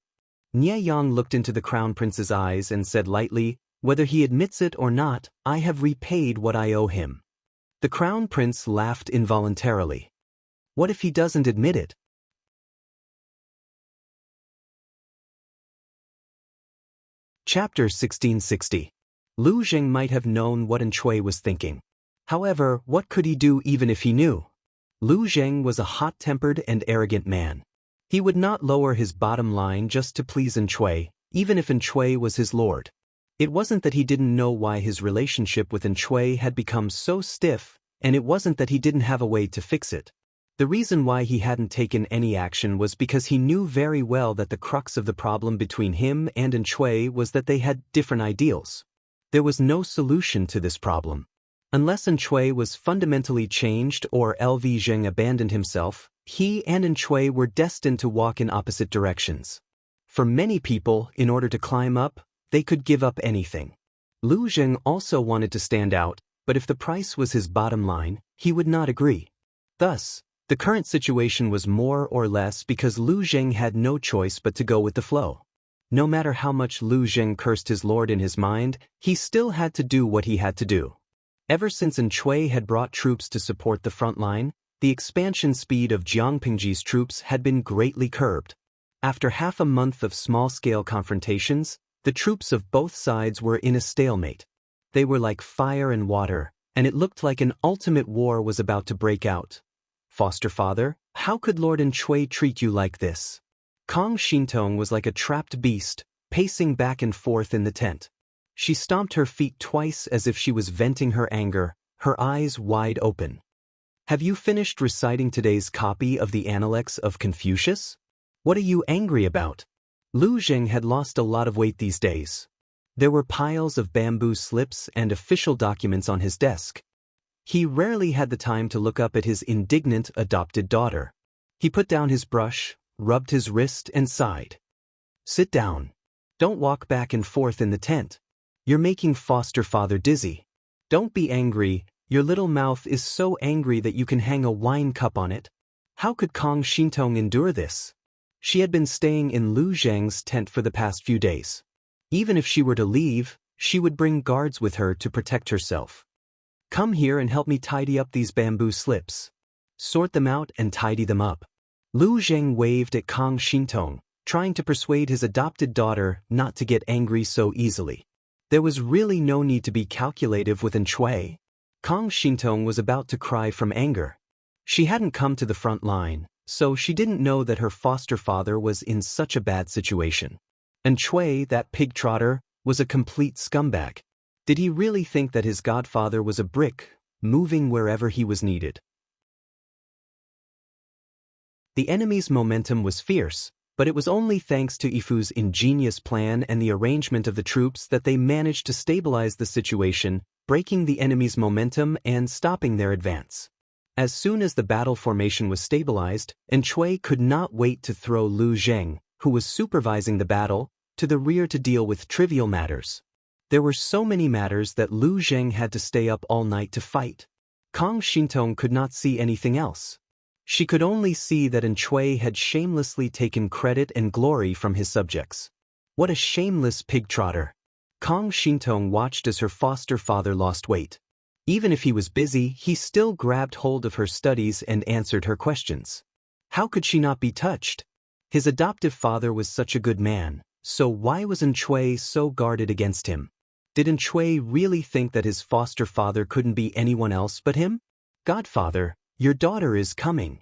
Nie Yang looked into the crown prince's eyes and said lightly, "Whether he admits it or not, I have repaid what I owe him." The crown prince laughed involuntarily. What if he doesn't admit it? Chapter 1660. Lu Zheng might have known what An Chui was thinking. However, what could he do even if he knew? Lu Zheng was a hot-tempered and arrogant man. He would not lower his bottom line just to please An Chui, even if An Chui was his lord. It wasn't that he didn't know why his relationship with Chui had become so stiff, and it wasn't that he didn't have a way to fix it. The reason why he hadn't taken any action was because he knew very well that the crux of the problem between him and Chui was that they had different ideals. There was no solution to this problem. Unless Chui was fundamentally changed or LV Zheng abandoned himself, he and Chui were destined to walk in opposite directions. For many people, in order to climb up, they could give up anything. Lu Zheng also wanted to stand out, but if the price was his bottom line, he would not agree. Thus, the current situation was more or less because Lu Zheng had no choice but to go with the flow. No matter how much Lu Zheng cursed his lord in his mind, he still had to do what he had to do. Ever since Chui had brought troops to support the front line, the expansion speed of Jiang Pingji's troops had been greatly curbed. After half a month of small-scale confrontations, the troops of both sides were in a stalemate. They were like fire and water, and it looked like an ultimate war was about to break out. Foster father, how could Lord Chui treat you like this? Kong Xintong was like a trapped beast, pacing back and forth in the tent. She stomped her feet twice as if she was venting her anger, her eyes wide open. Have you finished reciting today's copy of the Analects of Confucius? What are you angry about? Lu Zheng had lost a lot of weight these days. There were piles of bamboo slips and official documents on his desk. He rarely had the time to look up at his indignant adopted daughter. He put down his brush, rubbed his wrist and sighed. Sit down. Don't walk back and forth in the tent. You're making foster father dizzy. Don't be angry, your little mouth is so angry that you can hang a wine cup on it. How could Kong Xintong endure this? She had been staying in Lu Zheng's tent for the past few days. Even if she were to leave, she would bring guards with her to protect herself. Come here and help me tidy up these bamboo slips. Sort them out and tidy them up. Lu Zheng waved at Kong Xintong, trying to persuade his adopted daughter not to get angry so easily. There was really no need to be calculative with Chui. Kong Xintong was about to cry from anger. She hadn't come to the front line, so she didn't know that her foster father was in such a bad situation. Chui, that pig trotter, was a complete scumbag. Did he really think that his godfather was a brick, moving wherever he was needed? The enemy's momentum was fierce, but it was only thanks to Yifu's ingenious plan and the arrangement of the troops that they managed to stabilize the situation, breaking the enemy's momentum and stopping their advance. As soon as the battle formation was stabilized, Chui could not wait to throw Lu Zheng, who was supervising the battle, to the rear to deal with trivial matters. There were so many matters that Lu Zheng had to stay up all night to fight. Kong Xintong could not see anything else. She could only see that Chui had shamelessly taken credit and glory from his subjects. What a shameless pig trotter! Kong Xintong watched as her foster father lost weight. Even if he was busy, he still grabbed hold of her studies and answered her questions. How could she not be touched? His adoptive father was such a good man, so why was Chui so guarded against him? Did Chui really think that his foster father couldn't be anyone else but him? Godfather, your daughter is coming.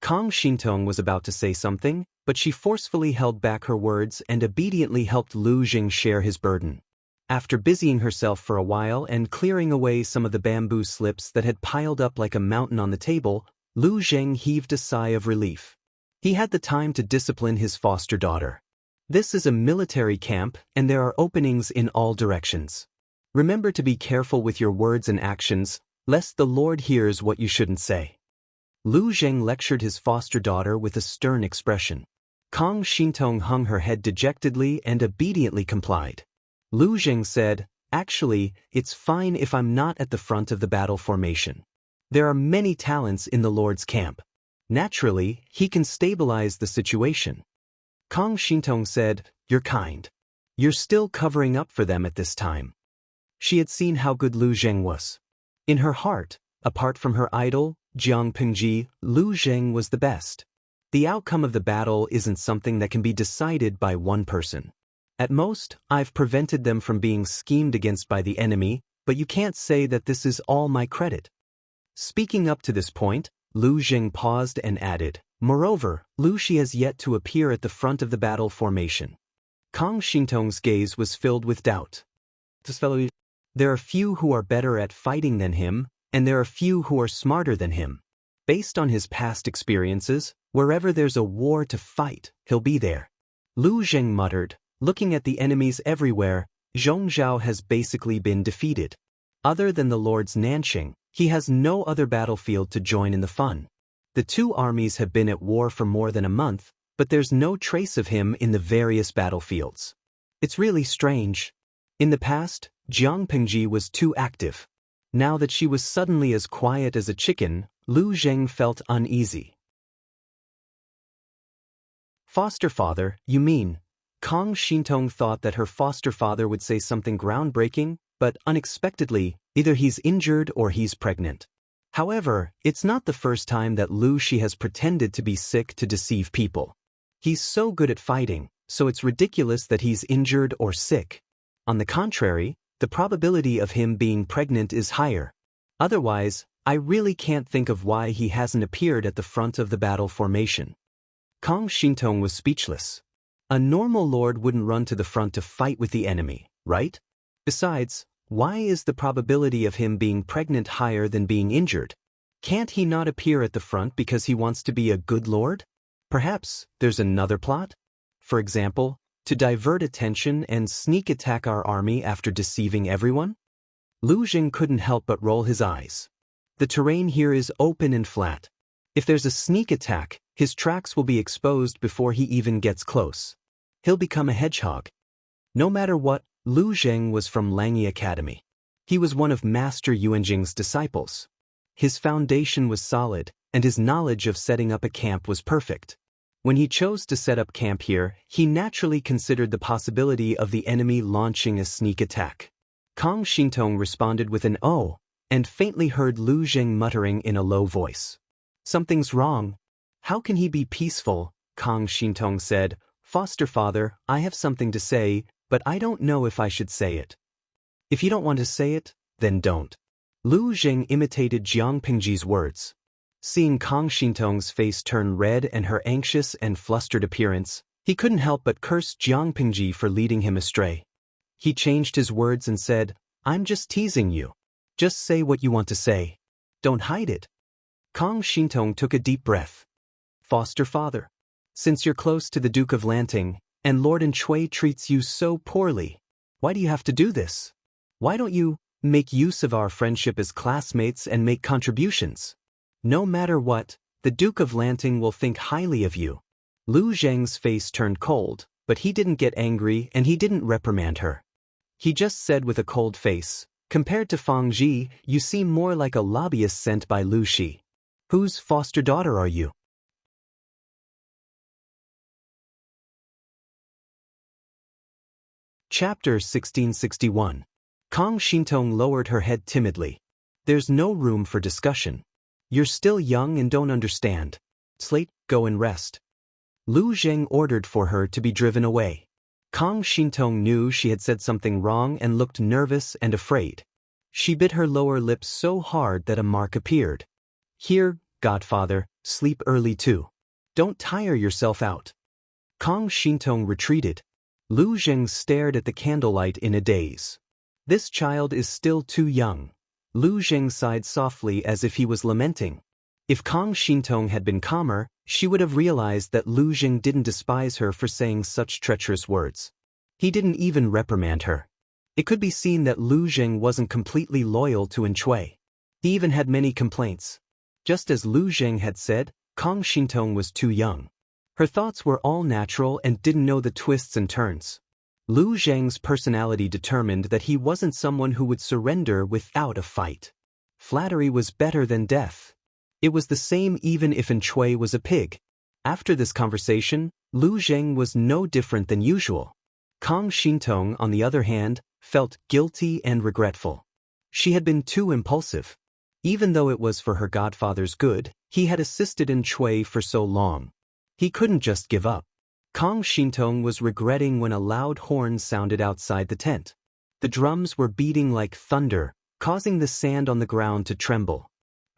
Kong Xintong was about to say something, but she forcefully held back her words and obediently helped Lu Zheng share his burden. After busying herself for a while and clearing away some of the bamboo slips that had piled up like a mountain on the table, Lu Zheng heaved a sigh of relief. He had the time to discipline his foster daughter. This is a military camp, and there are openings in all directions. Remember to be careful with your words and actions, lest the Lord hears what you shouldn't say. Lu Zheng lectured his foster daughter with a stern expression. Kong Xintong hung her head dejectedly and obediently complied. Lu Zheng said, "Actually, it's fine if I'm not at the front of the battle formation. There are many talents in the Lord's camp. Naturally, he can stabilize the situation." Kong Xintong said, "You're kind. You're still covering up for them at this time." She had seen how good Lu Zheng was. In her heart, apart from her idol, Jiang Pingji, Lu Zheng was the best. The outcome of the battle isn't something that can be decided by one person. At most, I've prevented them from being schemed against by the enemy, but you can't say that this is all my credit. Speaking up to this point, Lu Zheng paused and added, "Moreover, Lu Shi has yet to appear at the front of the battle formation." Kong Xintong's gaze was filled with doubt. This fellow. There are few who are better at fighting than him, and there are few who are smarter than him. Based on his past experiences, wherever there's a war to fight, he'll be there. Lu Zheng muttered, looking at the enemies everywhere. Zhongzhao has basically been defeated. Other than the Lord's Nanxing, he has no other battlefield to join in the fun. The two armies have been at war for more than a month, but there's no trace of him in the various battlefields. It's really strange. In the past, Jiang Pingji was too active. Now that she was suddenly as quiet as a chicken, Lu Zheng felt uneasy. Foster father, you mean? Kang Xintong thought that her foster father would say something groundbreaking, but unexpectedly, either he's injured or he's pregnant. However, it's not the first time that Lu Shi has pretended to be sick to deceive people. He's so good at fighting, so it's ridiculous that he's injured or sick. On the contrary, the probability of him being pregnant is higher. Otherwise, I really can't think of why he hasn't appeared at the front of the battle formation. Kang Xintong was speechless. A normal lord wouldn't run to the front to fight with the enemy, right? Besides, why is the probability of him being pregnant higher than being injured? Can't he not appear at the front because he wants to be a good lord? Perhaps there's another plot? For example, to divert attention and sneak attack our army after deceiving everyone? Lu Zheng couldn't help but roll his eyes. The terrain here is open and flat. If there's a sneak attack, his tracks will be exposed before he even gets close. He'll become a hedgehog. No matter what, Lu Zheng was from Langyi Academy. He was one of Master Yuanjing's disciples. His foundation was solid, and his knowledge of setting up a camp was perfect. When he chose to set up camp here, he naturally considered the possibility of the enemy launching a sneak attack. Kang Xintong responded with an "oh," and faintly heard Lu Zheng muttering in a low voice. Something's wrong. How can he be peaceful? Kang Xintong said, Foster father, I have something to say, but I don't know if I should say it. If you don't want to say it, then don't. Lu Zheng imitated Jiang Pingji's words. Seeing Kang Xintong's face turn red and her anxious and flustered appearance, he couldn't help but curse Jiang Pingji for leading him astray. He changed his words and said, I'm just teasing you. Just say what you want to say. Don't hide it. Kang Xintong took a deep breath. Foster father, since you're close to the Duke of Lanting, and Lord Enchui treats you so poorly, why do you have to do this? Why don't you make use of our friendship as classmates and make contributions? No matter what, the Duke of Lanting will think highly of you. Lu Zheng's face turned cold, but he didn't get angry and he didn't reprimand her. He just said with a cold face, compared to Fang Ji, you seem more like a lobbyist sent by Lu Shi. Whose foster daughter are you? Chapter 1661. Kang Xintong lowered her head timidly. There's no room for discussion. You're still young and don't understand. Slate, go and rest. Lu Zheng ordered for her to be driven away. Kang Xintong knew she had said something wrong and looked nervous and afraid. She bit her lower lip so hard that a mark appeared. Here, godfather, sleep early too. Don't tire yourself out. Kang Xintong retreated. Lu Zheng stared at the candlelight in a daze. This child is still too young. Lu Zheng sighed softly as if he was lamenting. If Kang Xintong had been calmer, she would have realized that Lu Zheng didn't despise her for saying such treacherous words. He didn't even reprimand her. It could be seen that Lu Zheng wasn't completely loyal to Enchui. He even had many complaints. Just as Lu Zheng had said, Kang Xintong was too young. Her thoughts were all natural and didn't know the twists and turns. Lu Zheng's personality determined that he wasn't someone who would surrender without a fight. Flattery was better than death. It was the same even if Enchui was a pig. After this conversation, Lu Zheng was no different than usual. Kang Xintong, on the other hand, felt guilty and regretful. She had been too impulsive. Even though it was for her godfather's good, he had assisted Enchui for so long. He couldn't just give up. Kang Xintong was regretting when a loud horn sounded outside the tent. The drums were beating like thunder, causing the sand on the ground to tremble.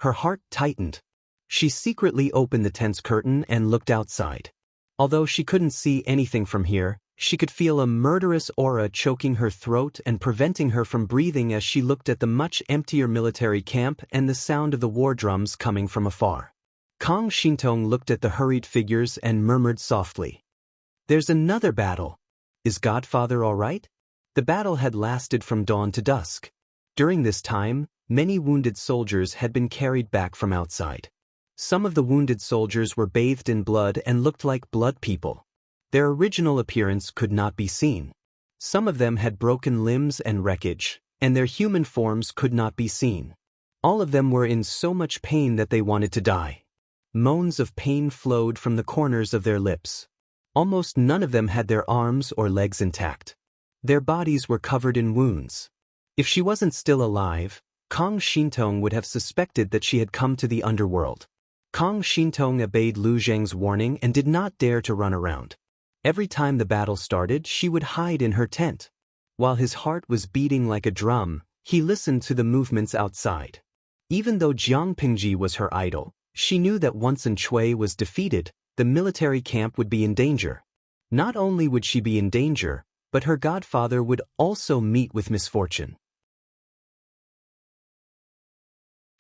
Her heart tightened. She secretly opened the tent's curtain and looked outside. Although she couldn't see anything from here, She could feel a murderous aura choking her throat and preventing her from breathing as she looked at the much emptier military camp and the sound of the war drums coming from afar. Kong Shintong looked at the hurried figures and murmured softly, "There's another battle. Is Godfather all right?" The battle had lasted from dawn to dusk. During this time, many wounded soldiers had been carried back from outside. Some of the wounded soldiers were bathed in blood and looked like blood people. Their original appearance could not be seen. Some of them had broken limbs and wreckage, and their human forms could not be seen. All of them were in so much pain that they wanted to die. Moans of pain flowed from the corners of their lips. Almost none of them had their arms or legs intact. Their bodies were covered in wounds. If she wasn't still alive, Kong Shintong would have suspected that she had come to the underworld. Kong Shintong obeyed Lu Zheng's warning and did not dare to run around. Every time the battle started, she would hide in her tent. While his heart was beating like a drum, he listened to the movements outside. Even though Jiang Pingji was her idol, she knew that once An Chui was defeated, the military camp would be in danger. Not only would she be in danger, but her godfather would also meet with misfortune.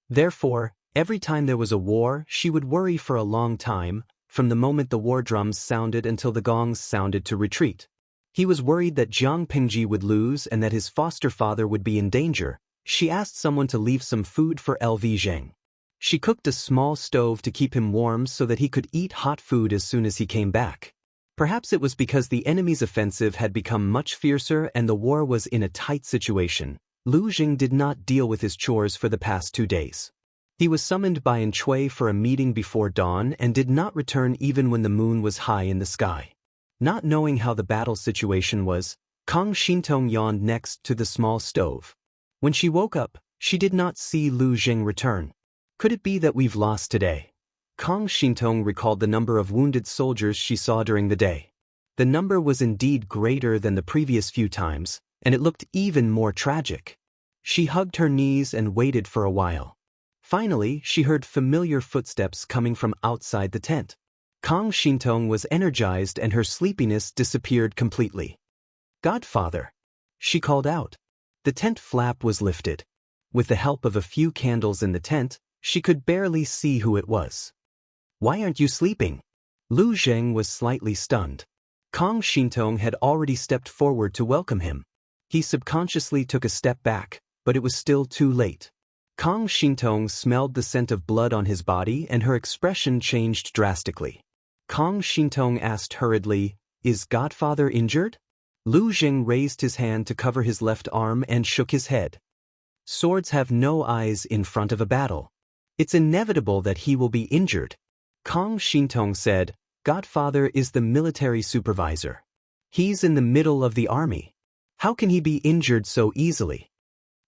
Therefore, every time there was a war, she would worry for a long time, from the moment the war drums sounded until the gongs sounded to retreat. He was worried that Jiang Pingji would lose and that his foster father would be in danger. She asked someone to leave some food for LV Zheng. She cooked a small stove to keep him warm so that he could eat hot food as soon as he came back. Perhaps it was because the enemy's offensive had become much fiercer and the war was in a tight situation. Lu Zheng did not deal with his chores for the past 2 days. He was summoned by An Chui for a meeting before dawn and did not return even when the moon was high in the sky. Not knowing how the battle situation was, Kong Shintong yawned next to the small stove. When she woke up, she did not see Lu Zheng return. Could it be that we've lost today? Kong Shintong recalled the number of wounded soldiers she saw during the day. The number was indeed greater than the previous few times, and it looked even more tragic. She hugged her knees and waited for a while. Finally, she heard familiar footsteps coming from outside the tent. Kong Shintong was energized and her sleepiness disappeared completely. "Godfather!" she called out. The tent flap was lifted. With the help of a few candles in the tent, she could barely see who it was. "Why aren't you sleeping?" Lu Zheng was slightly stunned. Kong Shintong had already stepped forward to welcome him. He subconsciously took a step back, but it was still too late. Kong Shintong smelled the scent of blood on his body and her expression changed drastically. Kong Shintong asked hurriedly, "Is Godfather injured?" Lu Zheng raised his hand to cover his left arm and shook his head. "Swords have no eyes in front of a battle. It's inevitable that he will be injured." Kong Shintong said, "Godfather is the military supervisor. He's in the middle of the army. How can he be injured so easily?"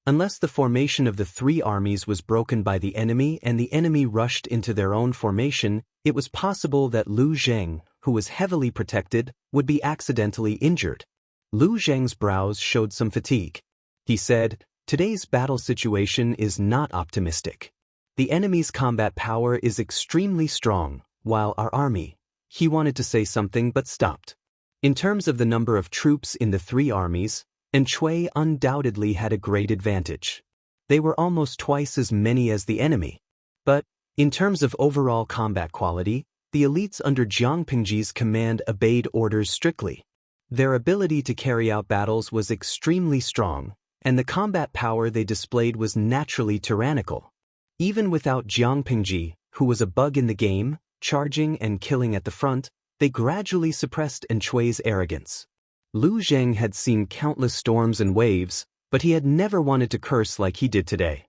Unless the formation of the 3 armies was broken by the enemy and the enemy rushed into their own formation, it was possible that Lu Zheng, who was heavily protected, would be accidentally injured. Lu Zheng's brows showed some fatigue. He said, "Today's battle situation is not optimistic. The enemy's combat power is extremely strong, while our army—" He wanted to say something but stopped. In terms of the number of troops in the 3 armies, An Chui undoubtedly had a great advantage. They were almost twice as many as the enemy. But, in terms of overall combat quality, the elites under Jiang Pingji's command obeyed orders strictly. Their ability to carry out battles was extremely strong, and the combat power they displayed was naturally tyrannical. Even without Jiang Pingji, who was a bug in the game, charging and killing at the front, they gradually suppressed An Chui's arrogance. Lu Zheng had seen countless storms and waves, but he had never wanted to curse like he did today.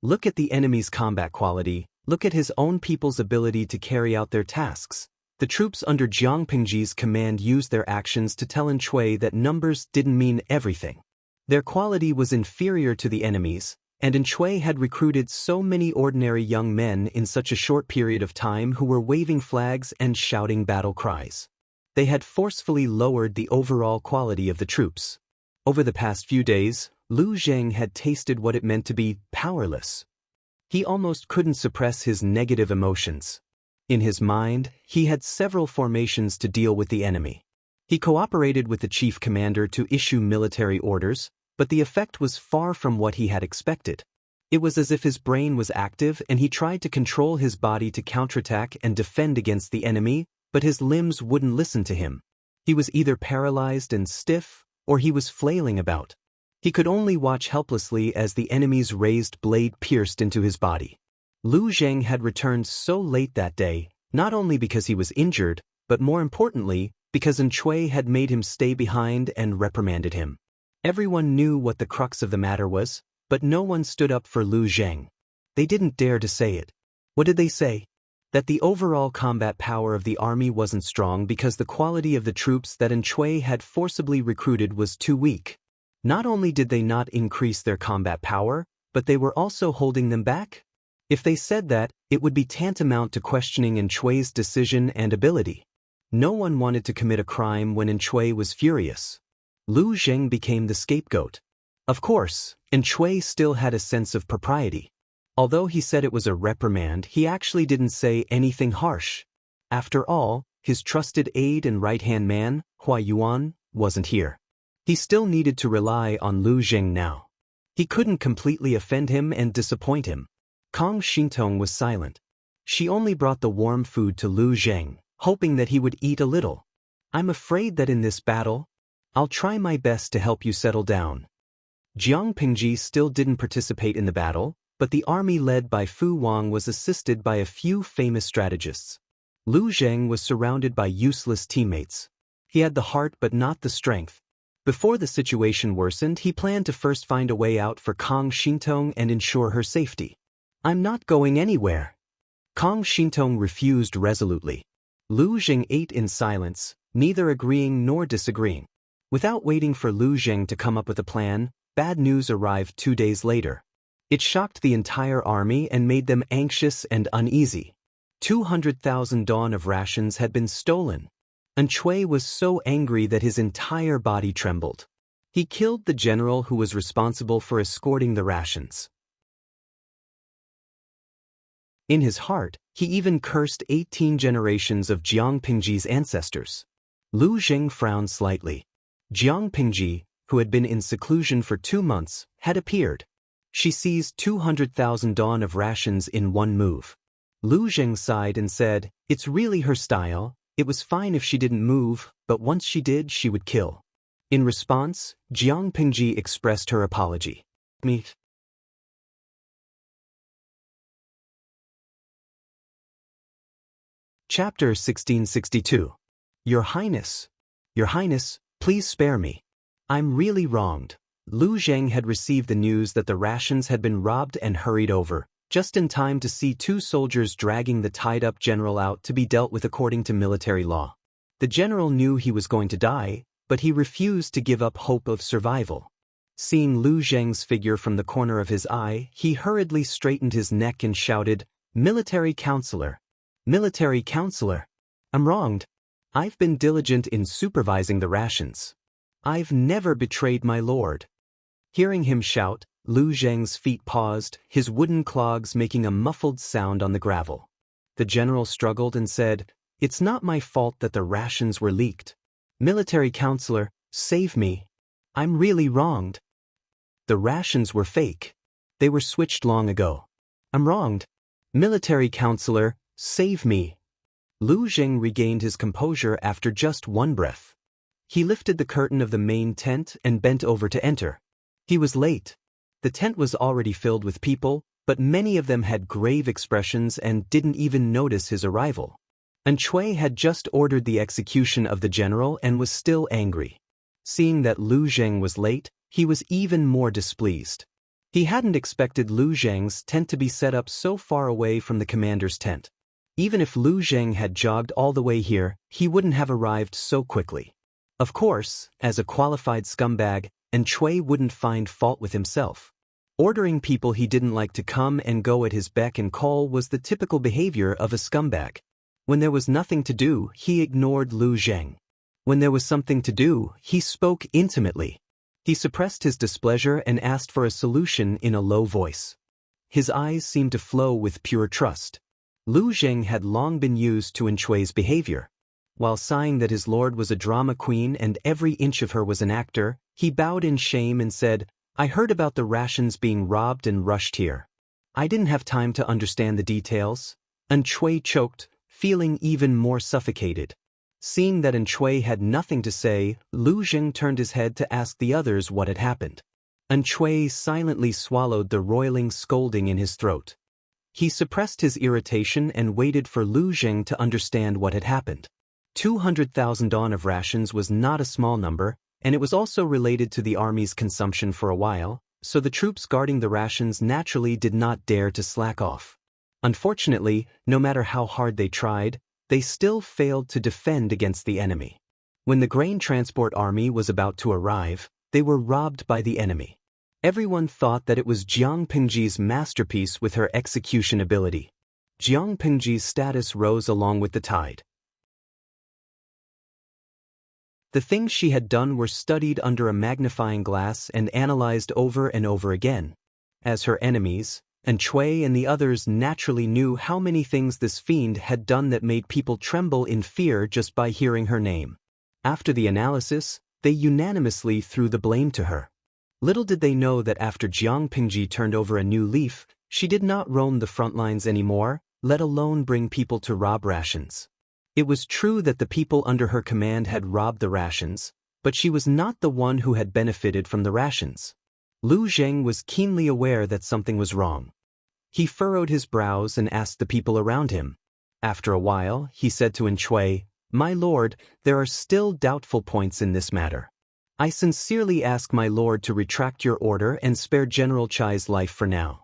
Look at the enemy's combat quality, look at his own people's ability to carry out their tasks. The troops under Jiang Pingji's command used their actions to tell An Chui that numbers didn't mean everything. Their quality was inferior to the enemy's, and An Chui had recruited so many ordinary young men in such a short period of time who were waving flags and shouting battle cries. They had forcefully lowered the overall quality of the troops. Over the past few days, Lu Zheng had tasted what it meant to be powerless. He almost couldn't suppress his negative emotions. In his mind, he had several formations to deal with the enemy. He cooperated with the chief commander to issue military orders, but the effect was far from what he had expected. It was as if his brain was active and he tried to control his body to counterattack and defend against the enemy, but his limbs wouldn't listen to him. He was either paralyzed and stiff, or he was flailing about. He could only watch helplessly as the enemy's raised blade pierced into his body. Lu Zheng had returned so late that day, not only because he was injured, but more importantly, because Chui had made him stay behind and reprimanded him. Everyone knew what the crux of the matter was, but no one stood up for Lu Zheng. They didn't dare to say it. What did they say? That the overall combat power of the army wasn't strong because the quality of the troops that Chui had forcibly recruited was too weak. Not only did they not increase their combat power, but they were also holding them back? If they said that, it would be tantamount to questioning Chui's decision and ability. No one wanted to commit a crime when Chui was furious. Lu Zheng became the scapegoat. Of course, Chui still had a sense of propriety. Although he said it was a reprimand, he actually didn't say anything harsh. After all, his trusted aide and right-hand man, Hua Yuan, wasn't here. He still needed to rely on Lu Zheng now. He couldn't completely offend him and disappoint him. Kang Xintong was silent. She only brought the warm food to Lu Zheng, hoping that he would eat a little. "I'm afraid that in this battle, I'll try my best to help you settle down." Jiang Pingji still didn't participate in the battle, but the army led by Fu Wang was assisted by a few famous strategists. Lu Zheng was surrounded by useless teammates. He had the heart but not the strength. Before the situation worsened, he planned to first find a way out for Kang Xintong and ensure her safety. "I'm not going anywhere." Kang Xintong refused resolutely. Lu Zheng ate in silence, neither agreeing nor disagreeing. Without waiting for Lu Zheng to come up with a plan, bad news arrived 2 days later. It shocked the entire army and made them anxious and uneasy. 200,000 dawn of rations had been stolen. Chui was so angry that his entire body trembled. He killed the general who was responsible for escorting the rations. In his heart, he even cursed 18 generations of Jiang Pingji's ancestors. Lu Zheng frowned slightly. Jiang Pingji, who had been in seclusion for 2 months, had appeared. She seized 200,000 dawn of rations in one move. Lu Zheng sighed and said, "It's really her style. It was fine if she didn't move, but once she did, she would kill." In response, Jiang Pingji expressed her apology. "Me." Chapter 1662. Your Highness, please spare me. I'm really wronged. Lu Zheng had received the news that the rations had been robbed and hurried over, just in time to see 2 soldiers dragging the tied-up general out to be dealt with according to military law. The general knew he was going to die, but he refused to give up hope of survival. Seeing Lu Zheng's figure from the corner of his eye, he hurriedly straightened his neck and shouted, "Military counselor! Military counselor! I'm wronged. I've been diligent in supervising the rations. I've never betrayed my lord." Hearing him shout, Lu Zheng's feet paused, his wooden clogs making a muffled sound on the gravel. The general struggled and said, "It's not my fault that the rations were leaked. Military counselor, save me. I'm really wronged. The rations were fake. They were switched long ago. I'm wronged. Military counselor, save me." Lu Zheng regained his composure after just one breath. He lifted the curtain of the main tent and bent over to enter. He was late. The tent was already filled with people, but many of them had grave expressions and didn't even notice his arrival. Chui had just ordered the execution of the general and was still angry. Seeing that Lu Zheng was late, he was even more displeased. He hadn't expected Lu Zheng's tent to be set up so far away from the commander's tent. Even if Lu Zheng had jogged all the way here, he wouldn't have arrived so quickly. Of course, as a qualified scumbag, Chui wouldn't find fault with himself. Ordering people he didn't like to come and go at his beck and call was the typical behavior of a scumbag. When there was nothing to do, he ignored Lu Zheng. When there was something to do, he spoke intimately. He suppressed his displeasure and asked for a solution in a low voice. His eyes seemed to flow with pure trust. Lu Zheng had long been used to Chui's behavior. While sighing that his lord was a drama queen and every inch of her was an actor, he bowed in shame and said, "I heard about the rations being robbed and rushed here. I didn't have time to understand the details." Chui choked, feeling even more suffocated. Seeing that Chui had nothing to say, Lu Zheng turned his head to ask the others what had happened. Chui silently swallowed the roiling scolding in his throat. He suppressed his irritation and waited for Lu Zheng to understand what had happened. 200,000 dawn of rations was not a small number, and it was also related to the army's consumption for a while, so the troops guarding the rations naturally did not dare to slack off. Unfortunately, no matter how hard they tried, they still failed to defend against the enemy. When the grain transport army was about to arrive, they were robbed by the enemy. Everyone thought that it was Jiang Pingji's masterpiece with her execution ability. Jiang Pingji's status rose along with the tide. The things she had done were studied under a magnifying glass and analyzed over and over again. As her enemies, Chui and the others naturally knew how many things this fiend had done that made people tremble in fear just by hearing her name. After the analysis, they unanimously threw the blame to her. Little did they know that after Jiang Pingji turned over a new leaf, she did not roam the front lines anymore, let alone bring people to rob rations. It was true that the people under her command had robbed the rations, but she was not the one who had benefited from the rations. Lu Zheng was keenly aware that something was wrong. He furrowed his brows and asked the people around him. After a while, he said to Chui, "My lord, there are still doubtful points in this matter. I sincerely ask my lord to retract your order and spare General Chai's life for now."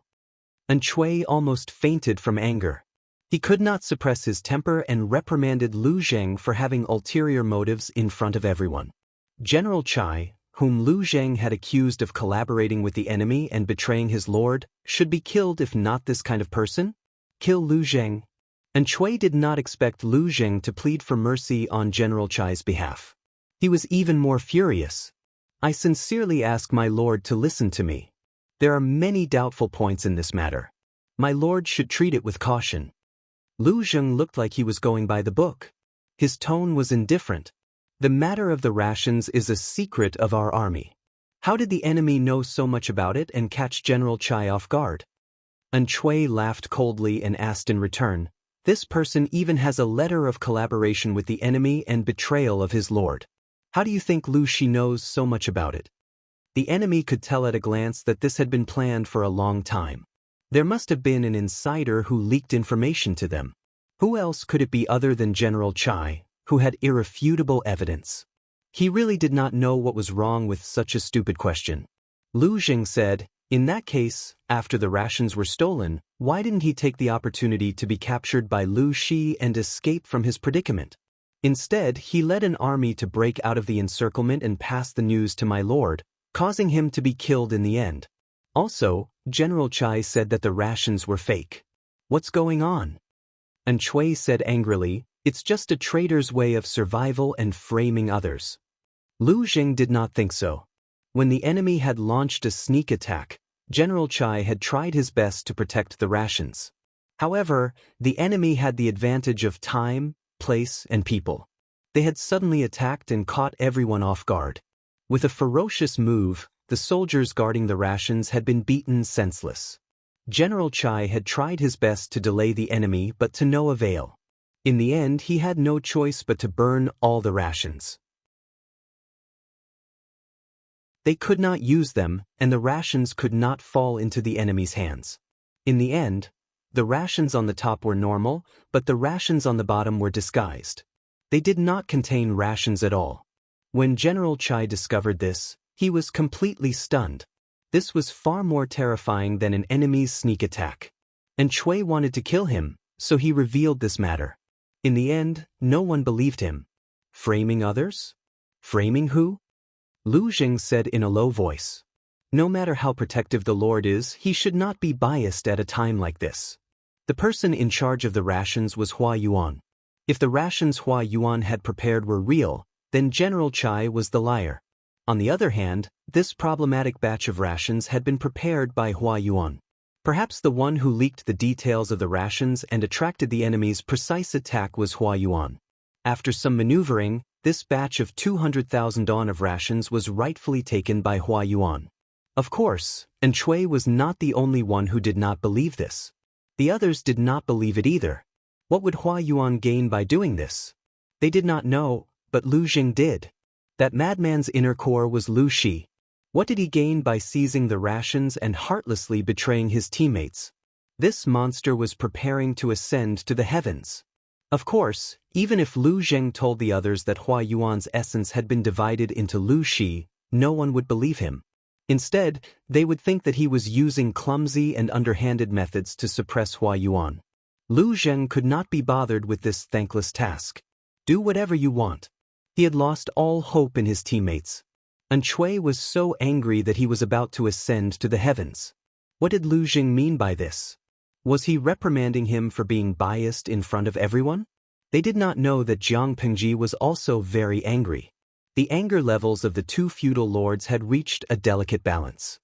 Chui almost fainted from anger. He could not suppress his temper and reprimanded Lu Zheng for having ulterior motives in front of everyone. General Chai, whom Lu Zheng had accused of collaborating with the enemy and betraying his lord, should be killed if not this kind of person? Kill Lu Zheng? Chui did not expect Lu Zheng to plead for mercy on General Chai's behalf. He was even more furious. "I sincerely ask my lord to listen to me. There are many doubtful points in this matter. My lord should treat it with caution." Lu Zheng looked like he was going by the book. His tone was indifferent. "The matter of the rations is a secret of our army. How did the enemy know so much about it and catch General Chai off guard?" Chui laughed coldly and asked in return, "This person even has a letter of collaboration with the enemy and betrayal of his lord. How do you think Lu Shi knows so much about it?" The enemy could tell at a glance that this had been planned for a long time. There must have been an insider who leaked information to them. Who else could it be other than General Chai, who had irrefutable evidence? He really did not know what was wrong with such a stupid question. Lu Zheng said, "In that case, after the rations were stolen, why didn't he take the opportunity to be captured by Lu Shi and escape from his predicament? Instead, he led an army to break out of the encirclement and pass the news to my lord, causing him to be killed in the end. Also, General Chai said that the rations were fake. What's going on?" Chui said angrily, "It's just a traitor's way of survival and framing others." Lu Zheng did not think so. When the enemy had launched a sneak attack, General Chai had tried his best to protect the rations. However, the enemy had the advantage of time, place, and people. They had suddenly attacked and caught everyone off guard. With a ferocious move, the soldiers guarding the rations had been beaten senseless. General Chai had tried his best to delay the enemy but to no avail. In the end, he had no choice but to burn all the rations. They could not use them, and the rations could not fall into the enemy's hands. In the end, the rations on the top were normal, but the rations on the bottom were disguised. They did not contain rations at all. When General Chai discovered this, he was completely stunned. This was far more terrifying than an enemy's sneak attack. Chui wanted to kill him, so he revealed this matter. In the end, no one believed him. Framing others? Framing who? Lu Zheng said in a low voice. No matter how protective the Lord is, he should not be biased at a time like this. The person in charge of the rations was Hua Yuan. If the rations Hua Yuan had prepared were real, then General Chai was the liar. On the other hand, this problematic batch of rations had been prepared by Hua Yuan. Perhaps the one who leaked the details of the rations and attracted the enemy's precise attack was Hua Yuan. After some maneuvering, this batch of 200,000 don of rations was rightfully taken by Hua Yuan. Of course, and Chui was not the only one who did not believe this. The others did not believe it either. What would Hua Yuan gain by doing this? They did not know, but Lu Jing did. That madman's inner core was Lu Shi. What did he gain by seizing the rations and heartlessly betraying his teammates? This monster was preparing to ascend to the heavens. Of course, even if Lu Zheng told the others that Hua Yuan's essence had been divided into Lu Shi, no one would believe him. Instead, they would think that he was using clumsy and underhanded methods to suppress Hua Yuan. Lu Zheng could not be bothered with this thankless task. Do whatever you want. He had lost all hope in his teammates. And Chui was so angry that he was about to ascend to the heavens. What did Lu Jing mean by this? Was he reprimanding him for being biased in front of everyone? They did not know that Jiang Pengji was also very angry. The anger levels of the two feudal lords had reached a delicate balance.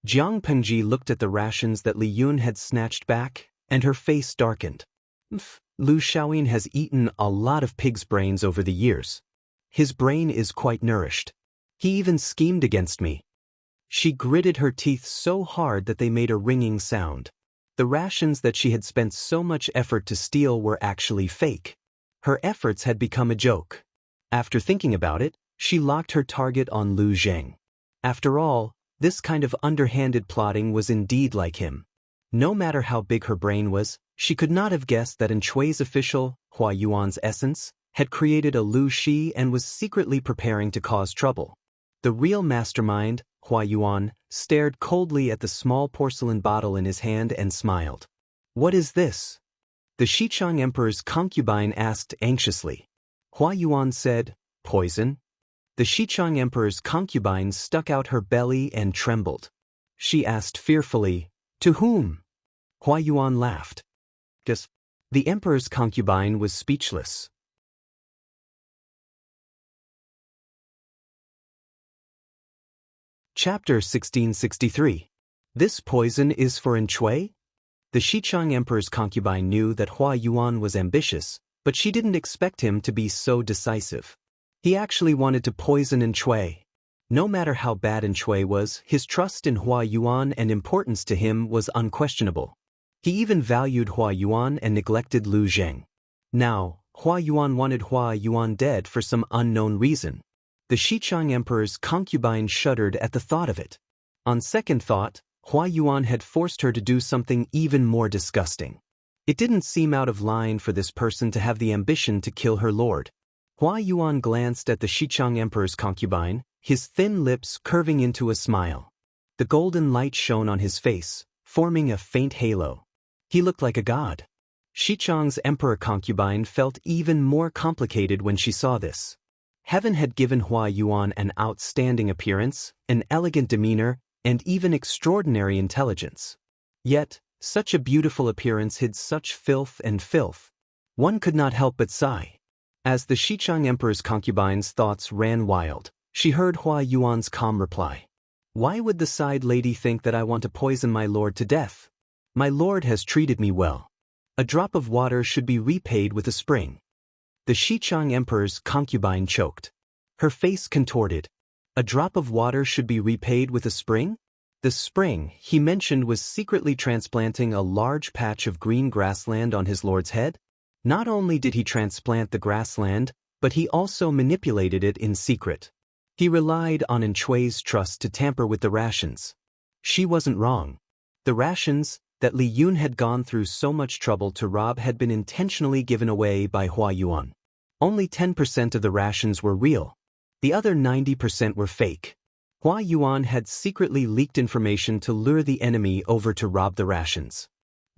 Jiang Pengji looked at the rations that Li Yun had snatched back, and her face darkened. Lu Shaoyin has eaten a lot of pig's brains over the years. His brain is quite nourished. He even schemed against me. She gritted her teeth so hard that they made a ringing sound. The rations that she had spent so much effort to steal were actually fake. Her efforts had become a joke. After thinking about it, she locked her target on Lu Zheng. After all, this kind of underhanded plotting was indeed like him. No matter how big her brain was, she could not have guessed that in Chui's official, Hua Yuan's essence, had created a Lu Shi and was secretly preparing to cause trouble. The real mastermind, Hua Yuan, stared coldly at the small porcelain bottle in his hand and smiled. What is this? The Xichang Emperor's concubine asked anxiously. Hua Yuan said, poison. The Xichang Emperor's concubine stuck out her belly and trembled. She asked fearfully, to whom? Hua Yuan laughed. Guess. The Emperor's concubine was speechless. Chapter 1663. This poison is for Chui? The Xichang Emperor's concubine knew that Hua Yuan was ambitious, but she didn't expect him to be so decisive. He actually wanted to poison Chui. No matter how bad Chui was, his trust in Hua Yuan and importance to him was unquestionable. He even valued Hua Yuan and neglected Lu Zheng. Now, Hua Yuan wanted Hua Yuan dead for some unknown reason. The Xichang Emperor's concubine shuddered at the thought of it. On second thought, Hua Yuan had forced her to do something even more disgusting. It didn't seem out of line for this person to have the ambition to kill her lord. Hua Yuan glanced at the Xichang Emperor's concubine, his thin lips curving into a smile. The golden light shone on his face, forming a faint halo. He looked like a god. Xichang's emperor concubine felt even more complicated when she saw this. Heaven had given Hua Yuan an outstanding appearance, an elegant demeanor, and even extraordinary intelligence. Yet, such a beautiful appearance hid such filth and filth. One could not help but sigh. As the Xichang Emperor's concubine's thoughts ran wild, she heard Hua Yuan's calm reply. Why would the side lady think that I want to poison my lord to death? My lord has treated me well. A drop of water should be repaid with a spring. The Xichang Emperor's concubine choked. Her face contorted. A drop of water should be repaid with a spring? The spring, he mentioned, was secretly transplanting a large patch of green grassland on his lord's head. Not only did he transplant the grassland, but he also manipulated it in secret. He relied on Chui's trust to tamper with the rations. She wasn't wrong. The rations that Li Yun had gone through so much trouble to rob had been intentionally given away by Hua Yuan. Only 10% of the rations were real. The other 90% were fake. Hua Yuan had secretly leaked information to lure the enemy over to rob the rations.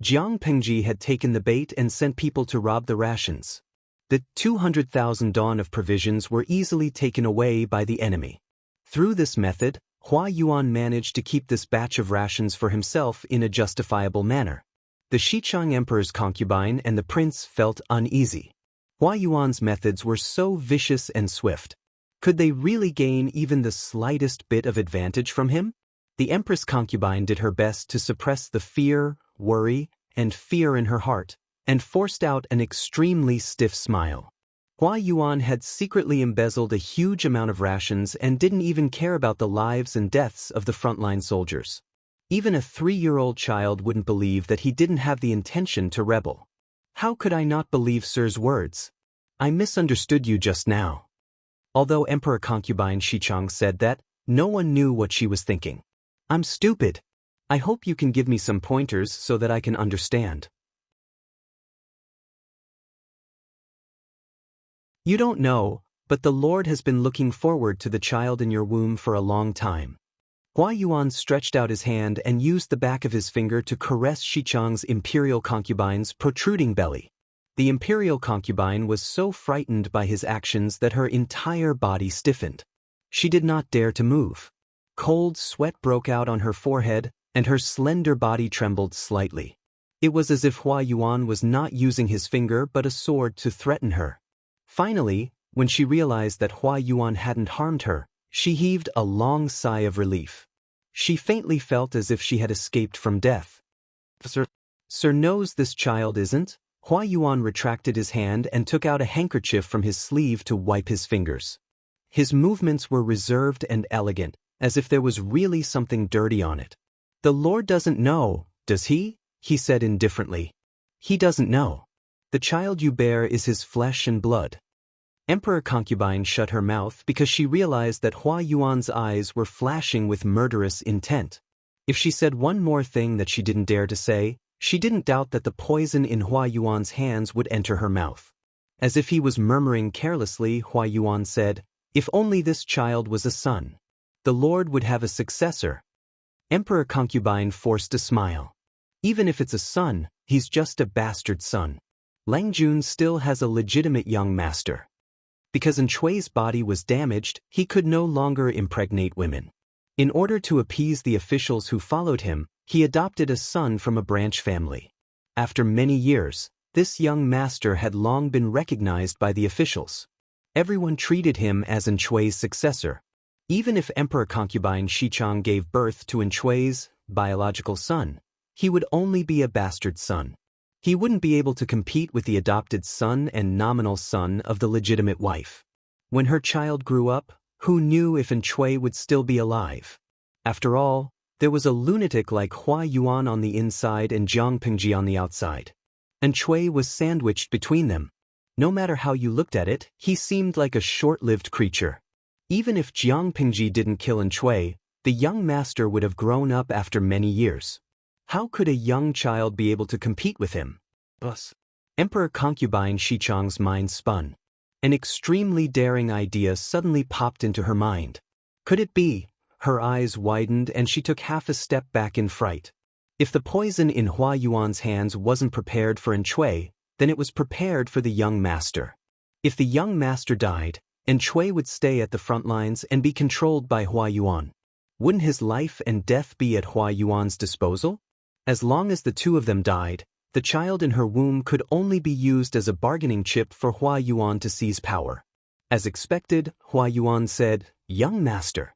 Jiang Pengji had taken the bait and sent people to rob the rations. The 200,000 don of provisions were easily taken away by the enemy. Through this method, Hua Yuan managed to keep this batch of rations for himself in a justifiable manner. The Xichang Emperor's concubine and the prince felt uneasy. Hua Yuan's methods were so vicious and swift. Could they really gain even the slightest bit of advantage from him? The Empress concubine did her best to suppress the fear, worry, and fear in her heart, and forced out an extremely stiff smile. Hua Yuan had secretly embezzled a huge amount of rations and didn't even care about the lives and deaths of the frontline soldiers. Even a 3-year-old child wouldn't believe that he didn't have the intention to rebel. How could I not believe Sir's words? I misunderstood you just now. Although Emperor concubine Xichang said that, no one knew what she was thinking. I'm stupid. I hope you can give me some pointers so that I can understand. You don't know, but the Lord has been looking forward to the child in your womb for a long time. Hua Yuan stretched out his hand and used the back of his finger to caress Xichang's imperial concubine's protruding belly. The imperial concubine was so frightened by his actions that her entire body stiffened. She did not dare to move. Cold sweat broke out on her forehead, and her slender body trembled slightly. It was as if Hua Yuan was not using his finger but a sword to threaten her. Finally, when she realized that Hua Yuan hadn't harmed her, she heaved a long sigh of relief. She faintly felt as if she had escaped from death. Sir knows this child isn't? Hua Yuan retracted his hand and took out a handkerchief from his sleeve to wipe his fingers. His movements were reserved and elegant, as if there was really something dirty on it. The Lord doesn't know, does he? He said indifferently. He doesn't know. The child you bear is his flesh and blood. Emperor concubine shut her mouth because she realized that Hua Yuan's eyes were flashing with murderous intent. If she said one more thing that she didn't dare to say, she didn't doubt that the poison in Hua Yuan's hands would enter her mouth. As if he was murmuring carelessly, Hua Yuan said, "If only this child was a son. The Lord would have a successor." Emperor concubine forced a smile. Even if it's a son, he's just a bastard son. Lang Jun still has a legitimate young master. Because Shui's body was damaged, he could no longer impregnate women. In order to appease the officials who followed him, he adopted a son from a branch family. After many years, this young master had long been recognized by the officials. Everyone treated him as Shui's successor. Even if Emperor concubine Xichang gave birth to Shui's biological son, he would only be a bastard son. He wouldn't be able to compete with the adopted son and nominal son of the legitimate wife. When her child grew up, who knew if Shui would still be alive? After all, there was a lunatic like Hua Yuan on the inside and Jiang Pingji on the outside. Shui was sandwiched between them. No matter how you looked at it, he seemed like a short-lived creature. Even if Jiang Pingji didn't kill Shui, the young master would have grown up after many years. How could a young child be able to compete with him? Emperor concubine Xichang's mind spun. An extremely daring idea suddenly popped into her mind. Could it be? Her eyes widened and she took half a step back in fright. If the poison in Hua Yuan's hands wasn't prepared for Shui, then it was prepared for the young master. If the young master died, Shui would stay at the front lines and be controlled by Hua Yuan. Wouldn't his life and death be at Hua Yuan's disposal? As long as the two of them died, the child in her womb could only be used as a bargaining chip for Hua Yuan to seize power. As expected, Hua Yuan said, "Young master."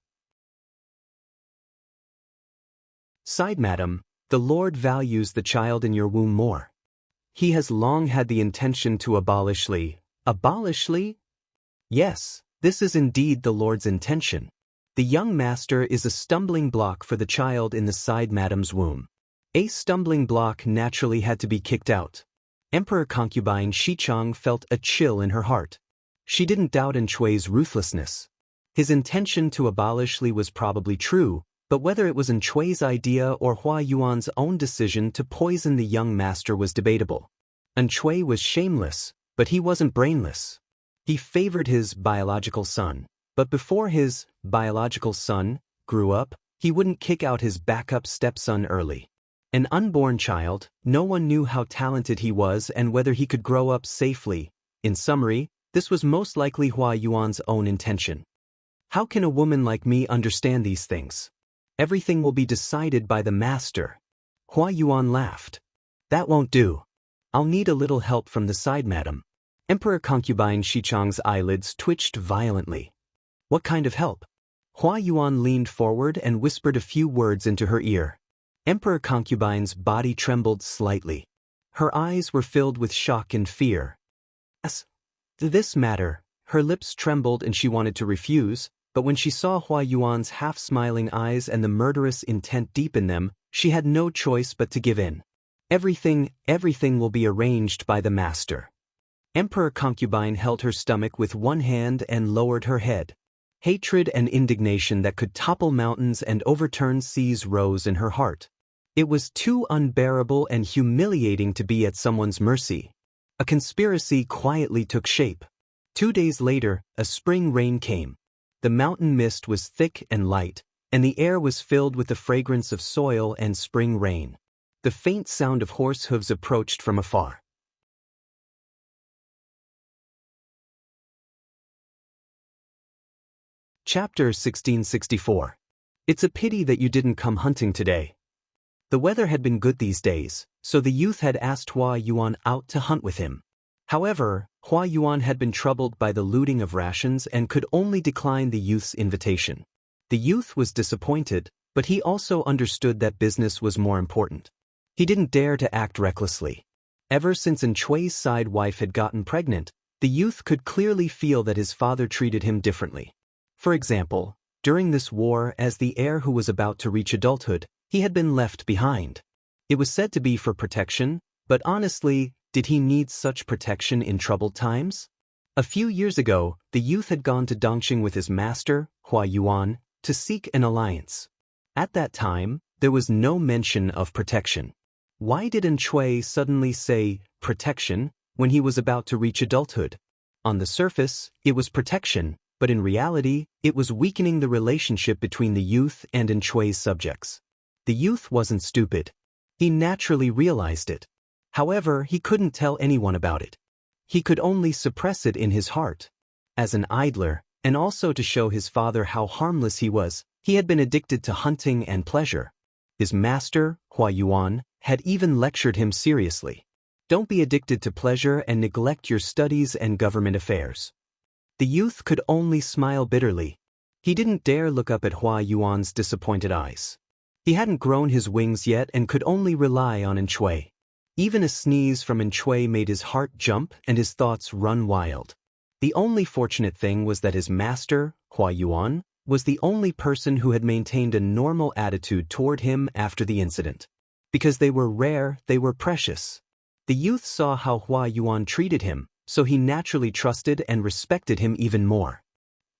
Side Madam, the Lord values the child in your womb more. He has long had the intention to abolish Li. Abolish Li? Yes, this is indeed the Lord's intention. The young master is a stumbling block for the child in the Side Madam's womb. A stumbling block naturally had to be kicked out. Emperor concubine Xichang felt a chill in her heart. She didn't doubt Shui's ruthlessness. His intention to abolish Li was probably true, but whether it was Shui's idea or Hua Yuan's own decision to poison the young master was debatable. Shui was shameless, but he wasn't brainless. He favored his biological son, but before his biological son grew up, he wouldn't kick out his backup stepson early. An unborn child, no one knew how talented he was and whether he could grow up safely. In summary, this was most likely Hua Yuan's own intention. How can a woman like me understand these things? Everything will be decided by the master. Hua Yuan laughed. That won't do. I'll need a little help from the Side Madam. Emperor concubine Xichang's eyelids twitched violently. What kind of help? Hua Yuan leaned forward and whispered a few words into her ear. Emperor Concubine's body trembled slightly. Her eyes were filled with shock and fear. As to this matter, her lips trembled and she wanted to refuse, but when she saw Hua Yuan's half-smiling eyes and the murderous intent deep in them, she had no choice but to give in. Everything will be arranged by the master. Emperor Concubine held her stomach with one hand and lowered her head. Hatred and indignation that could topple mountains and overturn seas rose in her heart. It was too unbearable and humiliating to be at someone's mercy. A conspiracy quietly took shape. 2 days later, a spring rain came. The mountain mist was thick and light, and the air was filled with the fragrance of soil and spring rain. The faint sound of horse hooves approached from afar. Chapter 1664. It's a pity that you didn't come hunting today. The weather had been good these days, so the youth had asked Hua Yuan out to hunt with him. However, Hua Yuan had been troubled by the looting of rations and could only decline the youth's invitation. The youth was disappointed, but he also understood that business was more important. He didn't dare to act recklessly. Ever since Chui's side wife had gotten pregnant, the youth could clearly feel that his father treated him differently. For example, during this war, as the heir who was about to reach adulthood, he had been left behind. It was said to be for protection, but honestly, did he need such protection in troubled times? A few years ago, the youth had gone to Dongqing with his master, Hua Yuan, to seek an alliance. At that time, there was no mention of protection. Why did Chui suddenly say protection when he was about to reach adulthood? On the surface, it was protection, but in reality, it was weakening the relationship between the youth and Chui's subjects. The youth wasn't stupid. He naturally realized it. However, he couldn't tell anyone about it. He could only suppress it in his heart. As an idler, and also to show his father how harmless he was, he had been addicted to hunting and pleasure. His master, Hua Yuan, had even lectured him seriously. Don't be addicted to pleasure and neglect your studies and government affairs. The youth could only smile bitterly. He didn't dare look up at Hua Yuan's disappointed eyes. He hadn't grown his wings yet and could only rely on Chui. Even a sneeze from Chui made his heart jump and his thoughts run wild. The only fortunate thing was that his master, Hua Yuan, was the only person who had maintained a normal attitude toward him after the incident. Because they were rare, they were precious. The youth saw how Hua Yuan treated him, so he naturally trusted and respected him even more.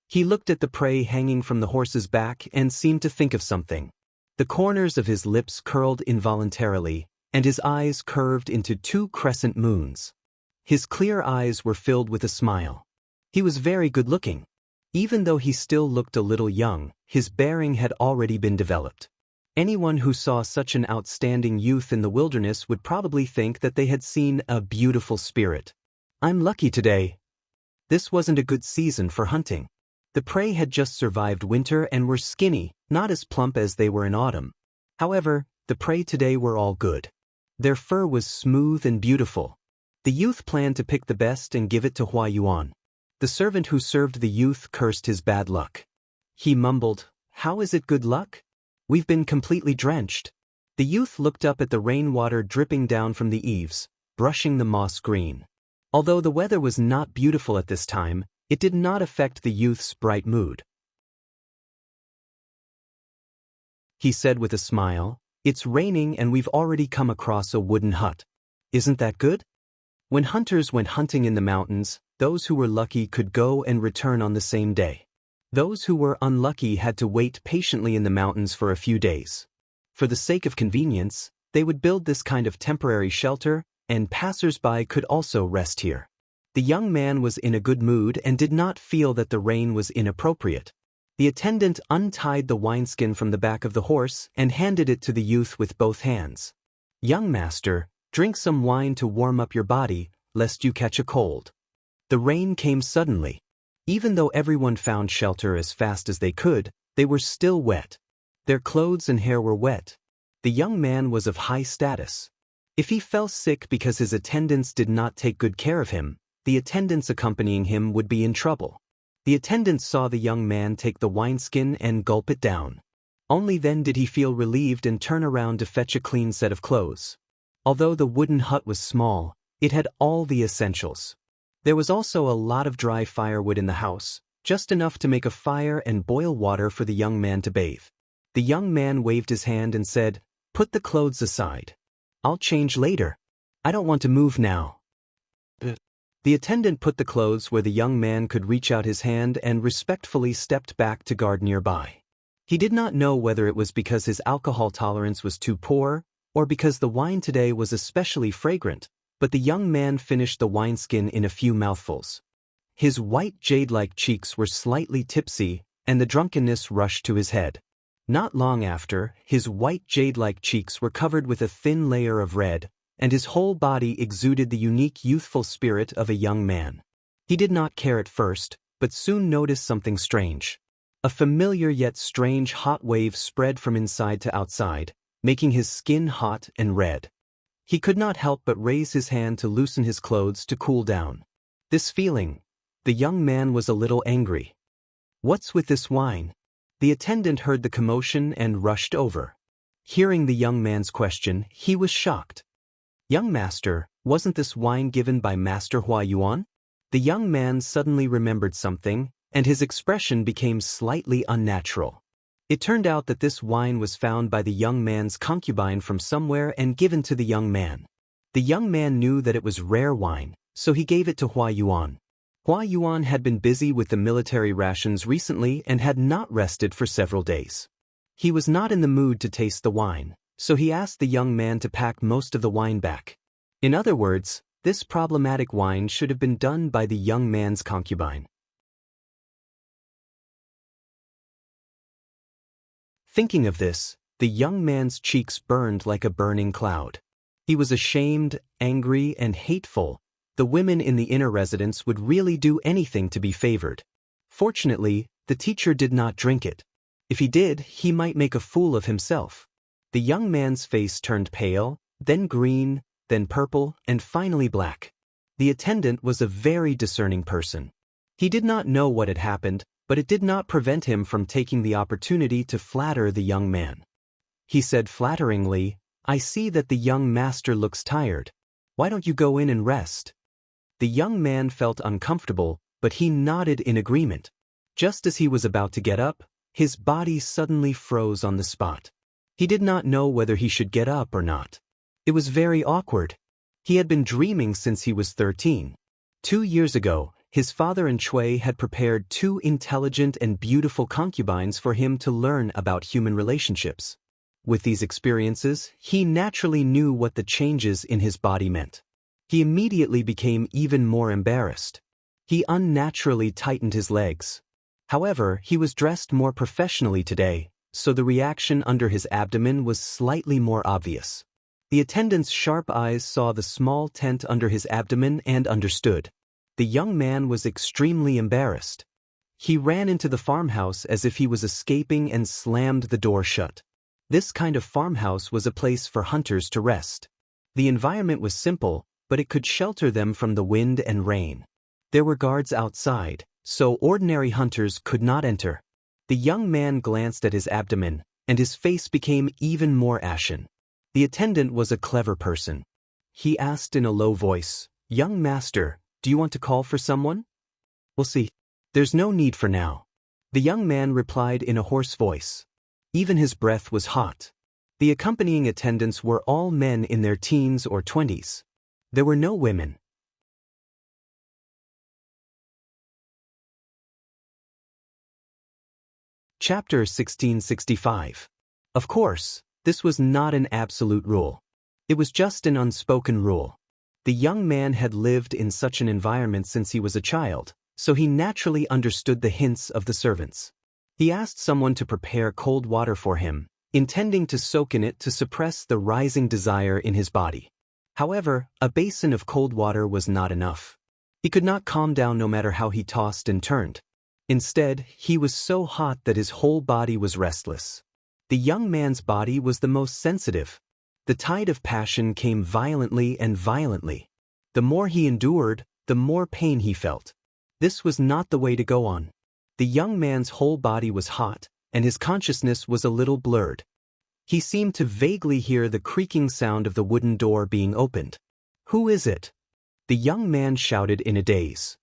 He looked at the prey hanging from the horse's back and seemed to think of something. The corners of his lips curled involuntarily, and his eyes curved into 2 crescent moons. His clear eyes were filled with a smile. He was very good-looking. Even though he still looked a little young, his bearing had already been developed. Anyone who saw such an outstanding youth in the wilderness would probably think that they had seen a beautiful spirit. I'm lucky today. This wasn't a good season for hunting. The prey had just survived winter and were skinny, not as plump as they were in autumn. However, the prey today were all good. Their fur was smooth and beautiful. The youth planned to pick the best and give it to Hua Yuan. The servant who served the youth cursed his bad luck. He mumbled, "How is it good luck? We've been completely drenched." The youth looked up at the rainwater dripping down from the eaves, brushing the moss green. Although the weather was not beautiful at this time, it did not affect the youth's bright mood. He said with a smile, "It's raining and we've already come across a wooden hut. Isn't that good?" When hunters went hunting in the mountains, those who were lucky could go and return on the same day. Those who were unlucky had to wait patiently in the mountains for a few days. For the sake of convenience, they would build this kind of temporary shelter, and passers-by could also rest here. The young man was in a good mood and did not feel that the rain was inappropriate. The attendant untied the wineskin from the back of the horse and handed it to the youth with both hands. "Young master, drink some wine to warm up your body, lest you catch a cold." The rain came suddenly. Even though everyone found shelter as fast as they could, they were still wet. Their clothes and hair were wet. The young man was of high status. If he fell sick because his attendants did not take good care of him, the attendants accompanying him would be in trouble. The attendant saw the young man take the wineskin and gulp it down. Only then did he feel relieved and turn around to fetch a clean set of clothes. Although the wooden hut was small, it had all the essentials. There was also a lot of dry firewood in the house, just enough to make a fire and boil water for the young man to bathe. The young man waved his hand and said, "Put the clothes aside. I'll change later. I don't want to move now." The attendant put the clothes where the young man could reach out his hand and respectfully stepped back to guard nearby. He did not know whether it was because his alcohol tolerance was too poor, or because the wine today was especially fragrant, but the young man finished the wineskin in a few mouthfuls. His white jade-like cheeks were slightly tipsy, and the drunkenness rushed to his head. Not long after, his white jade-like cheeks were covered with a thin layer of red, and his whole body exuded the unique youthful spirit of a young man. He did not care at first, but soon noticed something strange. A familiar yet strange hot wave spread from inside to outside, making his skin hot and red. He could not help but raise his hand to loosen his clothes to cool down. This feeling, the young man was a little angry. "What's with this wine?" The attendant heard the commotion and rushed over. Hearing the young man's question, he was shocked. "Young master, wasn't this wine given by Master Hua Yuan?" The young man suddenly remembered something, and his expression became slightly unnatural. It turned out that this wine was found by the young man's concubine from somewhere and given to the young man. The young man knew that it was rare wine, so he gave it to Hua Yuan. Hua Yuan had been busy with the military rations recently and had not rested for several days. He was not in the mood to taste the wine, so he asked the young man to pack most of the wine back. In other words, this problematic wine should have been done by the young man's concubine. Thinking of this, the young man's cheeks burned like a burning cloud. He was ashamed, angry, and hateful. The women in the inner residence would really do anything to be favored. Fortunately, the teacher did not drink it. If he did, he might make a fool of himself. The young man's face turned pale, then green, then purple, and finally black. The attendant was a very discerning person. He did not know what had happened, but it did not prevent him from taking the opportunity to flatter the young man. He said flatteringly, "I see that the young master looks tired. Why don't you go in and rest?" The young man felt uncomfortable, but he nodded in agreement. Just as he was about to get up, his body suddenly froze on the spot. He did not know whether he should get up or not. It was very awkward. He had been dreaming since he was 13. 2 years ago, his father and Chui had prepared 2 intelligent and beautiful concubines for him to learn about human relationships. With these experiences, he naturally knew what the changes in his body meant. He immediately became even more embarrassed. He unnaturally tightened his legs. However, he was dressed more professionally today, so the reaction under his abdomen was slightly more obvious. The attendant's sharp eyes saw the small tent under his abdomen and understood. The young man was extremely embarrassed. He ran into the farmhouse as if he was escaping and slammed the door shut. This kind of farmhouse was a place for hunters to rest. The environment was simple, but it could shelter them from the wind and rain. There were guards outside, so ordinary hunters could not enter. The young man glanced at his abdomen, and his face became even more ashen. The attendant was a clever person. He asked in a low voice, "Young master, do you want to call for someone?" "We'll see. There's no need for now." The young man replied in a hoarse voice. Even his breath was hot. The accompanying attendants were all men in their teens or 20s. There were no women. Chapter 1665. Of course, this was not an absolute rule. It was just an unspoken rule. The young man had lived in such an environment since he was a child, so he naturally understood the hints of the servants. He asked someone to prepare cold water for him, intending to soak in it to suppress the rising desire in his body. However, a basin of cold water was not enough. He could not calm down no matter how he tossed and turned. Instead, he was so hot that his whole body was restless. The young man's body was the most sensitive. The tide of passion came violently and violently. The more he endured, the more pain he felt. This was not the way to go on. The young man's whole body was hot, and his consciousness was a little blurred. He seemed to vaguely hear the creaking sound of the wooden door being opened. "Who is it?" the young man shouted in a daze.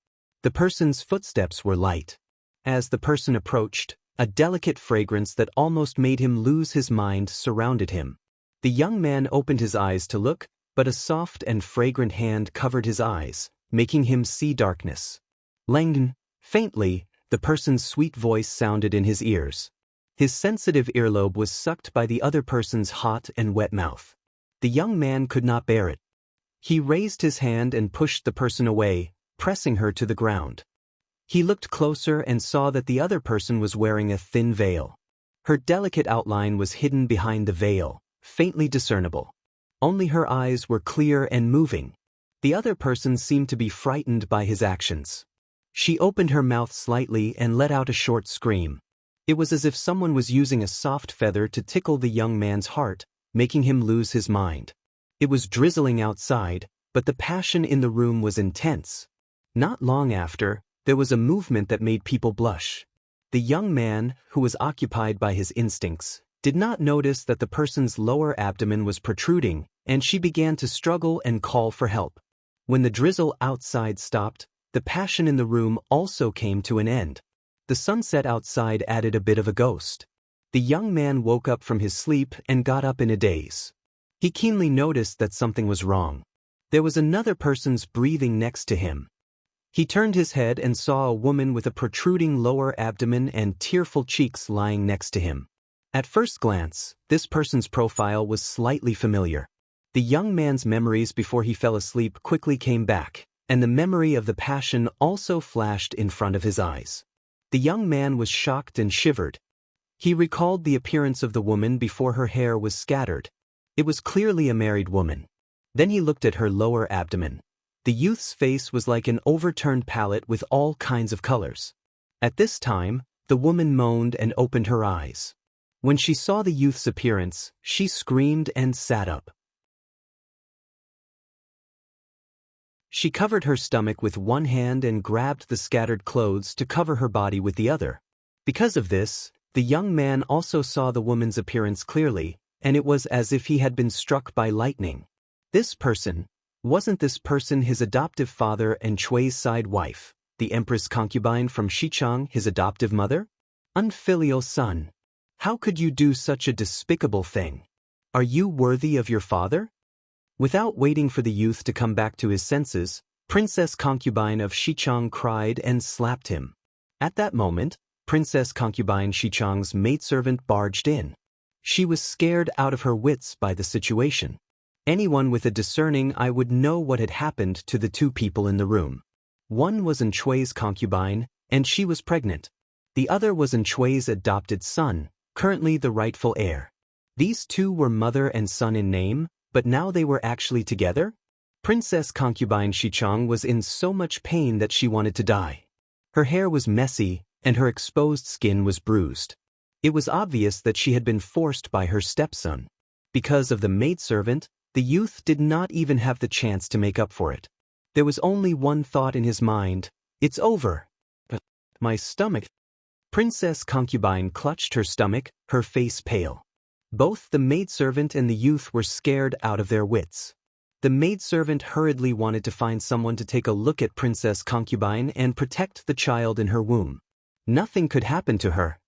The person's footsteps were light. As the person approached, a delicate fragrance that almost made him lose his mind surrounded him. The young man opened his eyes to look, but a soft and fragrant hand covered his eyes, making him see darkness. "Langdon," faintly, the person's sweet voice sounded in his ears. His sensitive earlobe was sucked by the other person's hot and wet mouth. The young man could not bear it. He raised his hand and pushed the person away, pressing her to the ground. He looked closer and saw that the other person was wearing a thin veil. Her delicate outline was hidden behind the veil, faintly discernible. Only her eyes were clear and moving. The other person seemed to be frightened by his actions. She opened her mouth slightly and let out a short scream. It was as if someone was using a soft feather to tickle the young man's heart, making him lose his mind. It was drizzling outside, but the passion in the room was intense. Not long after, there was a movement that made people blush. The young man, who was occupied by his instincts, did not notice that the person's lower abdomen was protruding, and she began to struggle and call for help. When the drizzle outside stopped, the passion in the room also came to an end. The sunset outside added a bit of a ghost. The young man woke up from his sleep and got up in a daze. He keenly noticed that something was wrong. There was another person's breathing next to him. He turned his head and saw a woman with a protruding lower abdomen and tearful cheeks lying next to him. At first glance, this person's profile was slightly familiar. The young man's memories before he fell asleep quickly came back, and the memory of the passion also flashed in front of his eyes. The young man was shocked and shivered. He recalled the appearance of the woman before her hair was scattered. It was clearly a married woman. Then he looked at her lower abdomen. The youth's face was like an overturned palette with all kinds of colors. At this time, the woman moaned and opened her eyes. When she saw the youth's appearance, she screamed and sat up. She covered her stomach with one hand and grabbed the scattered clothes to cover her body with the other. Because of this, the young man also saw the woman's appearance clearly, and it was as if he had been struck by lightning. Wasn't this person his adoptive father and Chui's side wife, the empress concubine from Xichang, his adoptive mother? Unfilial son. How could you do such a despicable thing? Are you worthy of your father? Without waiting for the youth to come back to his senses, Princess Concubine of Xichang cried and slapped him. At that moment, Princess Concubine Xichang's maidservant barged in. She was scared out of her wits by the situation. Anyone with a discerning eye would know what had happened to the two people in the room. One was Chui's concubine, and she was pregnant. The other was Chui's adopted son, currently the rightful heir. These two were mother and son in name, but now they were actually together? Princess Concubine Xichang was in so much pain that she wanted to die. Her hair was messy, and her exposed skin was bruised. It was obvious that she had been forced by her stepson. Because of the maidservant, the youth did not even have the chance to make up for it. There was only one thought in his mind: it's over. But my stomach. Princess Concubine clutched her stomach, her face pale. Both the maidservant and the youth were scared out of their wits. The maidservant hurriedly wanted to find someone to take a look at Princess Concubine and protect the child in her womb. Nothing could happen to her.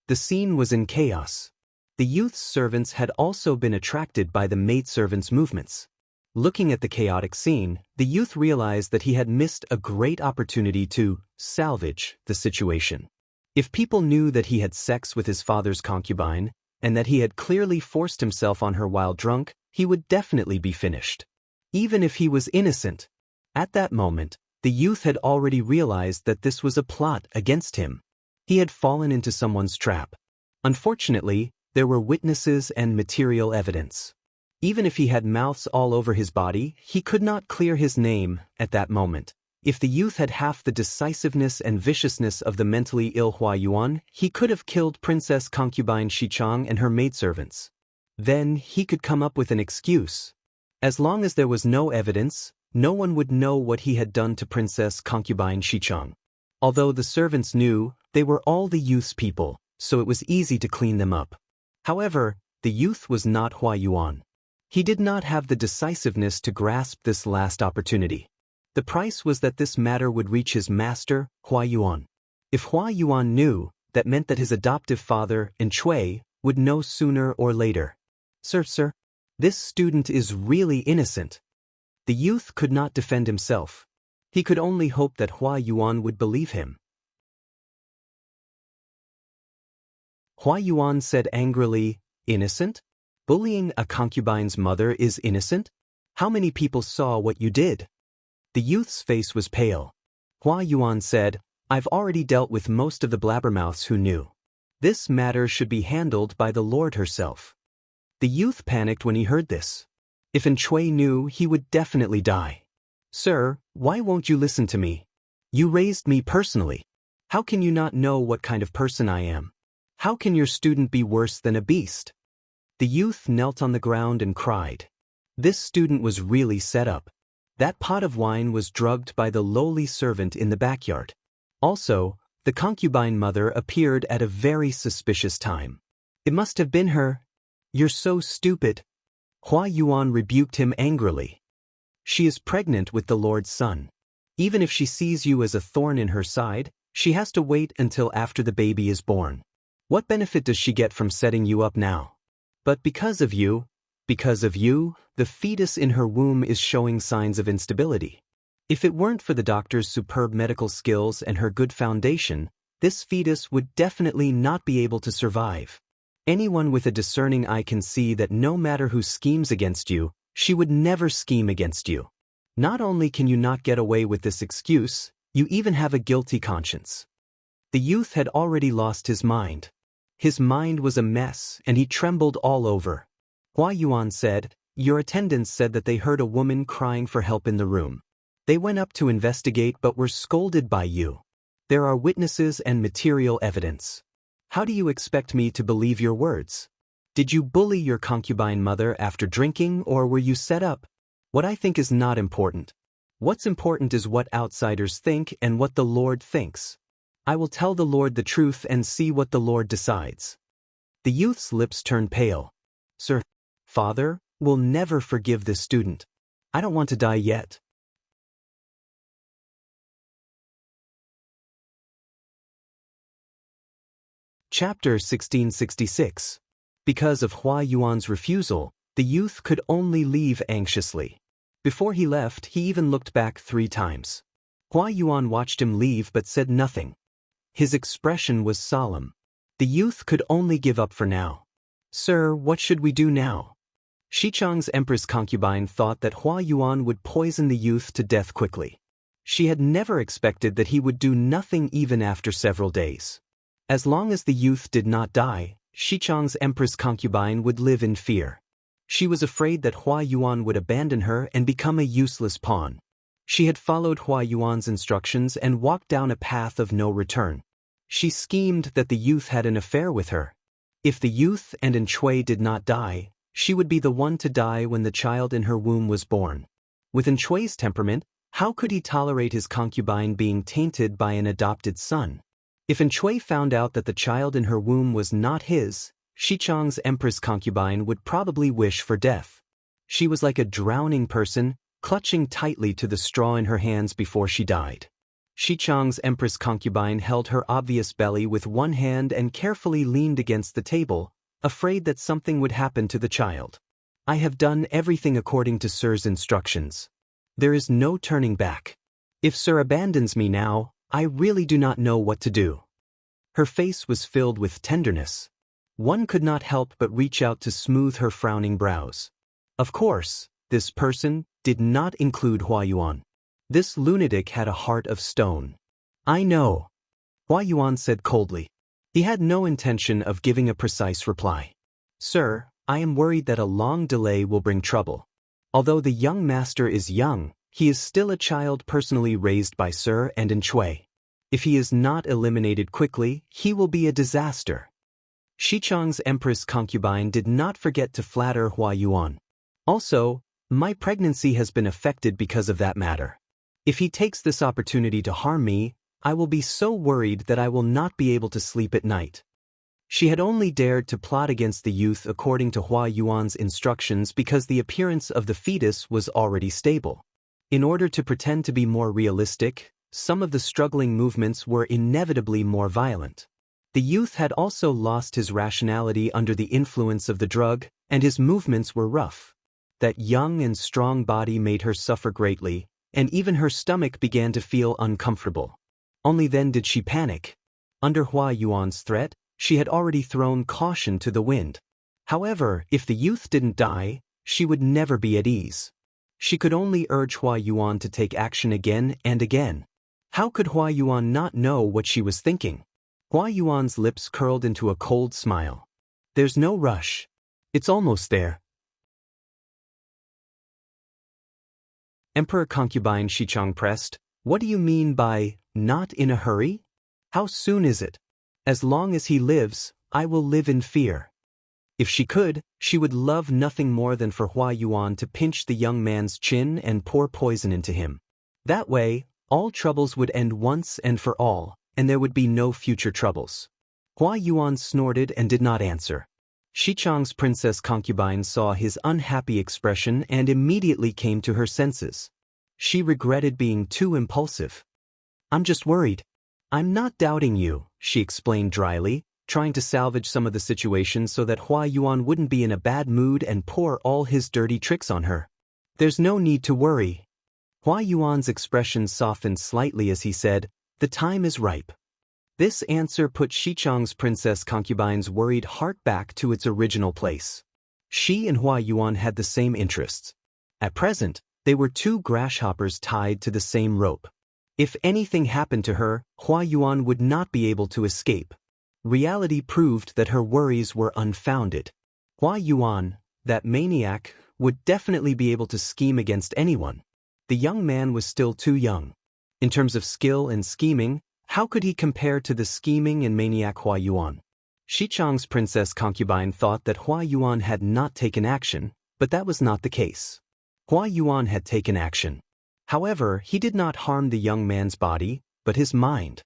The scene was in chaos. The youth's servants had also been attracted by the maidservant's movements. Looking at the chaotic scene, the youth realized that he had missed a great opportunity to salvage the situation. If people knew that he had sex with his father's concubine, and that he had clearly forced himself on her while drunk, he would definitely be finished. Even if he was innocent. At that moment, the youth had already realized that this was a plot against him. He had fallen into someone's trap. Unfortunately, there were witnesses and material evidence. Even if he had mouths all over his body, he could not clear his name at that moment. If the youth had half the decisiveness and viciousness of the mentally ill Hua Yuan, he could have killed Princess Concubine Xichang and her maidservants. Then he could come up with an excuse. As long as there was no evidence, no one would know what he had done to Princess Concubine Xichang. Although the servants knew, They were all the youth's people, so it was easy to clean them up. However, the youth was not Hua Yuan. He did not have the decisiveness to grasp this last opportunity. The price was that this matter would reach his master, Hua Yuan. If Hua Yuan knew, that meant that his adoptive father, Chui, would know sooner or later. Sir, this student is really innocent. The youth could not defend himself. He could only hope that Hua Yuan would believe him. Hua Yuan said angrily, "Innocent? Bullying a concubine's mother is innocent? How many people saw what you did?" The youth's face was pale. Hua Yuan said, "I've already dealt with most of the blabbermouths who knew. This matter should be handled by the Lord herself." The youth panicked when he heard this. If Chui knew, he would definitely die. "Sir, why won't you listen to me? You raised me personally. How can you not know what kind of person I am? How can your student be worse than a beast?" The youth knelt on the ground and cried. This student was really set up. That pot of wine was drugged by the lowly servant in the backyard. Also, the concubine mother appeared at a very suspicious time. It must have been her. "You're so stupid." Hua Yuan rebuked him angrily. "She is pregnant with the Lord's son. Even if she sees you as a thorn in her side, she has to wait until after the baby is born. What benefit does she get from setting you up now? But because of you, the fetus in her womb is showing signs of instability. If it weren't for the doctor's superb medical skills and her good foundation, this fetus would definitely not be able to survive. Anyone with a discerning eye can see that no matter who schemes against you, she would never scheme against you. Not only can you not get away with this excuse, you even have a guilty conscience." The youth had already lost his mind. His mind was a mess, and he trembled all over. Hua Yuan said, "Your attendants said that they heard a woman crying for help in the room. They went up to investigate but were scolded by you. There are witnesses and material evidence. How do you expect me to believe your words? Did you bully your concubine mother after drinking, or were you set up? What I think is not important. What's important is what outsiders think and what the Lord thinks. I will tell the Lord the truth and see what the Lord decides." The youth's lips turned pale. "Sir, Father, will never forgive this student. I don't want to die yet." Chapter 1666. Because of Hua Yuan's refusal, the youth could only leave anxiously. Before he left, he even looked back 3 times. Hua Yuan watched him leave but said nothing. His expression was solemn. The youth could only give up for now. "Sir, what should we do now?" Xichang's empress concubine thought that Hua Yuan would poison the youth to death quickly. She had never expected that he would do nothing even after several days. As long as the youth did not die, Xichang's empress concubine would live in fear. She was afraid that Hua Yuan would abandon her and become a useless pawn. She had followed Hua Yuan's instructions and walked down a path of no return. She schemed that the youth had an affair with her. If the youth and Chui did not die, she would be the one to die when the child in her womb was born. With Chui's temperament, how could he tolerate his concubine being tainted by an adopted son? If Chui found out that the child in her womb was not his, Xichang's empress concubine would probably wish for death. She was like a drowning person, clutching tightly to the straw in her hands before she died. Xichang's empress concubine held her obvious belly with one hand and carefully leaned against the table, afraid that something would happen to the child. "I have done everything according to Sir's instructions. There is no turning back. If Sir abandons me now, I really do not know what to do." Her face was filled with tenderness. One could not help but reach out to smooth her frowning brows. Of course, this person did not include Hua Yuan. This lunatic had a heart of stone. "I know," Hua Yuan said coldly. He had no intention of giving a precise reply. "Sir, I am worried that a long delay will bring trouble. Although the young master is young, he is still a child personally raised by Sir and Chui. If he is not eliminated quickly, he will be a disaster." Xichang's empress concubine did not forget to flatter Hua Yuan. "Also, my pregnancy has been affected because of that matter. If he takes this opportunity to harm me, I will be so worried that I will not be able to sleep at night. She had only dared to plot against the youth according to Hua Yuan's instructions because the appearance of the fetus was already stable. In order to pretend to be more realistic, some of the struggling movements were inevitably more violent. The youth had also lost his rationality under the influence of the drug, and his movements were rough. That young and strong body made her suffer greatly, and even her stomach began to feel uncomfortable. Only then did she panic. Under Hua Yuan's threat, she had already thrown caution to the wind. However, if the youth didn't die, she would never be at ease. She could only urge Hua Yuan to take action again and again. How could Hua Yuan not know what she was thinking? Hua Yuan's lips curled into a cold smile. There's no rush. It's almost there. Emperor concubine Xichang pressed, "What do you mean by, not in a hurry? How soon is it? As long as he lives, I will live in fear." If she could, she would love nothing more than for Hua Yuan to pinch the young man's chin and pour poison into him. That way, all troubles would end once and for all, and there would be no future troubles. Hua Yuan snorted and did not answer. Xichang's princess concubine saw his unhappy expression and immediately came to her senses. She regretted being too impulsive. "I'm just worried." "I'm not doubting you," she explained dryly, trying to salvage some of the situation so that Hua Yuan wouldn't be in a bad mood and pour all his dirty tricks on her. "There's no need to worry." Hua Yuan's expression softened slightly as he said, "The time is ripe." This answer put Xichang's princess concubine's worried heart back to its original place. She and Hua Yuan had the same interests. At present, they were two grasshoppers tied to the same rope. If anything happened to her, Hua Yuan would not be able to escape. Reality proved that her worries were unfounded. Hua Yuan, that maniac, would definitely be able to scheme against anyone. The young man was still too young. In terms of skill and scheming, how could he compare to the scheming and maniac Hua Yuan? Xichang's princess concubine thought that Hua Yuan had not taken action, but that was not the case. Hua Yuan had taken action. However, he did not harm the young man's body, but his mind.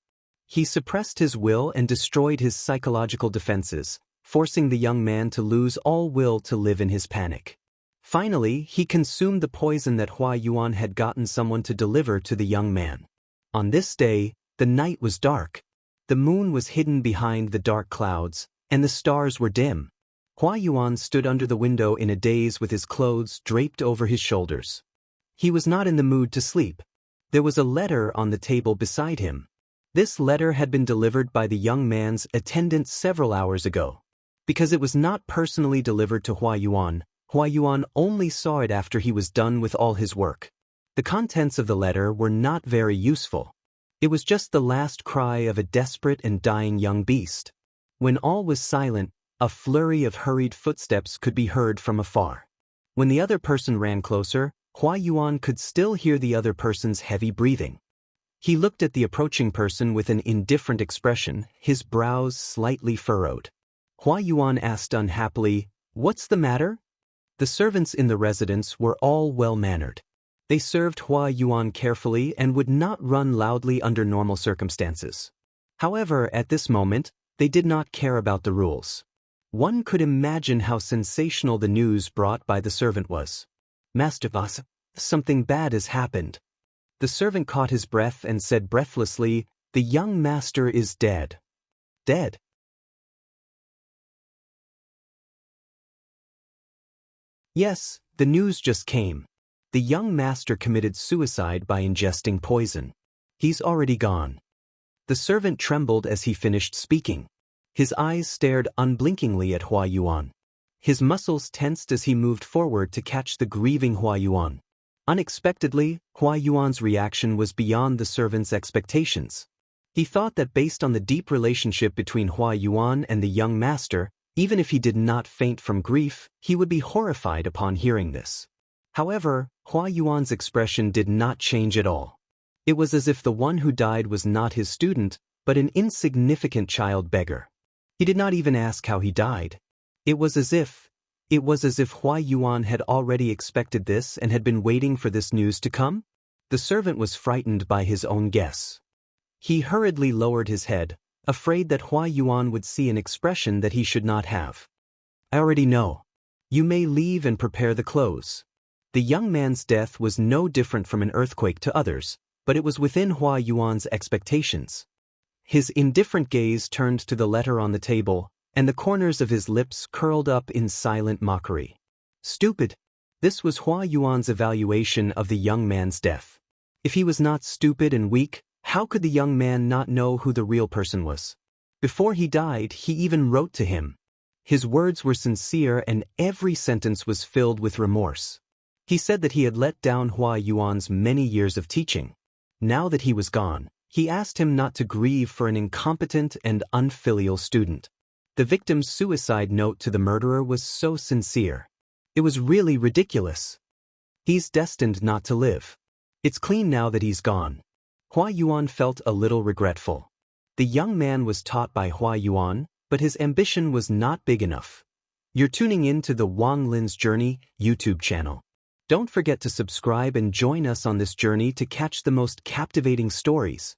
He suppressed his will and destroyed his psychological defenses, forcing the young man to lose all will to live in his panic. Finally, he consumed the poison that Hua Yuan had gotten someone to deliver to the young man. On this day, the night was dark. The moon was hidden behind the dark clouds, and the stars were dim. Hua Yuan stood under the window in a daze with his clothes draped over his shoulders. He was not in the mood to sleep. There was a letter on the table beside him. This letter had been delivered by the young man's attendant several hours ago. Because it was not personally delivered to Hua Yuan only saw it after he was done with all his work. The contents of the letter were not very useful. It was just the last cry of a desperate and dying young beast. When all was silent, a flurry of hurried footsteps could be heard from afar. When the other person ran closer, Hua Yuan could still hear the other person's heavy breathing. He looked at the approaching person with an indifferent expression, his brows slightly furrowed. Hua Yuan asked unhappily, "What's the matter?" The servants in the residence were all well-mannered. They served Hua Yuan carefully and would not run loudly under normal circumstances. However, at this moment, they did not care about the rules. One could imagine how sensational the news brought by the servant was. "Master boss, something bad has happened." The servant caught his breath and said breathlessly, "The young master is dead." "Dead?" "Yes, the news just came. The young master committed suicide by ingesting poison. He's already gone." The servant trembled as he finished speaking. His eyes stared unblinkingly at Hua Yuan. His muscles tensed as he moved forward to catch the grieving Hua Yuan. Unexpectedly, Hua Yuan's reaction was beyond the servant's expectations. He thought that based on the deep relationship between Hua Yuan and the young master, even if he did not faint from grief, he would be horrified upon hearing this. However, Hua Yuan's expression did not change at all. It was as if the one who died was not his student, but an insignificant child beggar. He did not even ask how he died. It was as if Hua Yuan had already expected this and had been waiting for this news to come. The servant was frightened by his own guess. He hurriedly lowered his head, afraid that Hua Yuan would see an expression that he should not have. I already know. You may leave and prepare the clothes. The young man's death was no different from an earthquake to others, but it was within Hua Yuan's expectations. His indifferent gaze turned to the letter on the table, and the corners of his lips curled up in silent mockery. Stupid. This was Hua Yuan's evaluation of the young man's death. If he was not stupid and weak, how could the young man not know who the real person was? Before he died, he even wrote to him. His words were sincere and every sentence was filled with remorse. He said that he had let down Hua Yuan's many years of teaching. Now that he was gone, he asked him not to grieve for an incompetent and unfilial student. The victim's suicide note to the murderer was so sincere. It was really ridiculous. He's destined not to live. It's clean now that he's gone. Hua Yuan felt a little regretful. The young man was taught by Hua Yuan, but his ambition was not big enough. You're tuning in to the Wang Lin's Journey YouTube channel. Don't forget to subscribe and join us on this journey to catch the most captivating stories.